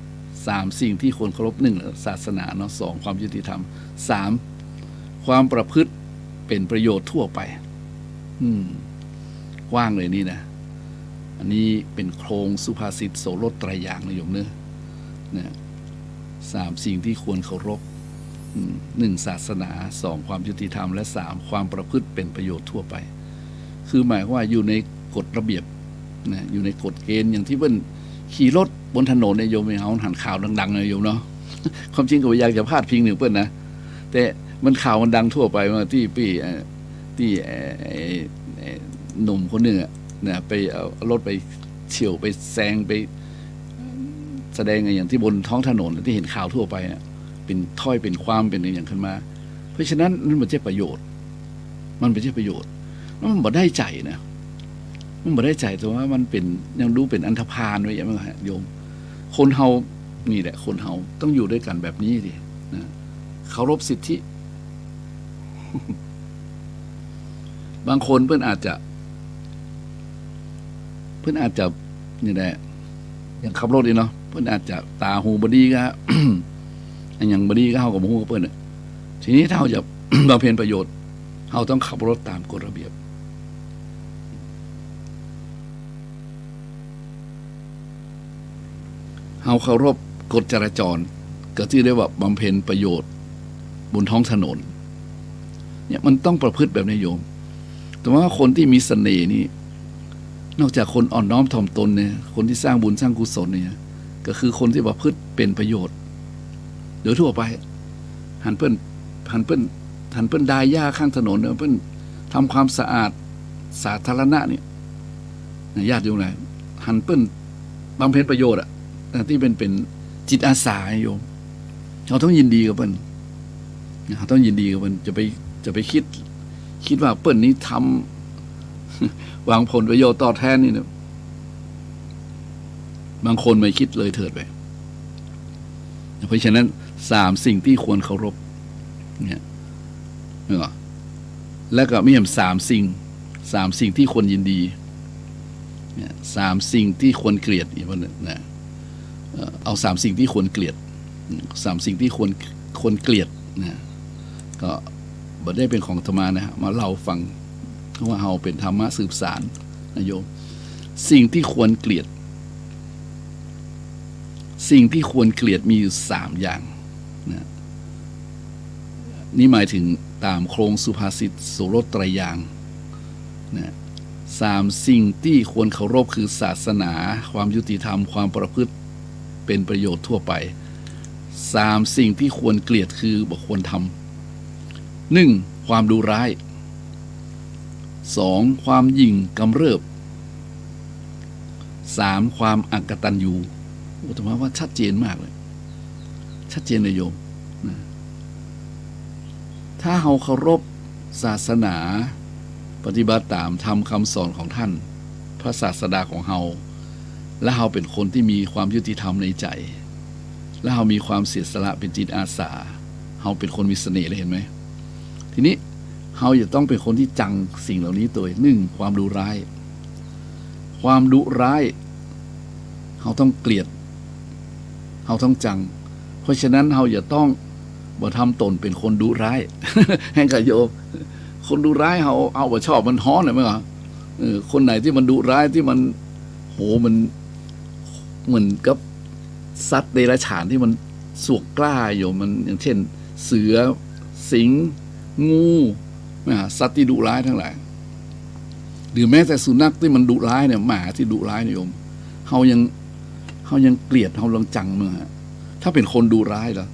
3 สิ่งที่ควรเคารพ1ศาสนาเนาะ2ความยุติธรรม3ความประพฤติเป็นประโยชน์ทั่วไปกว้างเลยนี่นะอันนี้เป็นโครงสุภาษิตโสรสไตรยางค์นะโยมเนื้อเนี่ย3 สิ่งที่ควรเคารพ1ศาสนา2ความยุติธรรมและ3ความประพฤติเป็นประโยชน์ทั่วไปคือหมายว่าอยู่ในกฎระเบียบนะอยู่ในกฎเกณฑ์อย่างที่เพิ่นขี่รถบนถนนในโยมเฮาหันข่าวดังๆนะโยมเนาะความจริงก็อยากจะพาดพิงเพิ่นนะแต่มันข่าวมันดังทั่วไปว่าที่หนุ่มคนหนึ่งนะไปเอารถไปเฉี่ยวไปแซงไปแสดงอย่างที่บนท้องถนนที่เห็นข่าวทั่วไปเป็นถ้อยเป็นความเป็นอย่างขึ้นมาเพราะฉะนั้นมันไม่ใช่ประโยชน์มันไม่ใช่ประโยชน์มันบ่ได้ใจนะมันบ่ได้ใจแต่ว่ามันเป็นยังดูเป็นอันธพาลไว้อย่างนั้นโยมคนเฮานี่แหละคนเฮาต้องอยู่ด้วยกันแบบนี้ดินะเคารพสิทธิ บางคนเพื่อนอาจจะนี่แหละอย่างขับรถนี่เนาะเพื่อนอาจจะตาหูบดีก็ อันอย่างบดีก็เฮากับหูกับเพื่อนทีนี้ถ้าเราจะ บำเพ็ญประโยชน์เราต้องขับรถตามกฎระเบียบเราเคารพกฎจราจรก็ที่เรียกว่าบำเพ็ญประโยชน์บนท้องถนนเนี่ยมันต้องประพฤติแบบนี้โยมแต่ว่าคนที่มีเสน่ห์นี่ นอกจากคนอ่อนน้อมถ่อมตนเนี่ยคนที่สร้างบุญสร้างกุศลเนี่ยก็คือคนที่ประพฤติเป็นประโยชน์โดยทั่วไปหันเปิ้นดายหญ้าข้างถนนเนี่ยเปิ้นทำความสะอาดสาธารณะเนี่ยญาติโยมไหนหันเปิ้นบำเพ็ญประโยชน์ที่เป็นจิตอาสาโยมเราต้องยินดีกับเปิ้นเราต้องยินดีกับเปิ้นจะไปคิดว่าเปิ้นนี้ทำหวังผลประโยชน์ตอบแทนนี่เนี่ยบางคนไม่คิดเลยเถิดไปเพราะฉะนั้น3 สิ่งที่ควรเคารพเนี่ยแล้วก็มี3 สิ่งที่ควรยินดีเนี่ย3 สิ่งที่ควรเกลียดอีกวันนึงนะเอา3 สิ่งที่ควรเกลียด3 สิ่งที่ควรเกลียดนะก็บ่ได้เป็นของธรรมะนะมาเล่าฟังว่าเฮาเป็นธรรมะสืบสารนะโยมสิ่งที่ควรเกลียดมีอยู่3 อย่างนะนี่หมายถึงตามโครงสุภาษิตโสรถไตรยางค์นะ3 สิ่งที่ควรเคารพคือศาสนาความยุติธรรมความประพฤติเป็นประโยชน์ทั่วไป3 สิ่งที่ควรเกลียดคือบ่ควรทำ 1. ความดุร้าย 2. ความหยิ่งกำเริบ 3. ความอกตัญญูธรรมะว่าชัดเจนมากเลยชัดเจนเลยโยมนะถ้าเราเคารพศาสนาปฏิบัติตามธรรมคำสอนของท่านพระศาสดาของเราและเราเป็นคนที่มีความยุติธรรมในใจและเรามีความเสียสละเป็นจิตอาสาเราเป็นคนมีเสน่ห์เลยเห็นไหมทีนี้เราจะต้องเป็นคนที่จังสิ่งเหล่านี้ตัว 1. ความดุร้ายเราต้องเกลียดเราต้องจังเพราะฉะนั้นเราอย่าต้องบ่ทำตนเป็นคนดุร้าย ให้กับโยมคนดุร้ายเราเอาบ่ชอบมันฮ้อนเลยมั้ยอ่ะคนไหนที่มันดุร้ายที่มันโหมันเหมือนกับสัตว์เดรัจฉานที่มันสวกกล้าโยมมันอย่างเช่นเสือสิงงูสัตว์ที่ดุร้ายทั้งหลายหรือแม้แต่สุนัขที่มันดุร้ายเนี่ยหมาที่ดุร้ายเนี่ยโยมเฮายังเกลียดเฮาลังจังมึงฮะถ้าเป็นคนดุร้ายล่ะ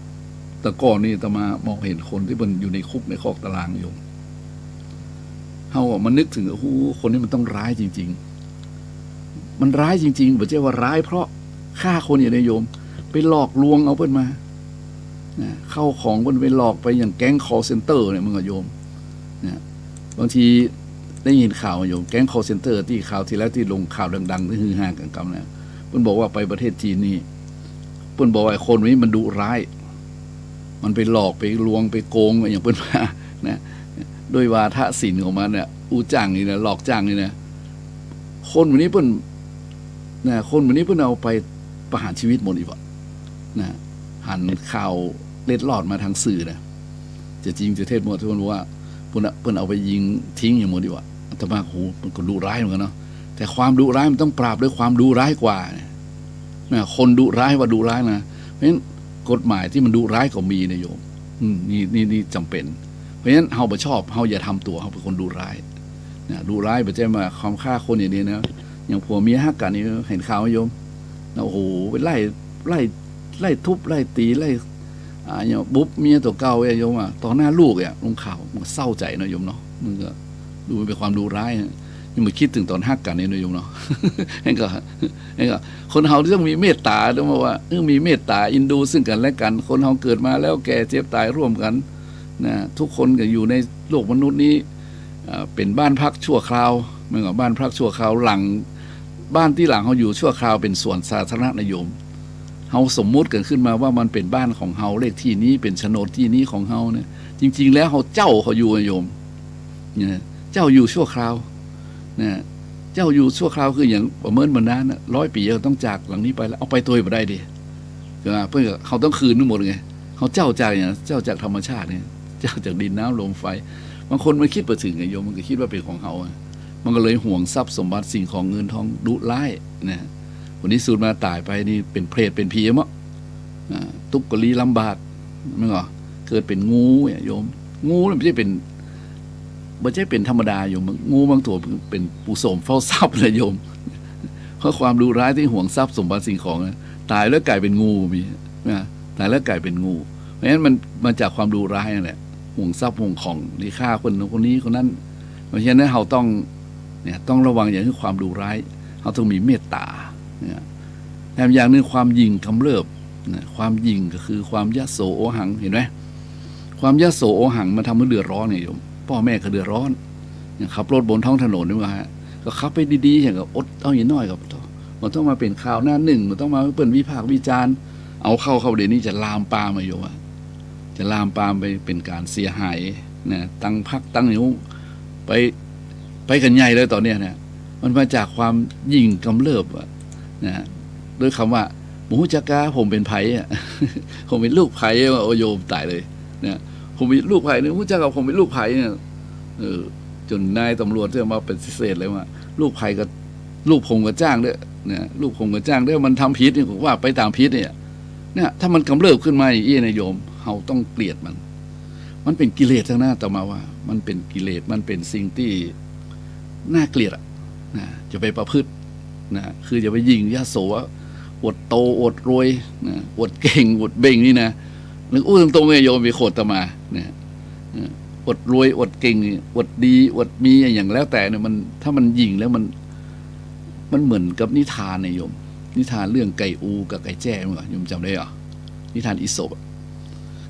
แต่ก่อนนี่อาตมามองเห็นคนที่มันอยู่ในคุกในคอกตารางโยมเฮามันนึกถึงโอ้โหคนนี้มันต้องร้ายจริงๆมันร้ายจริงๆบ่ใช่ว่าร้ายเพราะฆ่าคนอย่างนี้โยมไปหลอกลวงเอาเพิ่นมาเข้าของมันไปหลอกไปอย่างแก๊ง call center เนี่ยมึงอะโยมเนี่ยบางทีได้ยินข่าวโยมแก๊ง call center ที่ข่าวที่แล้วที่ลงข่าวดังๆที่ฮือฮากันกำเนี่ยเพิ่นบอกว่าไปประเทศจีนนี่เพิ่นบอกว่าคนนี้มันดุร้ายมันไปหลอกไปลวงไปโกงอย่างเพิ่นมานะด้วยวาทศิลป์ของมันเนี่ยอู้จ้างนี่นะหลอกจ้างนี่นะคนวันนี้เพิ่นนะคนวันนี้เพิ่นเอาไปประหารชีวิตหมดอีกว่ะนะหันข่าวเล็ดลอดมาทางสื่อนะจะจริงจะเท็จหมดทุกคนบอกว่าเพิ่นเอาไปยิงทิ้งอย่างหมดดีกว่าอาตมาโหมันก็ดุร้ายเหมือนกันเนาะแต่ความดุร้ายมันต้องปราบด้วยความดุร้ายกว่านะคนดุร้ายว่าดุร้ายนะเพราะฉะนั้นกฎหมายที่มันดุร้ายก็มีนะโยมนี่จำเป็นเพราะฉะนั้นเฮาบ่ชอบเฮาอย่าทำตัวเฮาเป็นคนดุร้ายนะดุร้ายบ่ใช่มาความฆ่าคนอย่างนี้นะอย่างผัวเมียฮักกันนี่เห็นข่าวมั้ยโยมโอ้โหไปไล่ทุบไล่ตีไล่อย่างบุ๊บเมียตัวเก่าโยมต่อหน้าลูกลงข่าวมันเศร้าใจนะโยมเนาะมันก็ดูเป็นความดุร้ายยังมาคิดถึงตอนฮักกันนี่นะโยมเนาะนั่นก็คนเฮาต้องมีเมตตาต้องว่ามีเมตตาอินดูซึ่งกันและกันคนเฮาเกิดมาแล้วแก่เจ็บตายร่วมกันนะทุกคนก็อยู่ในโลกมนุษย์นี้เป็นบ้านพักชั่วคราวเหมือนกับบ้านพักชั่วคราวหลังบ้านที่หลังเฮาอยู่ชั่วคราวเป็นส่วนสาธารณะโยมเฮาสมมุติกันขึ้นมาว่ามันเป็นบ้านของเฮาเลขที่นี้เป็นโฉนดที่นี้ของเฮาเนี่ยจริงๆแล้วเฮาเจ้าเขาอยู่โยมเนี่ยเจ้าอยู่ชั่วคราวนะเจ้าอยู่ชั่วคราวคืออย่างประเมินมานาน100 ปีก็ต้องจากหลังนี้ไปแล้วเอาไปตัวบ่ได้ดิเพื่อเขาต้องคืนทั้งหมดไงเขาเจ้าจากอย่างเจ้าจากธรรมชาติเนี่ยเจ้าจากดินน้ำลมไฟบางคนมันคิดไปถึงไงโยมมันก็คิดว่าเป็นของเขามันก็เลยห่วงทรัพย์สมบัติสิ่งของเงินทองดุร้ายนะวันนี้สูญมาตายไปนี่เป็นเพลทเป็นผีมั้งทุกข์กลีลำบากมั้งเหรอเกิดเป็นงูโยมงูไม่ใช่เป็น มันจะเป็นธรรมดาโยมงูบางตัวเป็นปูโสมเฝ้าทรัพย์เลยโยมเพราะความดุร้ายที่ห่วงทรัพย์สมบัติสิ่งของตายแล้วกลายเป็นงูมีนะตายแล้วกลายเป็นงูเพราะฉะนั้นมันมาจากความดุร้ายนั่นแหละห่วงทรัพย์ห่วงของที่ฆ่าคนนี้คนนั้นเพราะฉะนั้นเราต้องระวังอย่างที่ความดุร้ายเราต้องมีเมตตาเนี่ยแถมอย่างนึงความยิงกำเริบนะความยิงก็คือความยโสโอหังเห็นไหมความยโสโอหังมันทำให้เดือดร้อนเนี่ยโยมพ่อแม่ก็เดือดร้อนอย่างขับรถบนท้องถนนนี่ว่าก็ขับไปดีๆอย่างกับอดเอาอย่างน้อยกับมันต้องมาเป็นข่าวหน้าหนึ่งมันต้องมาเปิดวิพากษ์วิจารณ์เอาเข้าเดี๋ยวนี้จะลามปามมาโยมจะลามปามไปเป็นการเสียหายนะตั้งพักตั้งนิ้วไปกันใหญ่เลยตอนเนี้ยนะมันมาจากความยิ่งกำเริบนะด้วยคำว่าหมูจักราผมเป็นไผ่ผมเป็นลูกไผ่ว่าโอโยมตายเลยนะผมเป็นลูกไผ่เนี่ยหมูจักราผมเป็นลูกไผ่เนี่ยจนนายตำรวจจะมาเป็นเศษเลยว่าลูกไผ่กับลูกผมกับจ้างด้วยนะลูกผมกับจ้างด้วยมันทำผิดนี่ผมว่าไปตามผิดเนี่ยถ้ามันกำเริบขึ้นมาอย่างนี้นะโยมเราต้องเกลียดมันเป็นกิเลสทั้งนั้นต่อมาว่ามันเป็นกิเลสมันเป็นสิ่งที่น่าเกลียดนะจะไปประพฤตินะคือจะไปยิงยโสอวดโตอวดรวยนะอวดเก่งอวดเบ่งนี่นะนึกอู้ตรงๆไงโยมไปโคตรตมาเนี่ยอวดรวยอวดเก่งอวดดีอวดมีอย่างแล้วแต่เนี่ยมันถ้ามันยิงแล้วมันเหมือนกับนิทานเนี่ยโยมนิทานเรื่องไก่อูกับไก่แจ้มั้งโยมจำได้เหรอนิทานอีสป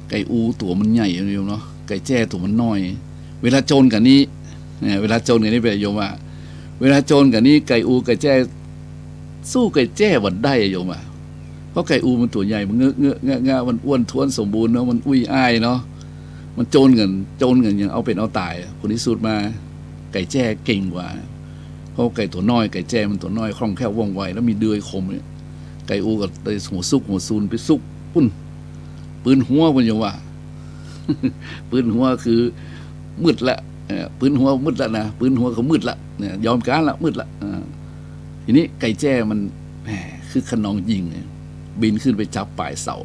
ไก่อูตัวมันใหญ่โยมเนาะไก่แจ้ตัวมันน้อยเวลาโจรกันนี้เวลาโจรกันนี้เป็นโยมว่าเวลาโจรกันนี้ไก่อูไก่แจ้สู้ไก่แจ้วันได้โยมเพราะไก่อูมันตัวใหญ่มันเงอะมันอ้วนท้วนสมบูรณ์เนาะมันอุ้ยอ้ายเนาะมันโจรกันอย่างเอาเป็นเอาตายคนที่สุดมาไก่แจ้เก่งกว่าเพราะไก่ตัวน้อยไก่แจ้มันตัวน้อยคล่องแคล่วว่องไวแล้วมีเดือยคมเนี่ยไก่อูก็เลยหัวซุกหัวซูนไปซุกปุ้นปืนหัวมันอย่างว่า ปืนหัวคือมืดละปืนหัวมืดละนะปืนหัวเขามืดละเนี่ยยอมการละมืดละทีนี้ไก่แจ้มันคือขนองยิงบินขึ้นไปจับปลายเสา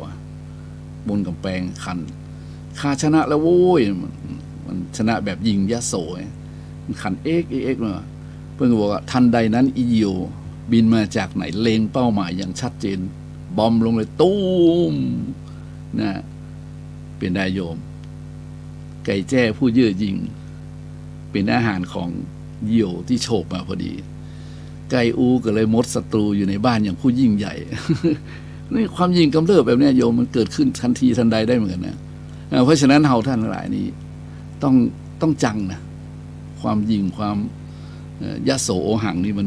บนกำแพงคันข้าชนะแล้วโว้ยมันชนะแบบยิงยะโสมันขันเอ็กมาเพื่อนก็บอกว่าทันใดนั้นอียิวบินมาจากไหนเล็งเป้าหมายอย่างชัดเจนบอมลงเลยตุ้มนะเป็นได้โยมไก่แจ้ผู้เย่อหยิ่งเป็นอาหารของเหยี่ยวที่โฉบมาพอดีไก่อูก็เลยมดศัตรูอยู่ในบ้านอย่างผู้ยิ่งใหญ่ นี่ความยิ่งกำเริบแบบนี้โยมมันเกิดขึ้นทันทีทันใดได้เหมือนกันนะเพราะฉะนั้นเราท่านหลายนี้ต้องจังนะความยิ่งความยโสโอหังนี่มัน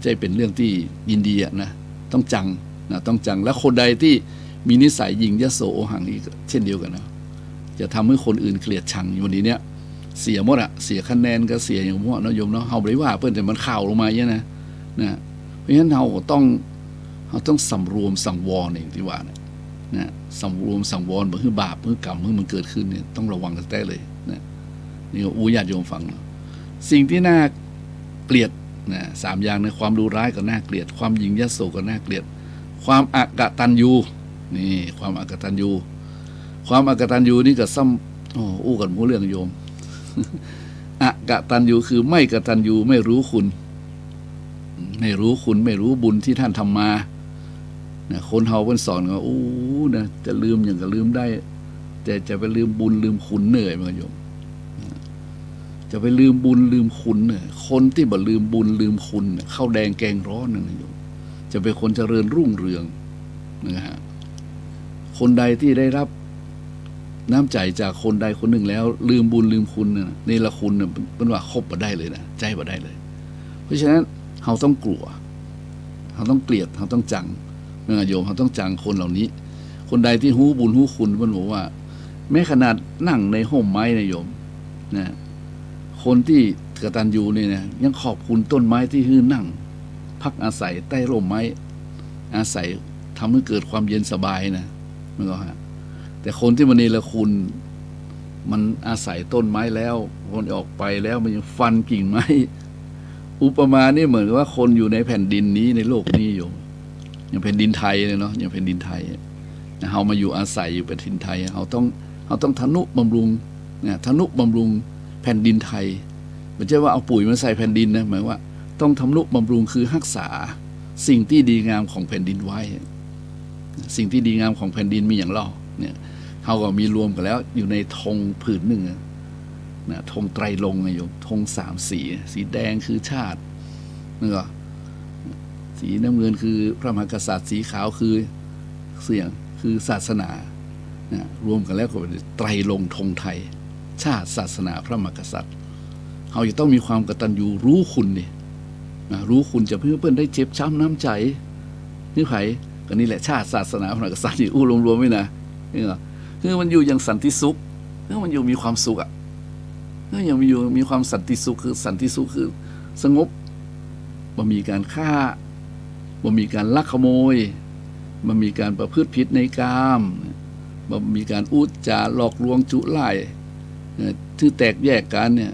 ใช่เป็นเรื่องที่ยินดีนะต้องจังนะต้องจังและคนใดที่มีนิสัยยิ่งยโสโอหังนี่เช่นเดียวกันนะจะทำให้คนอื่นเกลียดชังวันนี้เนี่ยเสียหมดเสียคะแนนก็เสียอย่างพวกนะโยมเนาะเฮาไม่ได้ว่าเพื่อนแต่มันข่าวลงมาเยอะนะเพราะฉะนั้นเราต้องสำรวมสังวรเองที่ว่านะสำรวมสังวรเมื่อบาปเมื่อกรรมเมื่อมันเกิดขึ้นเนี่ยต้องระวังกันแต่เลยนะนี่ก็ญาติโยมฟังนะสิ่งที่น่าเกลียดนะ3อย่างในความดุร้ายก็น่าเกลียดความยิงยโสก็น่าเกลียดความอกตัญญูนี่ความอกตัญญูความอกตัญญูนี่ก็ซ้ำอู้กันหมู่เรื่องโยม อกตัญญูคือไม่กตัญญูไม่รู้คุณไม่รู้บุญที่ท่านทำมานะคนเฮาเพิ่นสอนว่านะจะลืมอย่างก็ลืมได้แต่จะไปลืมบุญลืมคุณเหนื่อยมั้งโยมจะไปลืมบุญลืมคุณเนี่ยคนที่บ่ลืมบุญลืมคุณข้าวแดงแกงร้อนนั่นนะโยมจะเป็นคนเจริญรุ่งเรืองนะฮะคนใดที่ได้รับน้ำใจจากคนใดคนหนึ่งแล้วลืมบุญลืมคุณเนี่ยในละคุณเนี่ยเป็นว่าคบบ่ได้เลยนะใจบ่ได้เลยเพราะฉะนั้นเราต้องกลัวเราต้องเกลียดเราต้องจังโยมเราต้องจังคนเหล่านี้คนใดที่หูบุญหูคุณมันบอกว่าแม้ขนาดนั่งในห่มไม้นะโยมนะคนที่กตัญญูเนี่ยนะยังขอบคุณต้นไม้ที่ฮื้อนั่งพักอาศัยใต้ร่มไม้อาศัยทำให้เกิดความเย็นสบายนะมันก็ฮะแต่คนที่มันเนรคุณมันอาศัยต้นไม้แล้วคนออกไปแล้วมันยังฟันกิ่งไม้อุปมานี่เหมือนว่าคนอยู่ในแผ่นดินนี้ในโลกนี้อยู่อย่างแผ่นดินไทยเลยเนาะอย่างแผ่นดินไทยเรามาอยู่อาศัยอยู่แผ่นดินไทยเราต้องทนุบำรุงทนุบำรุงแผ่นดินไทย ไม่ใช่ว่าเอาปุ๋ยมาใส่แผ่นดินนะหมายว่าต้องทำนุบำรุงคือรักษาสิ่งที่ดีงามของแผ่นดินไว้สิ่งที่ดีงามของแผ่นดินมีอย่างเราเนี่ยเขาก็มีรวมกันแล้วอยู่ในธงผืนหนึ่งนะธงไตรรงค์ไงโยมธง3 สีสีแดงคือชาตินี่ก็สีน้ำเงินคือพระมหากษัตริย์สีขาวคือเสียงคือศาสนานะรวมกันแล้วก็เป็นไตรรงค์ธงไทยชาติศาสนาพระมหากษัตริย์เขาจะต้องมีความกตัญญูรู้คุณนี่นะรู้คุณจะเพื่อเพื่อนได้เจ็บช้ำน้ำใจนี่ไผก็นี่แหละชาติศาสนาพระมหากษัตริย์อู้รวมๆไว้นะนี่ก็คือมันอยู่อย่างสันติสุขคือมันอยู่มีความสุขก็ยังมีความสันติสุขคือสันติสุขคือสงบบ่มีการฆ่าบ่มีการลักขโมยบ่มีการประพฤติผิดในกามบ่มีการอุจจาหลอกลวงจุไล่ที่แตกแยกกันเนี่ย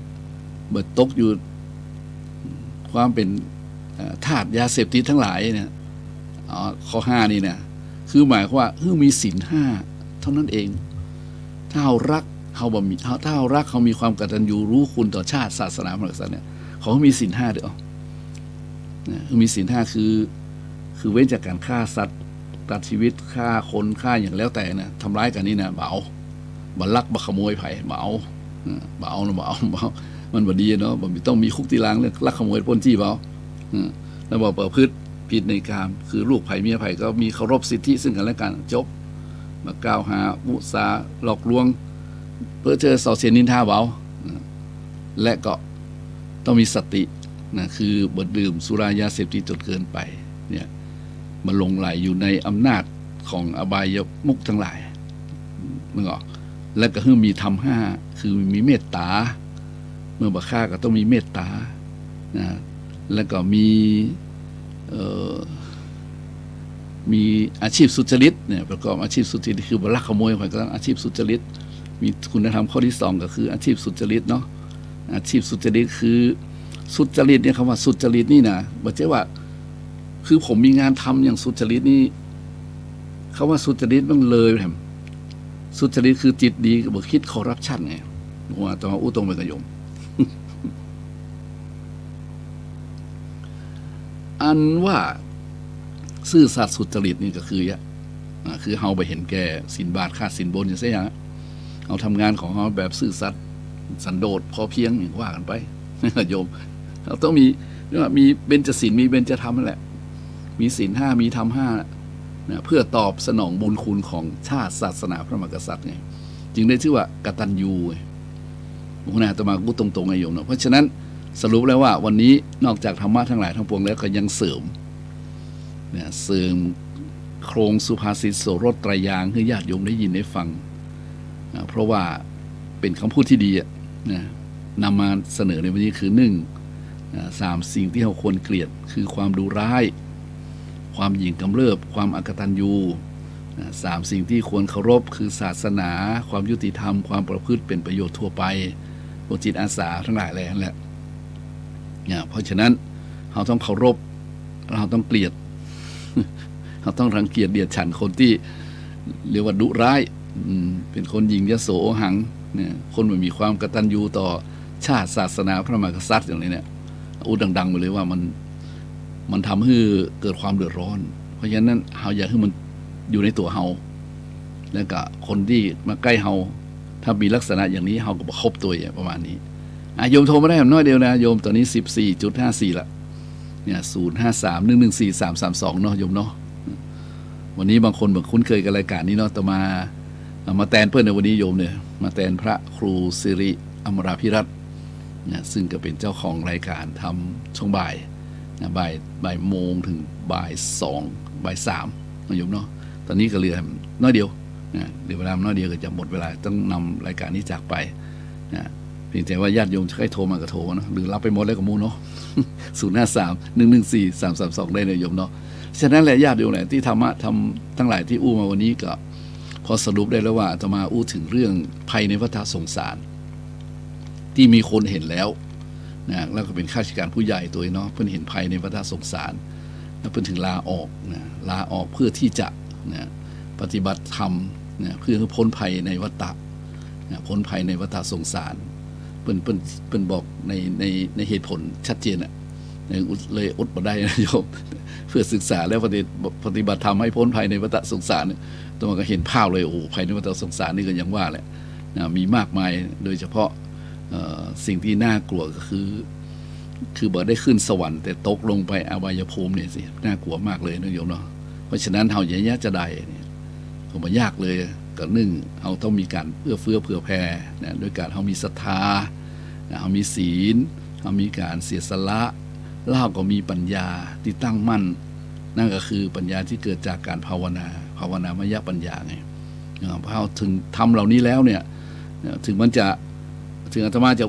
บ่ตกอยู่ความเป็นทาสยาเสพติดทั้งหลายเนี่ยข้อ5นี่เนี่ยคือหมายความว่ามีศีล5เท่านั้นเองถ้าเรารักเขาบ่มีถ้าเรารักเขามีความกตัญญูรู้คุณต่อชาติศาสนาพระมหากษัตริย์เนี่ยเขามีศีล5เด้อนะมีศีล5คือเว้นจากการฆ่าสัตว์ตัดชีวิตฆ่าคนฆ่าอย่างแล้วแต่นะทำร้ายกันนี่นะเบาบ่ลักบ่ขโมยไผเบามันบ่ดีเนาะบ่ต้องมีคุกตีลางเรื่องลักขโมยปล้นจี้เบาแล้วบ่ประพฤติผิดในกามคือลูกไผเมียไผก็มีเคารพสิทธิซึ่งกันและกันจบมากล่าวหามุสาหลอกลวงเพื่อเจอส่อเสียนินทาเบาและก็ต้องมีสตินะคือบ่ดื่มสุรายาเสพติดจนเกินไปเนี่ยมันหลงไหลอยู่ในอำนาจของอบายมุขทั้งหลายนึกออกและก็คือมีธรรม5คือมีเมตตาเมื่อบ่ฆ่าก็ต้องมีเมตตานะแล้วก็มีอาชีพสุจริตเนี่ยประกอบอาชีพสุจริตคือบ่ลักขโมยไปก็ต้องอาชีพสุจริตมีคุณธรรมข้อที่2ก็คืออาชีพสุจริตเนาะอาชีพสุจริตคือสุจริตเนี่ยคำว่าสุจริตนี่นะบ่ใช่ว่าคือผมมีงานทำอย่างสุจริตนี่คำว่าสุจริตมันเลยแถมสุจริตคือจิตดีบ่คิดคอร์รัปชันไงว่าต้องอู้ตรงไปกับโยม อันว่าซื่อสัตย์สุจริตนี่ก็คือเฮาไปเห็นแก่สินบาทค่าสินบนอย่างเสียอย่างเอาทำงานของเฮาแบบซื่อสัตย์สันโดษพอเพียงอย่างว่ากันไป โยมเราต้องมีเบญจศีลมีเบญจธรรมนั่นแหละมีศีล5มีธรรม5นะเพื่อตอบสนองบุญคุณของชาติศาสนาพระมหากษัตริย์ไงจึงได้ชื่อว่ากตัญญูคุณอาตมาพูดตรงๆไงโยมเนาะเพราะฉะนั้นสรุปแล้วว่าวันนี้นอกจากธรรมะทั้งหลายทั้งปวงแล้วก็ยังเสริมโครงสุภาษิตโสรสไตรยางค์ให้ญาติโยมได้ยินได้ฟังเพราะว่าเป็นคำพูดที่ดีนำมาเสนอในวันนี้คือ3 สิ่งที่เราควรเกลียดคือความดุร้ายความหยิ่งกำเริบความอกตัญญู3 สิ่งที่ควรเคารพคือศาสนาความยุติธรรมความประพฤติเป็นประโยชน์ทั่วไปพวกจิตอาสาทั้งหลายแหละเพราะฉะนั้นเราต้องเคารพเราต้องเกลียด เราต้องรังเกียจเดียดฉันคนที่เรียกว่าดุร้ายเป็นคนหยิ่งยโสโอหังเนี่ยคนไม่มีความกตัญญูต่อชาติศาสนาพระมหากษัตริย์อย่างนี้เนี่ยดังๆไปเลยว่ามันทำให้เกิดความเดือดร้อนเพราะฉะนั้นเราอยากให้มันอยู่ในตัวเราแล้วก็คนที่มาใกล้เราถ้ามีลักษณะอย่างนี้เราก็ประคบตัวประมาณนี้โยมโทรมาได้น้อยเดียวนะโยมตอนนี้ 14.54 ละเนี่ย 053-114-332 เนาะโยมเนาะวันนี้บางคนบอกคุ้นเคยกับรายการนี้เนาะแต่มาแตนเพื่อนในวันนี้โยมเนี่ยมาแตนพระครูสิริอมราภิรัตน์เนี่ยซึ่งก็เป็นเจ้าของรายการทำช่วงบ่ายบ่ายโมงถึงบ่าย2บ่าย3นะโยมเนาะตอนนี้ก็เหลือน้อยเดียวนะเหลือเวลาน้อยเดียวก็จะหมดเวลาต้องนำรายการนี้จากไปนะเพียงแต่ว่าญาติโยมจะให้โทรมาก็โทรเนาะหรือรับไปหมดแล้วก็มูเนาะ 053-114-332 ได้เลยโยมเนาะฉะนั้นแหละญาติโยมแหละที่ธรรมะทำทั้งหลายที่อู้มาวันนี้ก็พอสรุปได้แล้วว่าจะมาอู้ถึงเรื่องภัยในวัฏสงสารที่มีคนเห็นแล้วนะแล้วก็เป็นข้าราชการผู้ใหญ่ตัวเนาะเพิ่นเห็นภัยในวัฏสงสารแล้วเพิ่นถึงลาออกลาออกเพื่อที่จะปฏิบัติธรรมเพื่อพ้นภัยในวัฏพ้นภัยในวัฏสงสาร เปิ้นบอกในเหตุผลชัดเจนอ่ะเลยอดบ่ได้นะโยมเพื่อศึกษาแล้วปฏิบัติธรรมให้พ้นภัยในวัฏสงสารเนี่ยตัวมันก็เห็นภาพเลยโอ้ภัยในวัฏสงสารนี่ก็ยังว่าแหละนะมีมากมายโดยเฉพาะสิ่งที่น่ากลัวก็คือบ่ได้ขึ้นสวรรค์แต่ตกลงไปอบายภูมิเนี่ยสิน่ากลัวมากเลยนะโยมเนาะเพราะฉะนั้นเฮาอย่าจะได้เนี่ยก็บ่ยากเลยก็นึ่งเฮาต้องมีการเอื้อเฟื้อเผื่อแผ่นะด้วยการเฮามีศรัทธาเฮามีศีลเฮามีการเสียสละแล้วเฮาก็มีปัญญาที่ตั้งมั่นนั่นก็คือปัญญาที่เกิดจากการภาวนามยปัญญาไงพอเฮาถึงทำเหล่านี้แล้วเนี่ยถึงอาตมาจะ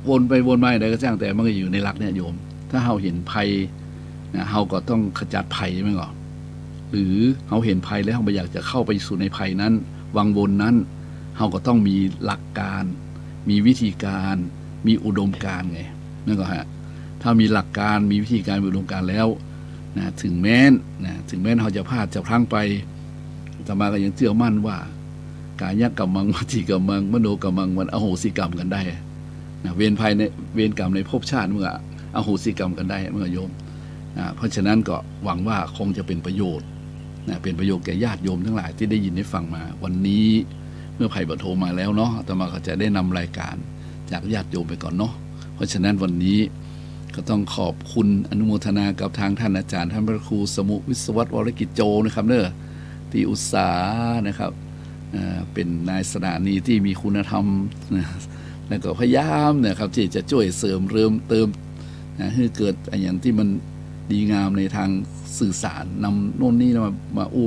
วนไปวนมาอะไรก็ช่างแต่มันก็อยู่ในหลักเนี่ยโยมถ้าเฮาเห็นภัยเฮาก็ต้องขจัดภัยใช่ไหมก่อนหรือเฮาเห็นภัยแล้วเฮาไม่อยากจะเข้าไปสู่ในภัยนั้นวังวนนั้นเฮาก็ต้องมีหลักการมีวิธีการมีอุดมการณ์ไงนั่นก็ฮะถ้ามีหลักการมีวิธีการมีอุดมการณ์แล้วนะถึงแม้นเฮาจะพลาดจะพลั้งไปอาตมาก็ยังเชื่อมั่นว่ากายกรรมังวจีกรรมังมโนกรรมังมันอโหสิกรรมกันได้นะเวรกรรมในภพชาติเมื่ออโหสิกรรมกันได้เมื่อโยมเพราะฉะนั้นก็หวังว่าคงจะเป็นประโยชน์นะเป็นประโยชน์แก่ญาติโยมทั้งหลายที่ได้ยินได้ฟังมาวันนี้เมื่อไผ่บรรโทมาแล้วเนาะอาตมาก็จะได้นำรายการจากญาติโยมไปก่อนเนาะเพราะฉะนั้นวันนี้ก็ต้องขอบคุณอนุโมทนากับทางท่านอาจารย์ท่านพระครูสมุวิศวัตรวรกิจโจนะครับเนอะที่อุตสาห์นะครับเป็นนายสถานีที่มีคุณธรรมนะแล้วก็พยายามนะครับที่จะช่วยเสริมเติมนะให้เกิดอย่างที่มันดีงามในทางสื่อสารนำโน่นนี่มา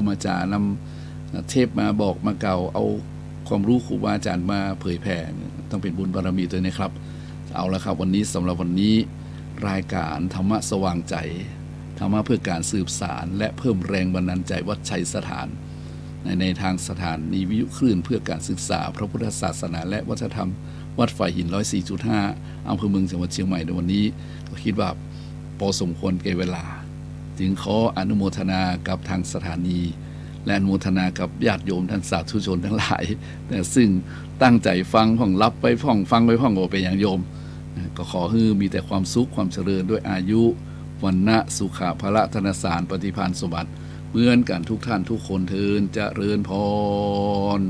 มาจานำเทพมาบอกมาเก่าเอาความรู้ครูบาอาจารย์มาเผยแผ่ต้องเป็นบุญบารมีตัวนี้ครับเอาละครับวันนี้สำหรับวันนี้รายการธรรมะสว่างใจธรรมะเพื่อการสืบสารและเพิ่มแรงบันดาลใจวัดชัยสถานในทางสถานีวิทยุคลื่นเพื่อการศึกษาพระพุทธศาสนาและวัฒนธรรมวัดฝ่ายหิน 104.5 อำเภอเมืองจังหวัดเชียงใหม่ในวันนี้ก็คิดว่าพอสมควรแก่เวลาจึงขออนุโมทนากับทางสถานีและอนุโมทนากับญาติโยมท่านสาธุชนทั้งหลายซึ่งตั้งใจฟังพ่องรับไปพ่องฟังไปพ่องโอไปอย่างโยมก็ขอให้มีแต่ความสุขความเจริญด้วยอายุวันนะสุขะพละธนสารปฏิภาณสมบัติเหมือนกันทุกท่านทุกคนเทินเจริญพร